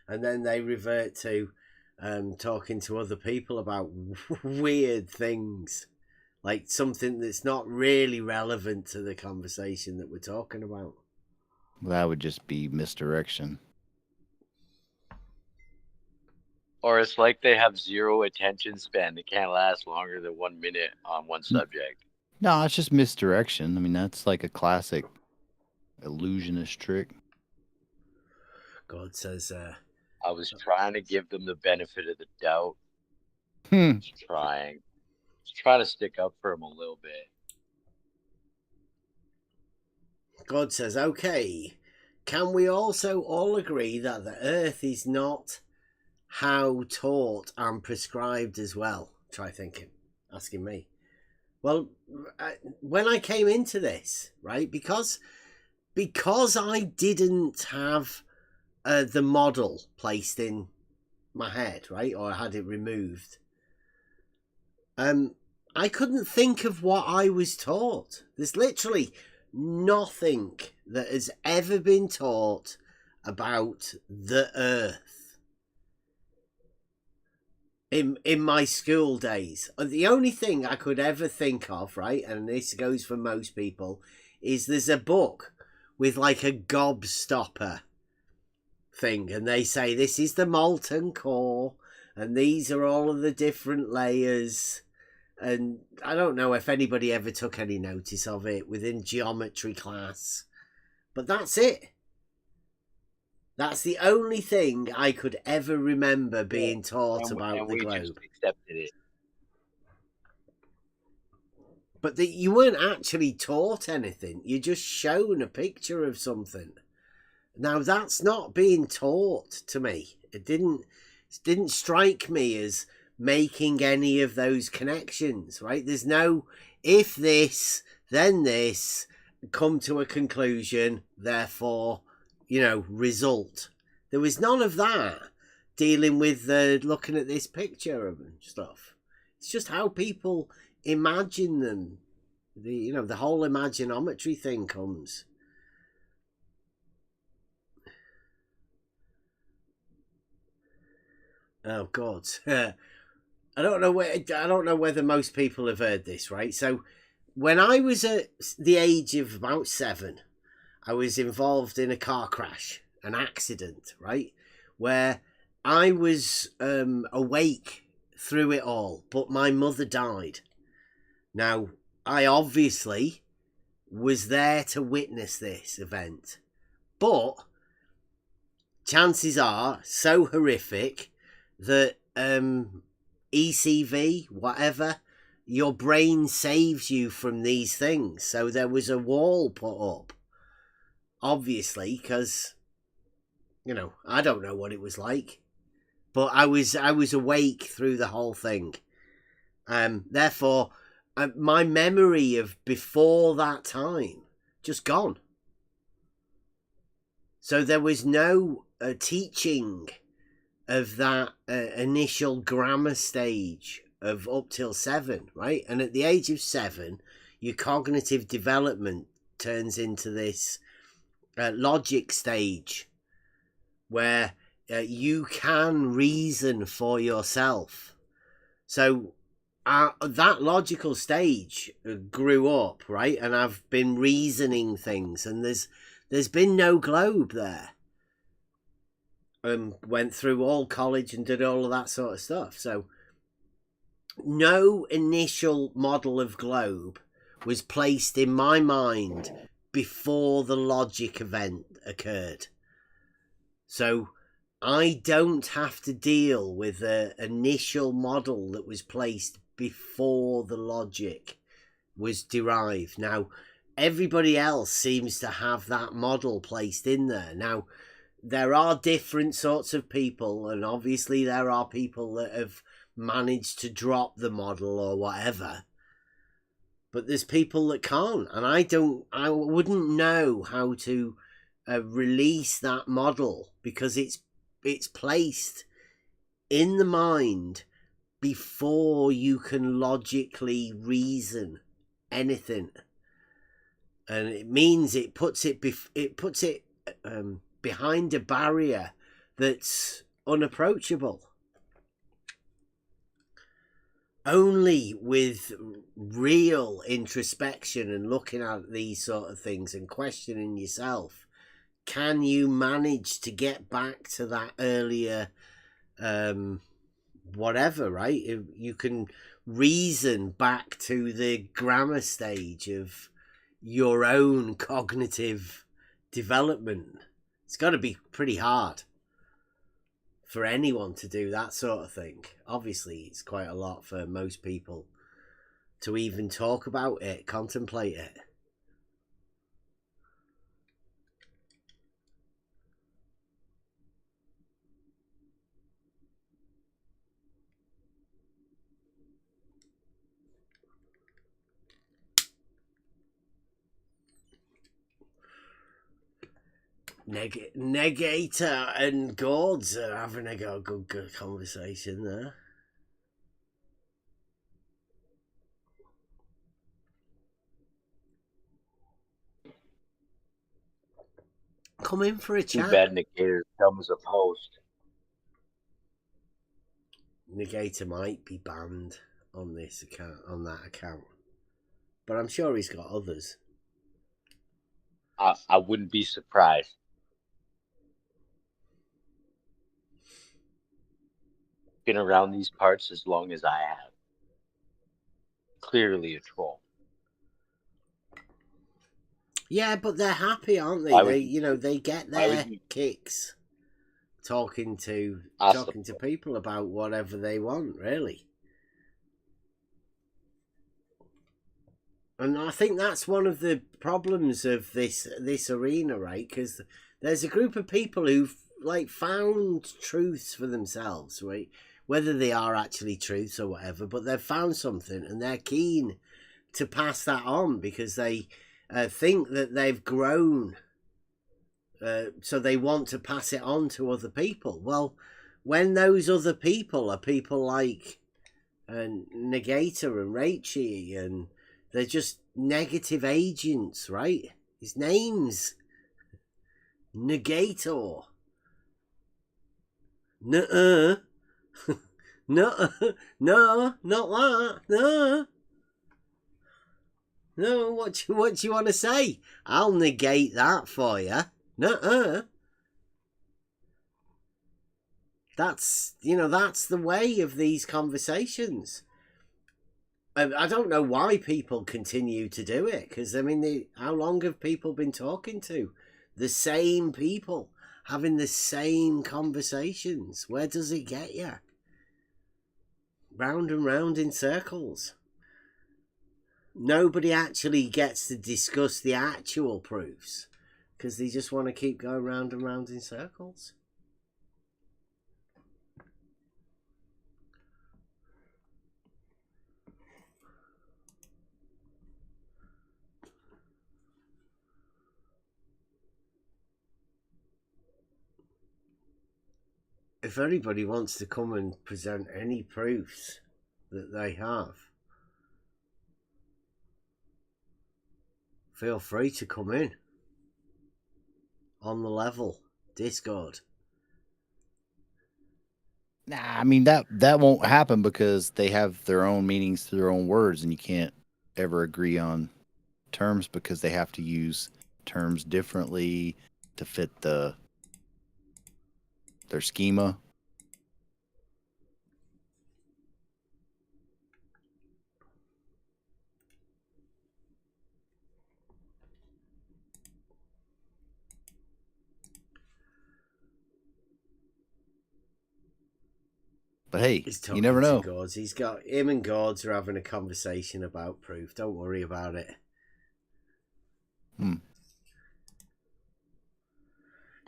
and then they revert to talking to other people about weird things, like something that's not really relevant to the conversation that we're talking about. Well, that would just be misdirection. Or it's like they have zero attention span. They can't last longer than 1 minute on one subject. No, it's just misdirection. I mean, that's like a classic illusionist trick. God says, I was trying to give them the benefit of the doubt. Just trying to stick up for them a little bit. God says, okay, can we also all agree that the earth is not how taught and prescribed as well? Try thinking, asking me. Well, when I came into this, right, because I didn't have the model placed in my head, right, or I had it removed, I couldn't think of what I was taught. There's literally nothing that has ever been taught about the earth in my school days. The only thing I could ever think of, right, and this goes for most people, is there's a book with like a gobstopper thing, and they say this is the molten core and these are all of the different layers, and I don't know if anybody ever took any notice of it within geometry class, but that's it. That's the only thing I could ever remember being taught about the globe. Just accepted it. But you weren't actually taught anything. You're just shown a picture of something. Now, that's not being taught to me. It didn't strike me as making any of those connections, right? There's no if this, then this, come to a conclusion, therefore, result. There was none of that dealing with looking at this picture and stuff. It's just how people imagine them. The whole imaginometry thing comes. Oh God. I don't know whether most people have heard this, right? So when I was at the age of about 7, I was involved in a car crash, an accident, right? Where I was awake through it all, but my mother died. Now, I obviously was there to witness this event, but chances are so horrific that ECV, whatever, your brain saves you from these things. So there was a wall put up, obviously, because I don't know what it was like, but I was awake through the whole thing. Therefore, my memory of before that time just gone. So there was no teaching of that initial grammar stage of up till 7, right? And at the age of 7, your cognitive development turns into this logic stage where you can reason for yourself. So that logical stage grew up, right? And I've been reasoning things, and there's been no globe there. Went through all college and did all of that sort of stuff. So no initial model of globe was placed in my mind before the logic event occurred. So I don't have to deal with the initial model that was placed before the logic was derived. Now, everybody else seems to have that model placed in there. Now, there are different sorts of people, and obviously there are people that have managed to drop the model or whatever. But there's people that can't, and I wouldn't know how to release that model, because it's placed in the mind before you can logically reason anything, and it means it puts it behind a barrier that's unapproachable. Only with real introspection and looking at these sort of things and questioning yourself can you manage to get back to that earlier whatever, right? You can reason back to the grammar stage of your own cognitive development. It's got to be pretty hard for anyone to do that sort of thing. Obviously, it's quite a lot for most people to even talk about it, contemplate it. Negator and Gords are having a good conversation there. Come in for a chat. Too bad Negator comes a post. Negator might be banned on this account, on that account, but I'm sure he's got others. I wouldn't be surprised. Been around these parts as long as I have. Clearly a troll. Yeah, but they're happy, aren't they? They get their kicks talking to people about whatever they want, really. And I think that's one of the problems of this arena, right? Because there's a group of people who've found truths for themselves, right? Whether they are actually truths or whatever, but they've found something and they're keen to pass that on because they think that they've grown, so they want to pass it on to other people. Well, when those other people are people like Negator and Raichi, and they're just negative agents, right? His name's Negator. Nuh-uh. No, not that. No, what do you want to say? I'll negate that for you. Nuh-uh. That's the way of these conversations. I don't know why people continue to do it, because, how long have people been talking to? The same people, having the same conversations. Where does it get you? Round and round in circles. Nobody actually gets to discuss the actual proofs because they just want to keep going round and round in circles. If anybody wants to come and present any proofs that they have, feel free to come in on the level Discord. Nah, that won't happen because they have their own meanings to their own words, and you can't ever agree on terms because they have to use terms differently to fit their schema. But hey, you never know. Gords. He's got him and Gords are having a conversation about proof. Don't worry about it.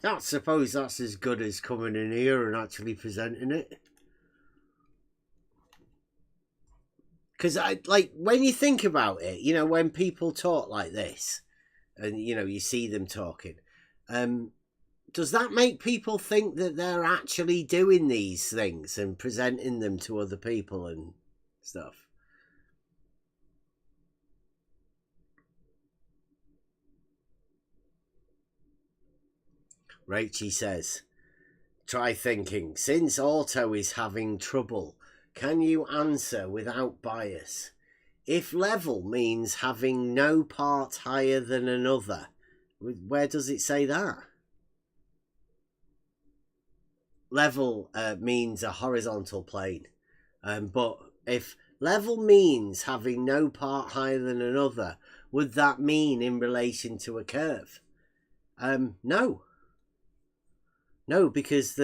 I suppose that's as good as coming in here and actually presenting it. Because when you think about it, when people talk like this, and you see them talking, does that make people think that they're actually doing these things and presenting them to other people and stuff? Rachie says, try thinking. Since auto is having trouble, can you answer without bias? If level means having no part higher than another, where does it say that? Level means a horizontal plane. But if level means having no part higher than another, would that mean in relation to a curve? No. No, because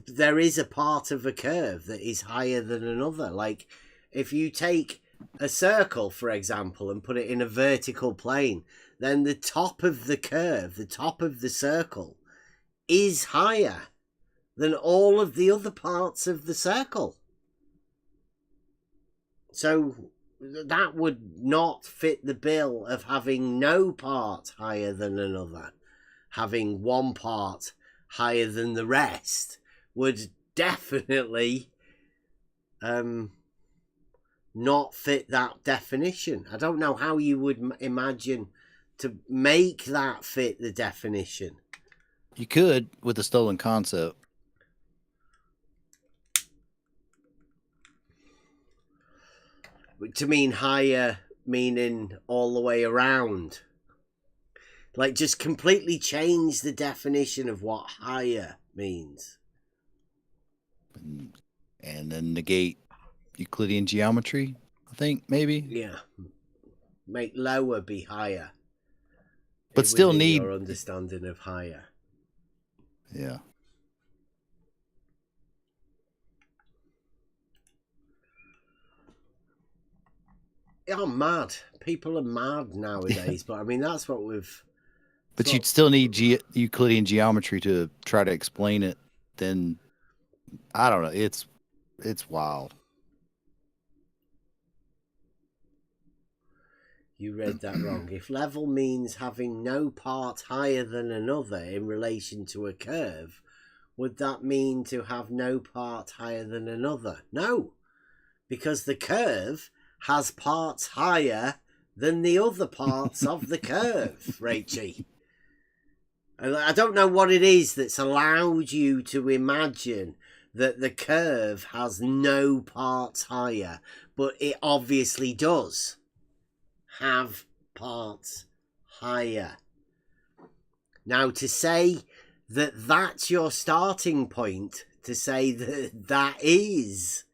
there is a part of a curve that is higher than another. Like, if you take a circle, for example, and put it in a vertical plane, then the top of the curve, the top of the circle, is higher than all of the other parts of the circle. So that would not fit the bill of having no part higher than another. Having one part higher than the rest would definitely not fit that definition. I don't know how you would imagine to make that fit the definition. You could with a stolen concept. To mean higher, meaning all the way around. Like, just completely change the definition of what higher means. And then negate Euclidean geometry, I think, maybe. Yeah. Make lower be higher. But still need your understanding of higher. Yeah. I'm mad. People are mad nowadays, but I mean, that's what we've... But you'd still need Euclidean geometry to try to explain it. Then, I don't know. It's wild. You read that wrong. If level means having no part higher than another in relation to a curve, would that mean to have no part higher than another? No, because the curve has parts higher than the other parts of the curve, Rachie. I don't know what it is that's allowed you to imagine that the curve has no parts higher, but it obviously does have parts higher. Now, to say that that's your starting point, to say that that is,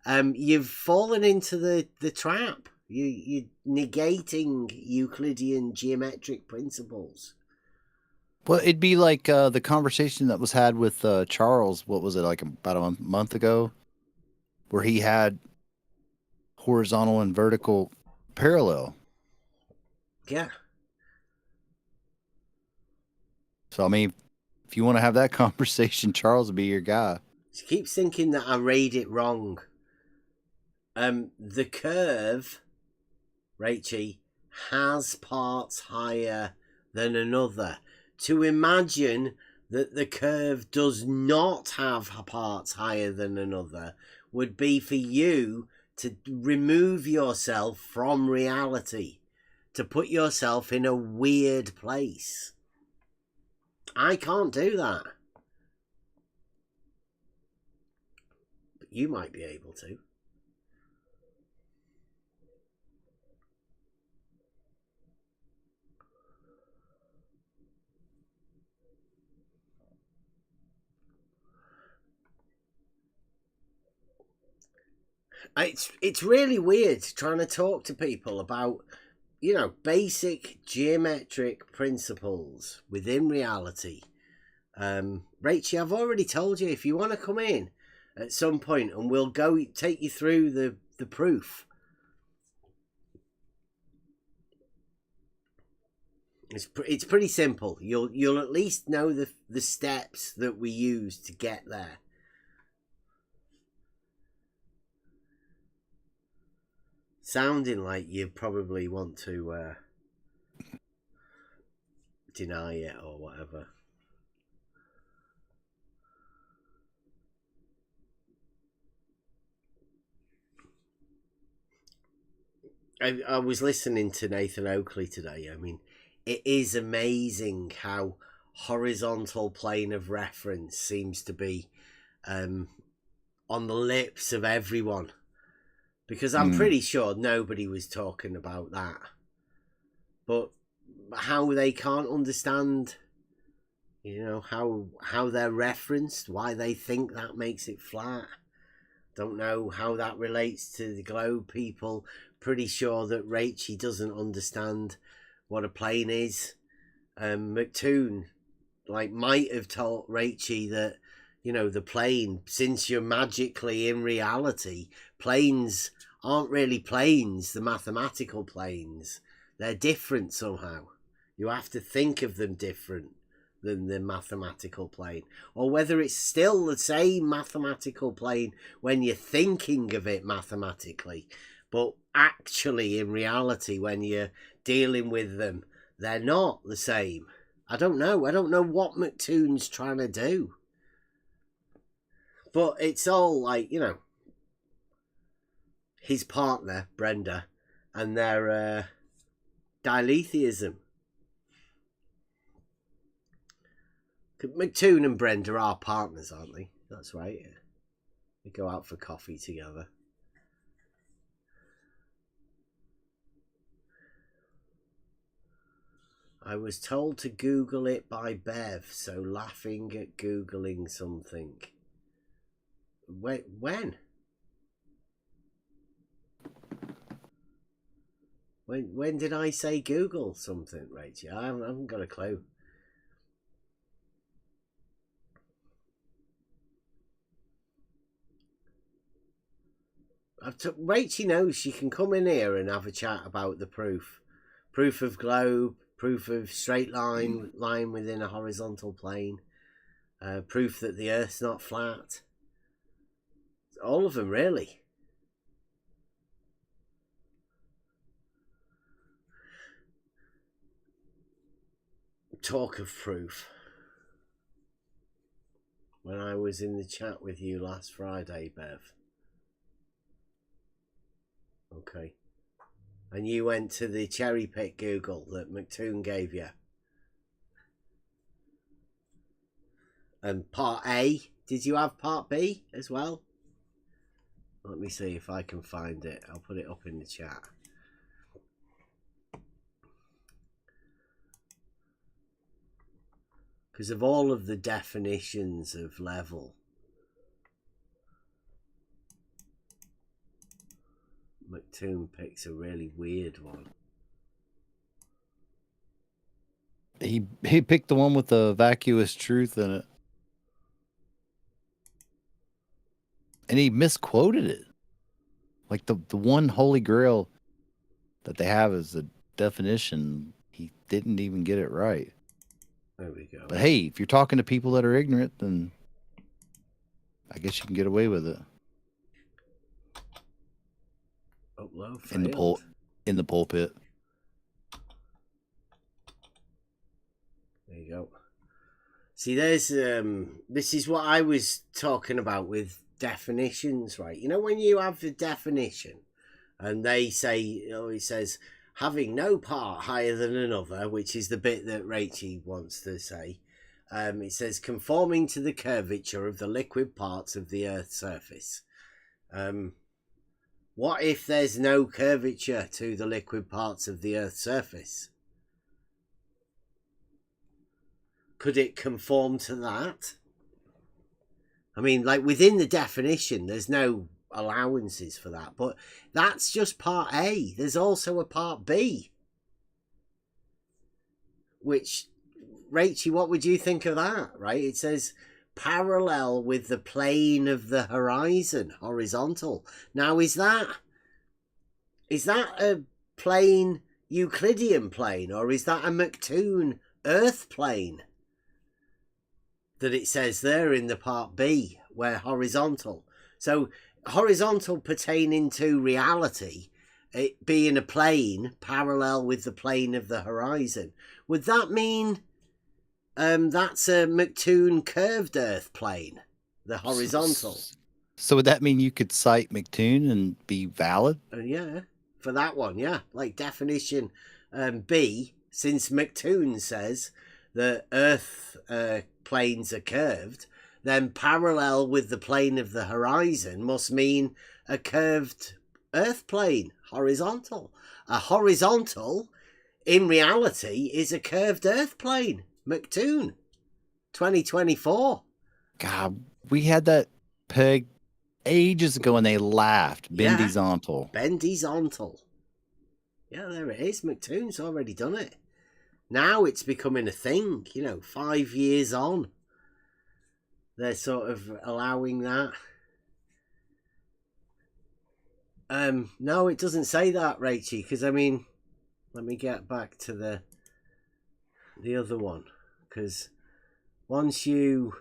you've fallen into the trap. You're negating Euclidean geometric principles. Well, it'd be like the conversation that was had with Charles, what was it, like about a month ago, where he had horizontal and vertical parallel. Yeah. So, I mean, if you want to have that conversation, Charles would be your guy. She keeps thinking that I read it wrong. The curve, Rachie, has parts higher than another. To imagine that the curve does not have parts higher than another would be for you to remove yourself from reality, to put yourself in a weird place. I can't do that. But you might be able to. It's really weird trying to talk to people about, you know, basic geometric principles within reality. Rachie, I've already told you, if you want to come in at some point and we'll go take you through the proof. It's pretty simple. You'll at least know the steps that we use to get there. Sounding like you probably want to deny it or whatever. I was listening to Nathan Oakley today. I mean, it is amazing how horizontal plane of reference seems to be on the lips of everyone, because I'm pretty sure nobody was talking about that. But how they can't understand, you know, how they're referenced, why they think that makes it flat. Don't know how that relates to the globe people. Pretty sure that Rachie doesn't understand what a plane is. McToon might have told Rachie that, you know, the plane, since you're magically in reality, planes aren't really planes, the mathematical planes. They're different somehow. You have to think of them different than the mathematical plane. Or whether it's still the same mathematical plane when you're thinking of it mathematically, but actually in reality when you're dealing with them, they're not the same. I don't know. I don't know what McToon's trying to do. But it's all like, you know, his partner, Brenda, and their diletheism. McToon and Brenda are partners, aren't they? That's right. Yeah. They go out for coffee together. I was told to Google it by Bev, so laughing at Googling something. Wait, when? When did I say Google something, Rachel? I haven't got a clue. Rachel knows she can come in here and have a chat about the proof of globe, proof of straight line within a horizontal plane, proof that the Earth's not flat. All of them, really. Talk of proof. When I was in the chat with you last Friday, Bev. Okay. And you went to the cherry pick Google that McToon gave you. And part A, did you have part B as well? Let me see if I can find it. I'll put it up in the chat. Because of all of the definitions of level, McToon picks a really weird one. He picked the one with the vacuous truth in it. And he misquoted it. Like the one holy grail that they have as a definition, he didn't even get it right. There we go. But hey, if you're talking to people that are ignorant, then I guess you can get away with it. Upload failed. In the pulpit. There you go. See, there's this is what I was talking about with definitions, right? You know, when you have the definition and they say, you know, it says having no part higher than another, which is the bit that Rachie wants to say. It says conforming to the curvature of the liquid parts of the Earth's surface. What if there's no curvature to the liquid parts of the Earth's surface? Could it conform to that? I mean, like within the definition, there's no allowances for that, but that's just part A. There's also a part B. Which, Rachie, what would you think of that, right? It says parallel with the plane of the horizon, horizontal. Now, is that a plane, Euclidean plane, or is that a McToon Earth plane that it says there in the part B, where horizontal? So horizontal pertaining to reality, it being a plane parallel with the plane of the horizon. Would that mean that's a McToon curved Earth plane, the horizontal? So would that mean you could cite McToon and be valid? Yeah, for that one, yeah. Like definition B, since McToon says the Earth planes are curved, then parallel with the plane of the horizon must mean a curved Earth plane, horizontal. A horizontal, in reality, is a curved Earth plane. McToon, 2024. God, we had that peg ages ago and they laughed. Bendizontal. Bendizontal. Yeah, there it is. McToon's already done it. Now it's becoming a thing, 5 years on. They're sort of allowing that. No, it doesn't say that, Rachie, because let me get back to the other one, because once you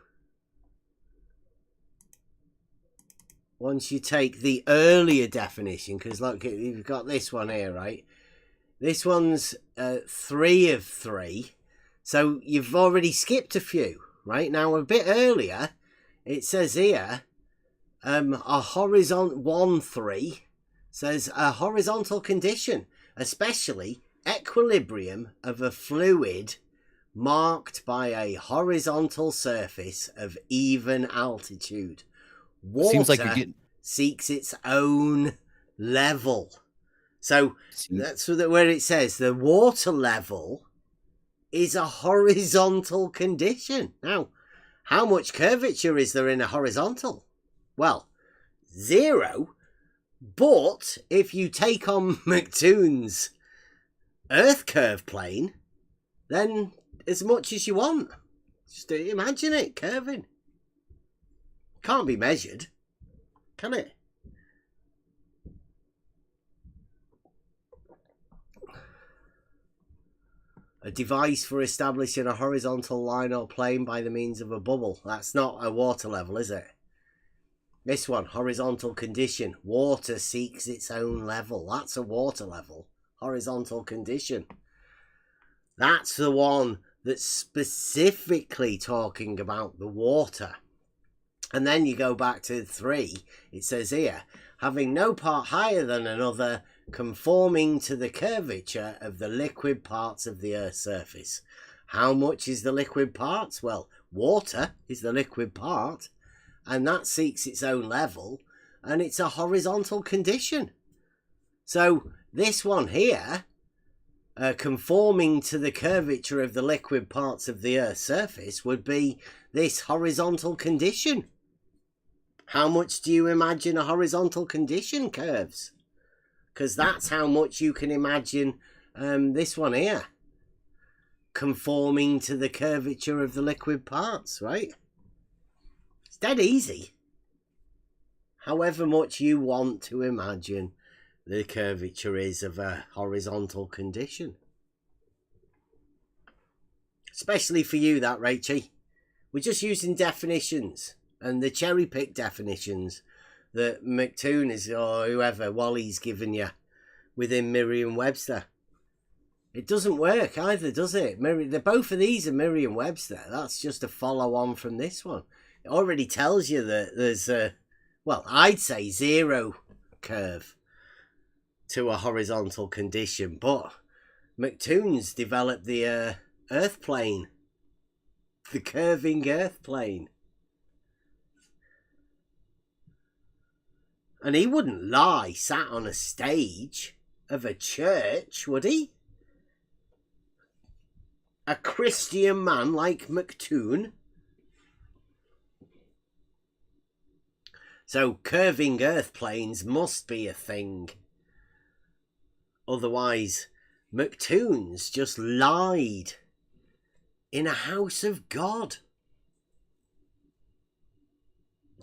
take the earlier definition, because look, you've got this one here, right? This one's 3 of 3, so you've already skipped a few, right? Now a bit earlier, it says here, a horizontal 1-3 says a horizontal condition, especially equilibrium of a fluid marked by a horizontal surface of even altitude. Water Seems like you're getting... seeks its own level. So that's where it says the water level is a horizontal condition. Now, how much curvature is there in a horizontal? Well, 0. But if you take on McToon's Earth curve plane, then as much as you want. Just imagine it curving. Can't be measured, can it? A device for establishing a horizontal line or plane by the means of a bubble. That's not a water level, is it? This one, horizontal condition. Water seeks its own level. That's a water level. Horizontal condition. That's the one that's specifically talking about the water. And then you go back to 3. It says here, having no part higher than another, conforming to the curvature of the liquid parts of the Earth's surface. How much is the liquid parts? Well, water is the liquid part, and that seeks its own level, and it's a horizontal condition. So this one here, conforming to the curvature of the liquid parts of the Earth's surface, would be this horizontal condition. How much do you imagine a horizontal condition curves? Because that's how much you can imagine this one here. Conforming to the curvature of the liquid parts, right? It's dead easy. However much you want to imagine the curvature is of a horizontal condition. Especially for you, that, Rachie. We're just using definitions. And the cherry-pick definitions that McToon is, or whoever, Wally's given you within Merriam-Webster. It doesn't work either, does it? Both of these are Merriam-Webster. That's just a follow-on from this one. It already tells you that there's a, well, I'd say 0 curve to a horizontal condition, but McToon's developed the Earth plane, the curving Earth plane. And he wouldn't lie sat on a stage of a church, would he? A Christian man like McToon. So curving Earth planes must be a thing. Otherwise, McToon's just lied in a house of God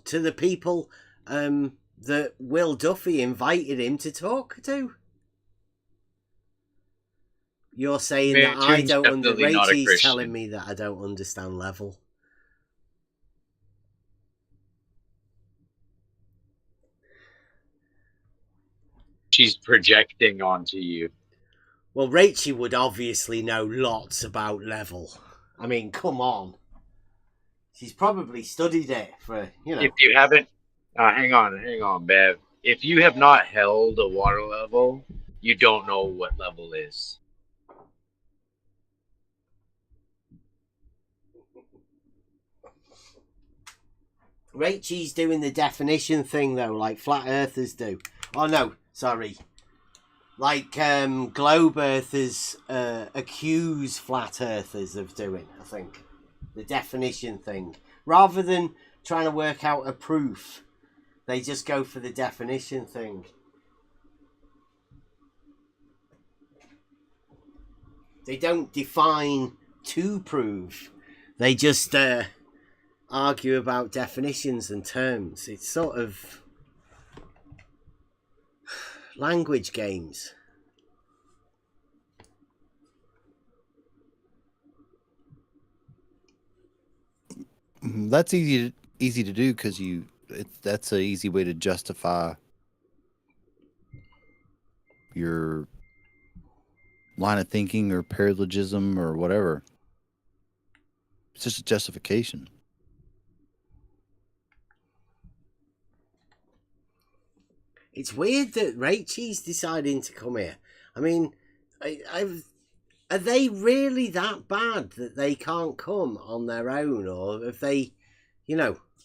to the people that Will Duffy invited him to talk to. You're saying that I don't understand. Rachie's telling me that I don't understand level. She's projecting onto you. Well, Rachie would obviously know lots about level. I mean, come on. She's probably studied it for, If you haven't, hang on, Bev. If you have not held a water level, you don't know what level is. Rachel's doing the definition thing though, like flat earthers do. Oh no, sorry. Like globe earthers accuse flat earthers of doing, I think. The definition thing. Rather than trying to work out a proof, they just go for the definition thing. They don't define to prove. They just argue about definitions and terms. It's sort of language games. That's easy to do because that's an easy way to justify your line of thinking or paralogism or whatever. It's just a justification. It's weird that Rachel's deciding to come here. I mean, are they really that bad that they can't come on their own? Or if they,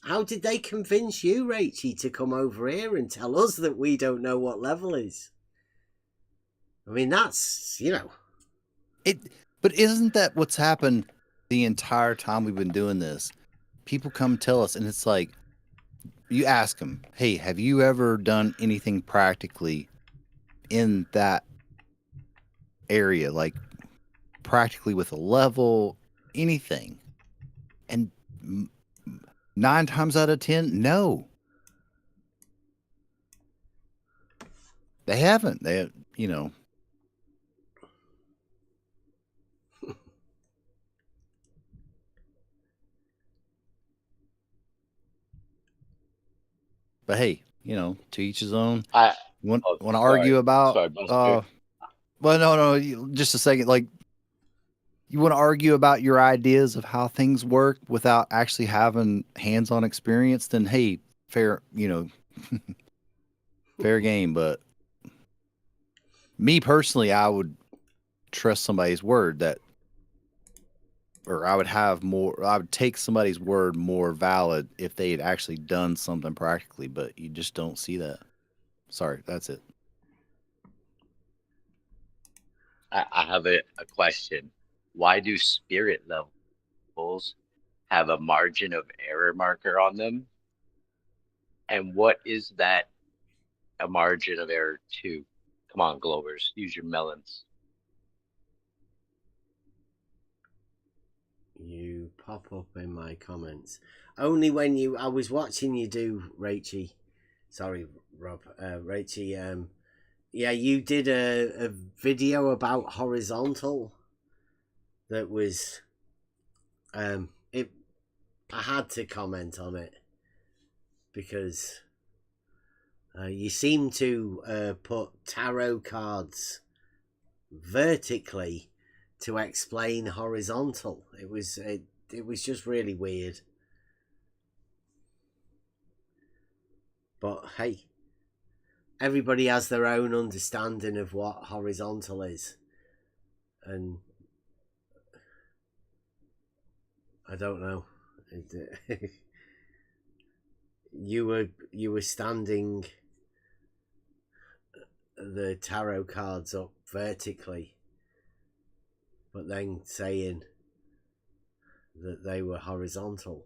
how did they convince you, Rachel, to come over here and tell us that we don't know what level is? I mean, that's, But isn't that what's happened the entire time we've been doing this? People come tell us, and it's like, you ask them, hey, have you ever done anything practically in that area? Like, practically with a level, anything? And 9 times out of 10, no. They haven't. They, But hey, to each his own. Want to argue about? Sorry, well, no, just a second. Like, you want to argue about your ideas of how things work without actually having hands-on experience? Then hey, fair, fair game. But me personally, I would trust somebody's word or I would take somebody's word more valid if they had actually done something practically, but you just don't see that. Sorry, that's it. I have a question. Why do spirit levels have a margin of error marker on them? And what is that a margin of error to? Come on, Globers, use your melons. You pop up in my comments. Only when I was watching you do, Rachel. Sorry, Rob. Rachel, yeah, you did a video about horizontal that was, I had to comment on it because you seem to put tarot cards vertically to explain horizontal. It was just really weird. But hey, everybody has their own understanding of what horizontal is, and I don't know. You were standing the tarot cards up vertically, but then saying that they were horizontal.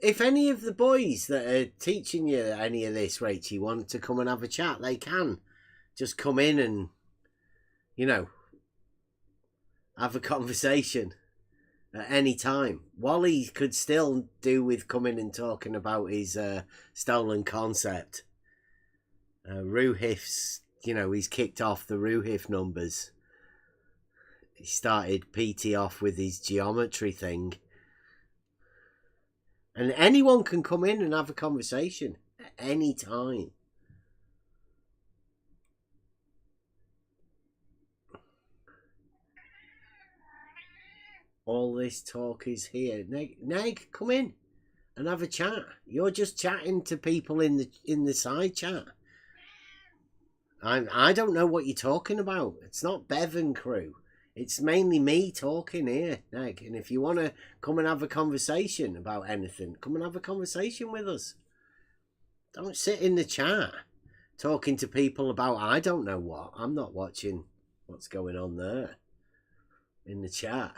If any of the boys that are teaching you any of this, Rachel, want to come and have a chat, they can. Just come in and, have a conversation at any time. Wally could still do with coming and talking about his stolen concept. Ruhif's, he's kicked off the Ruhif numbers. He started PT off with his geometry thing. And anyone can come in and have a conversation at any time. All this talk is here. Neg, come in and have a chat. You're just chatting to people in the side chat. I don't know what you're talking about. It's not Bev and crew. It's mainly me talking here, Neg. And if you want to come and have a conversation about anything, come and have a conversation with us. Don't sit in the chat talking to people about I don't know what. I'm not watching what's going on there in the chat.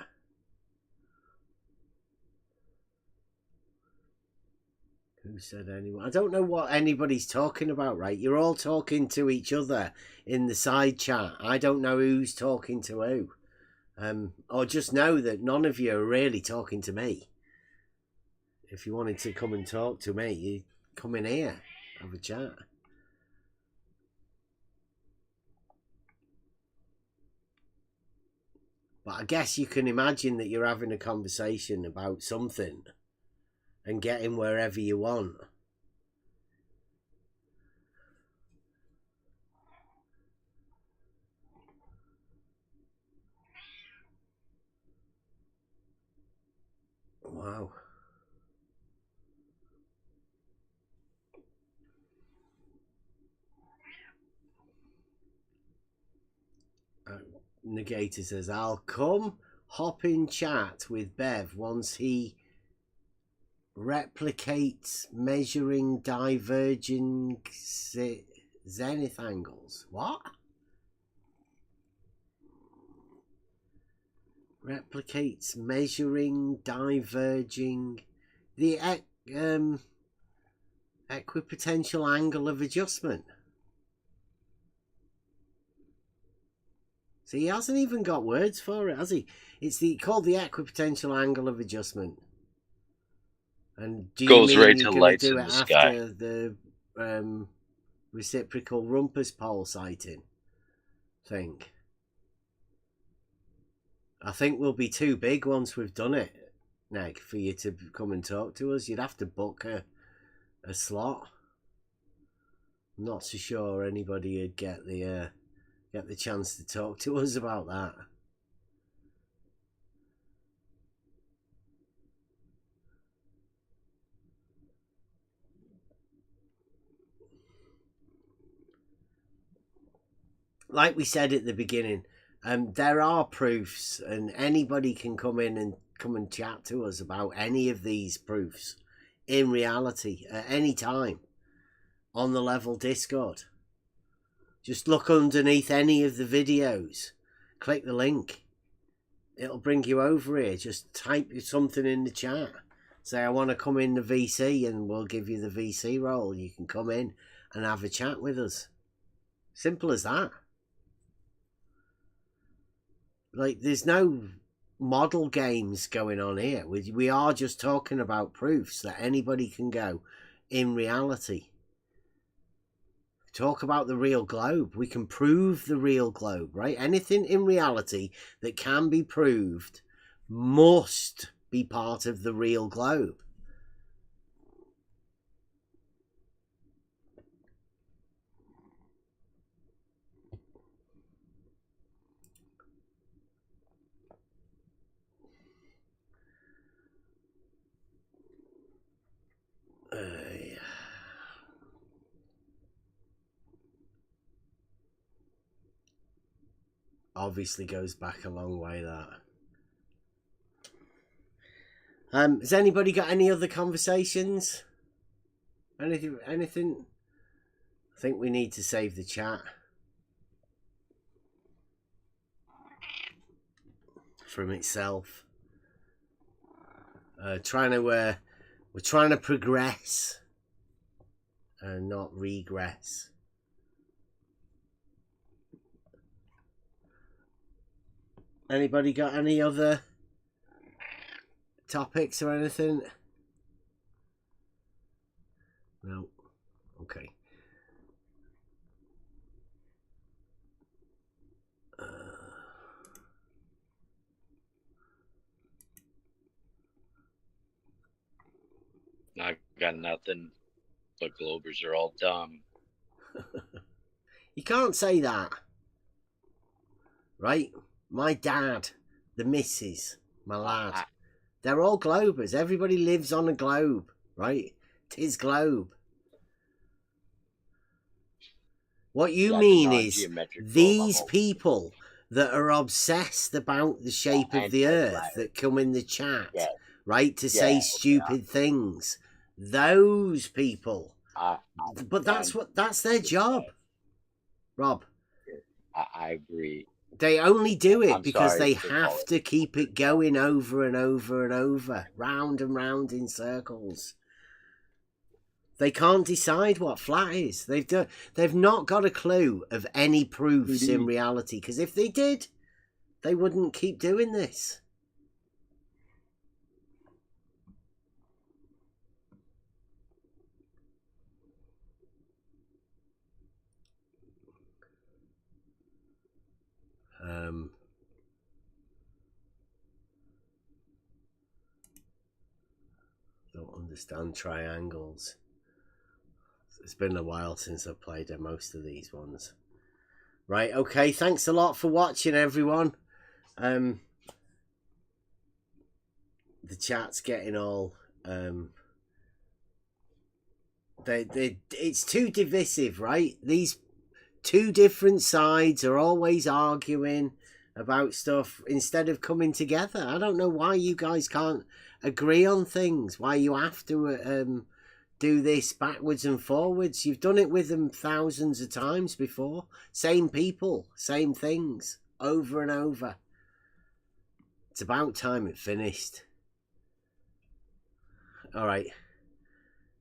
Who said anyone? I don't know what anybody's talking about, right? You're all talking to each other in the side chat. I don't know who's talking to who. Or just know that none of you are really talking to me. If you wanted to come and talk to me, you come in here, have a chat. But I guess you can imagine that you're having a conversation about something and getting wherever you want. Wow. Negator says, I'll come hop in chat with Bev once he replicates measuring diverging zenith angles. What? Replicates measuring diverging the equipotential angle of adjustment. So he hasn't even got words for it, has he? It's called the equipotential angle of adjustment. And do you Goes mean right you're to going to lights do in it the after sky. the reciprocal rumpus pole sighting thing? I think we'll be too big once we've done it, Neg, for you to come and talk to us. You'd have to book a slot. I'm not so sure anybody would get the chance to talk to us about that. Like we said at the beginning, there are proofs, and anybody can come and chat to us about any of these proofs in reality at any time on the Level Discord. Just look underneath any of the videos, click the link, it'll bring you over here. Just type something in the chat, say I want to come in the VC, and we'll give you the VC role. You can come in and have a chat with us. Simple as that. Like, there's no model games going on here. We are just talking about proofs that anybody can go in reality. Talk about the real globe. We can prove the real globe, right? Anything in reality that can be proved must be part of the real globe. Obviously goes back a long way, that. Has anybody got any other conversations? Anything? I think we need to save the chat from itself. We're trying to progress and not regress. Anybody got any other topics or anything? No. Okay. I got nothing, but Globers are all dumb. You can't say that. Right? My dad, the missus, my lad, they're all globers. Everybody lives on a globe, right? 'Tis globe. What you mean is these people that are obsessed about the shape of the earth that come in the chat, right, to say stupid things. Those people. But that's their job, Rob. I agree. They only do it because they have to keep it going over and over and over, round and round in circles. They can't decide what flat is. They've not got a clue of any proofs in reality, because if they did, they wouldn't keep doing this. Don't understand triangles. It's been a while since I've played most of these ones. Right, okay, thanks a lot for watching, everyone. The chat's getting all it's too divisive, right? These two different sides are always arguing about stuff instead of coming together. I don't know why you guys can't agree on things, why you have to do this backwards and forwards. You've done it with them thousands of times before. Same people, same things, over and over. It's about time it finished. All right.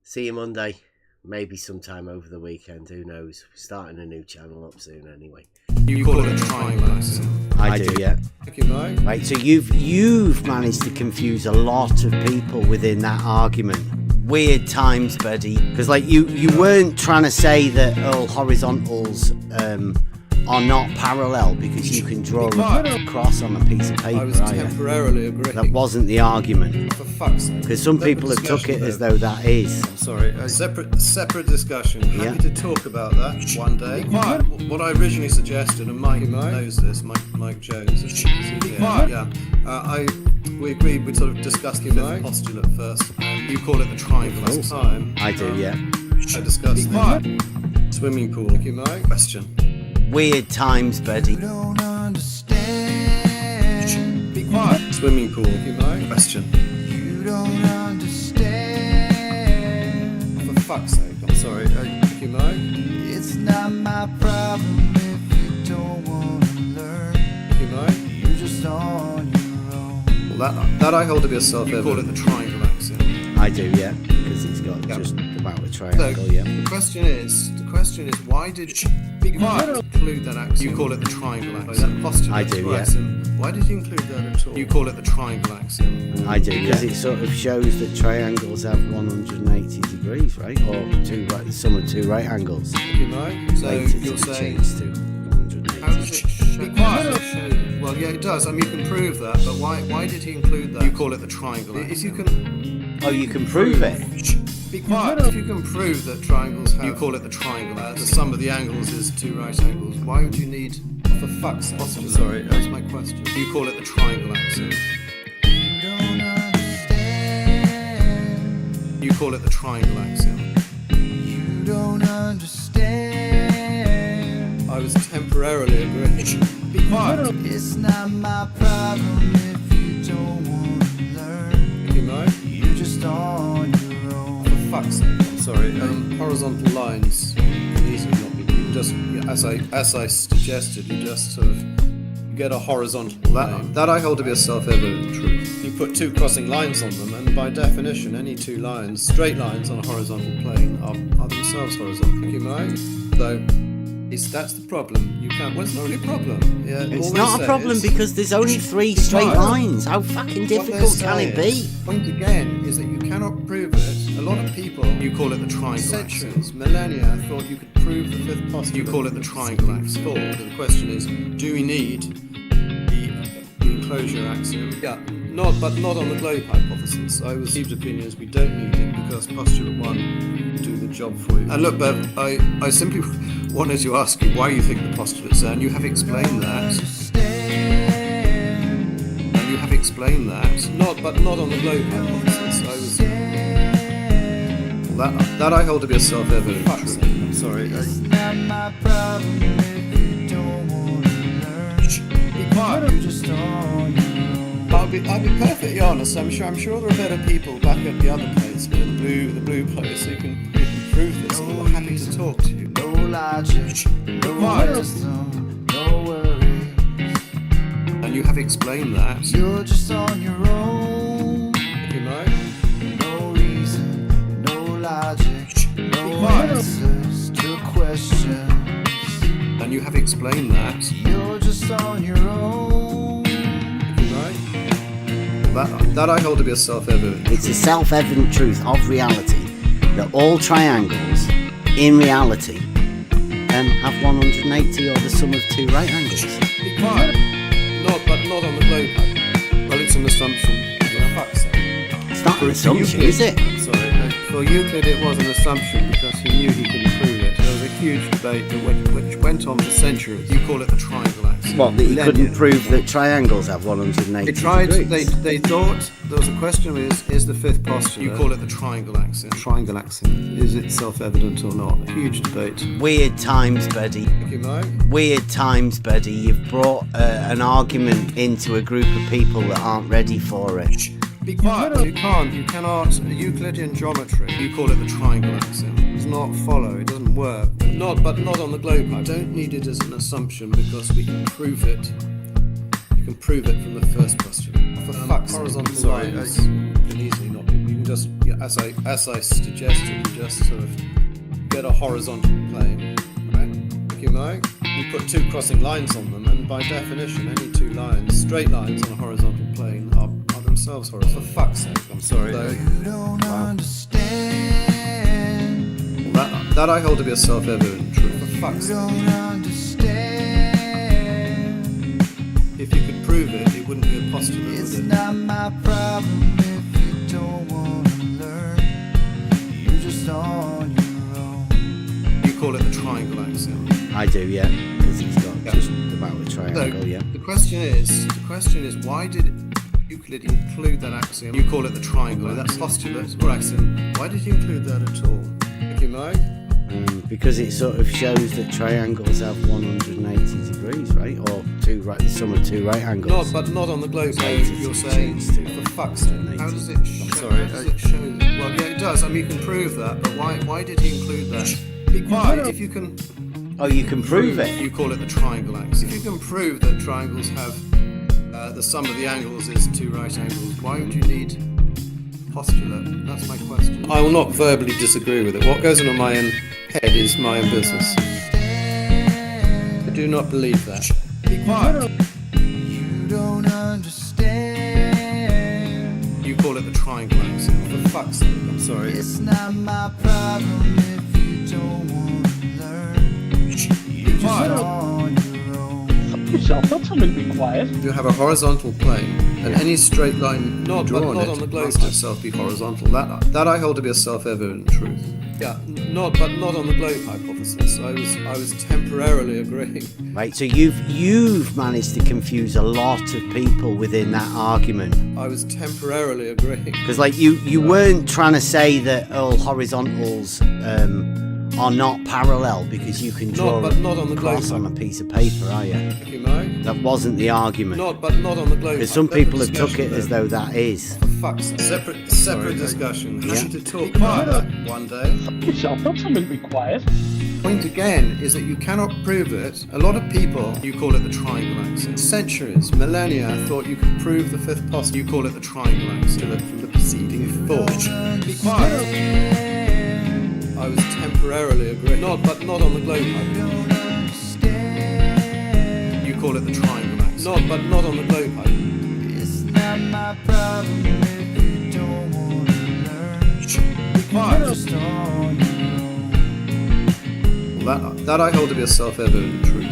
See you Monday. Maybe sometime over the weekend. Who knows? We're starting a new channel up soon anyway. You call it a triangle axiom. I do, yeah. Thank you, Mike. Right, so you've managed to confuse a lot of people within that argument. Weird times, buddy. Because like you weren't trying to say that all horizontals are not parallel because you can draw a cross on a piece of paper. I was temporarily agreeing. That wasn't the argument. For fuck's sake. Because some people have took it as though that is. I'm sorry. A separate discussion. Happy to talk about that one day. What I originally suggested, and Mike knows this, Mike Jones. We agreed we'd sort of discuss the postulate first. You call it the triangle last time. I do, yeah. I discussed the swimming pool. Thank you, Mike. Question. Weird times, buddy. You don't understand. Be quiet. Swimming pool. Thank you, Mike. Question. You don't understand. For fuck's sake. I'm sorry. Thank you, Mike. It's not my problem if you don't want to learn. Thank you, Mike. You're just on your own. Well, that I hold to be a self-evident. You call it the triangle axiom. I do, yeah, because it's got just about a triangle, So, yeah. The question is, why did include that axiom? You call it the triangle axiom. That postulate. I do, yeah. Why did you include that at all? You call it the triangle axiom. I do, because it sort of shows that triangles have 180 degrees, right? Or the sum of two right angles. You know? So you're saying to 180. How does it show? Well, yeah, it does. I mean, you can prove that, but why did he include that? You call it the triangle axiom. If you can... Oh, you can prove it? Be quiet. If you can prove that triangles have... You call it the triangle. The sum of the angles is two right angles. Why would you need... For fuck's sake. Sorry, that's my question. You call it the triangle axiom. You don't understand. You call it the triangle axiom. You don't understand. I was temporarily agreeing. Be quiet. It's not my problem if you don't want to learn. You know? You're just on your own. For fuck's sake. I'm sorry. Horizontal lines can easily not be. Just as I suggested, you just sort of get a horizontal line. That I hold to be a self-evident truth. You put two crossing lines on them, and by definition, any two lines, straight lines on a horizontal plane, are themselves horizontal. You mind? Though. That's the problem. You can't. Well, it's not really a problem. Yeah, it's not a problem because there's only three straight lines. How fucking difficult can it be? The point again is that you cannot prove it. A lot of people, you call it the triangle axiom. Millennia thought you could prove the fifth postulate. You call it the triangle axiom. The question is, do we need the enclosure axiom? Yeah. Not on the globe hypothesis. I received opinions we don't need it because postulate 1 will do the job for you. And look, Bev, I simply wanted to ask you why you think the postulate's there, and you have explained that. And you have explained that. Not on the globe hypothesis. That I hold to be a self-evident truth. I'm sorry. It's not my problem if you don't want to learn. quiet. You're just on your own. I'll be perfectly honest. I'm sure there are better people back at the other place, the blue place, who can prove this. And we're happy to talk to you. No logic, no wisdom, no worries. And you have explained that. You're just on your own. If you know. No reason, no logic, no answers to questions. And you have explained that. You're just on your own. If you know. That I hold to be a self-evident. It's a self-evident truth of reality that all triangles, in reality, have 180 or the sum of two right angles. Be quiet. But not on the globe. Well, it's an assumption. For fuck's sake. It's not an assumption, is it? Sorry. For Euclid, it was an assumption because he knew he couldn't prove it. There was a huge debate which went on for centuries. You call it the triangle axiom. What, that he couldn't prove that triangles have 180 They tried. degrees? They thought there was a question: is the fifth postulate? You call it the triangle axiom. Triangle axiom. Is it self-evident or not? A huge debate. Weird times, buddy. Weird times, buddy. You've brought an argument into a group of people that aren't ready for it. Be quiet. You cannot. Euclidean geometry. You call it the triangle axiom. It does not follow. It doesn't work. But not on the globe. I don't need it as an assumption because we can prove it. You can prove it from the first postulate. For fuck's sake. Horizontal lines can easily not be. You can just, as I suggested, you just sort of get a horizontal plane, right? If you know, you put two crossing lines on them, and by definition, any two lines, straight lines on a horizontal plane, are themselves horizontal. For fuck's sake, I'm sorry. You don't understand. That I hold to be a self-evident truth. For fuck's sake. You don't understand. If you could prove it, it wouldn't be a postulate. It's not my problem if you don't want to learn. You're just on your own. You call it the triangle axiom. I do, yeah, because he's got just about a triangle, yeah. The question is, why did Euclid include that axiom? You call it the triangle. That postulate or axiom. Why did he include that at all? If you know. Because it sort of shows that triangles have 180 degrees, right? Or the sum of two right angles. But not on the globe. You're saying, for fuck's sake. How does it show? How does it show? Well, yeah, it does. I mean, you can prove that. But why did he include that? Be quiet. If you can. Oh, you can prove it. You call it the triangle axiom. If you can prove that triangles have the sum of the angles is two right angles, why would you need postulate? That's my question. I will not verbally disagree with it. What goes on in my own head is my own business. I do not believe that. Be quiet. You don't understand. You call it the triangle axiom. For fuck's sake, I'm sorry. It's not my problem if you don't want to learn. You're just on your own. Yourself, not someone be quiet. You have a horizontal plane, and any straight line not on the globe must itself be horizontal. That I hold to be a self-evident truth. Yeah, not on the globe hypothesis. I was temporarily agreeing. Right, so you've managed to confuse a lot of people within that argument. I was temporarily agreeing. Because you weren't trying to say that all horizontals are not parallel because you can draw a cross on a piece of paper, are you? You know? That wasn't the argument. Not on the globe. Because some people have took it as though that is. For fuck's sake. Separate discussion. Happy to talk about that one day. Yourself, not someone be quiet. Point again is that you cannot prove it. A lot of people, you call it the triangle axiom. Centuries, millennia, thought you could prove the fifth postulate. You call it the triangle axiom from the preceding thought. Be quiet. I was temporarily agreeing. Not on the globe. You call it the triangle axiom. Not on the globe. It's not my problem if you don't want to learn. Be quiet. Just on your own. That I hold to be a self-evident truth.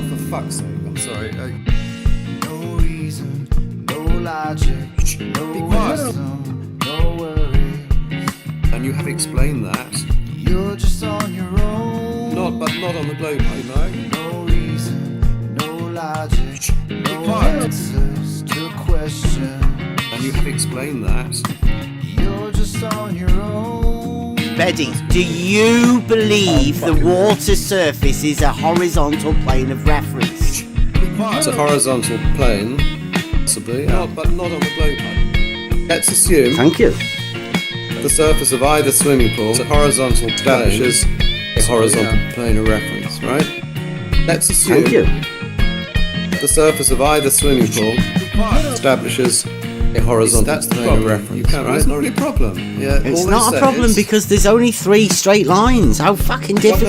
For fuck's sake, I'm sorry. No reason, no logic, no wisdom, no worries. And you have explained that. You're just on your own. Not on the globe, you know. No reason, no logic, no answers to a question. And you have explained that. You're just on your own. Betty, do you believe the water surface is a horizontal plane of reference? Be It's a horizontal plane, possibly, but not on the globe. Let's assume. Thank you. The surface of either swimming pool, a horizontal establishes a horizontal plane of reference, right? Let's assume. Thank you. The surface of either swimming pool establishes a horizontal plane of reference, right? It's not really a problem. Yeah, It's not a problem because there's only 3 straight lines. How fucking difficult?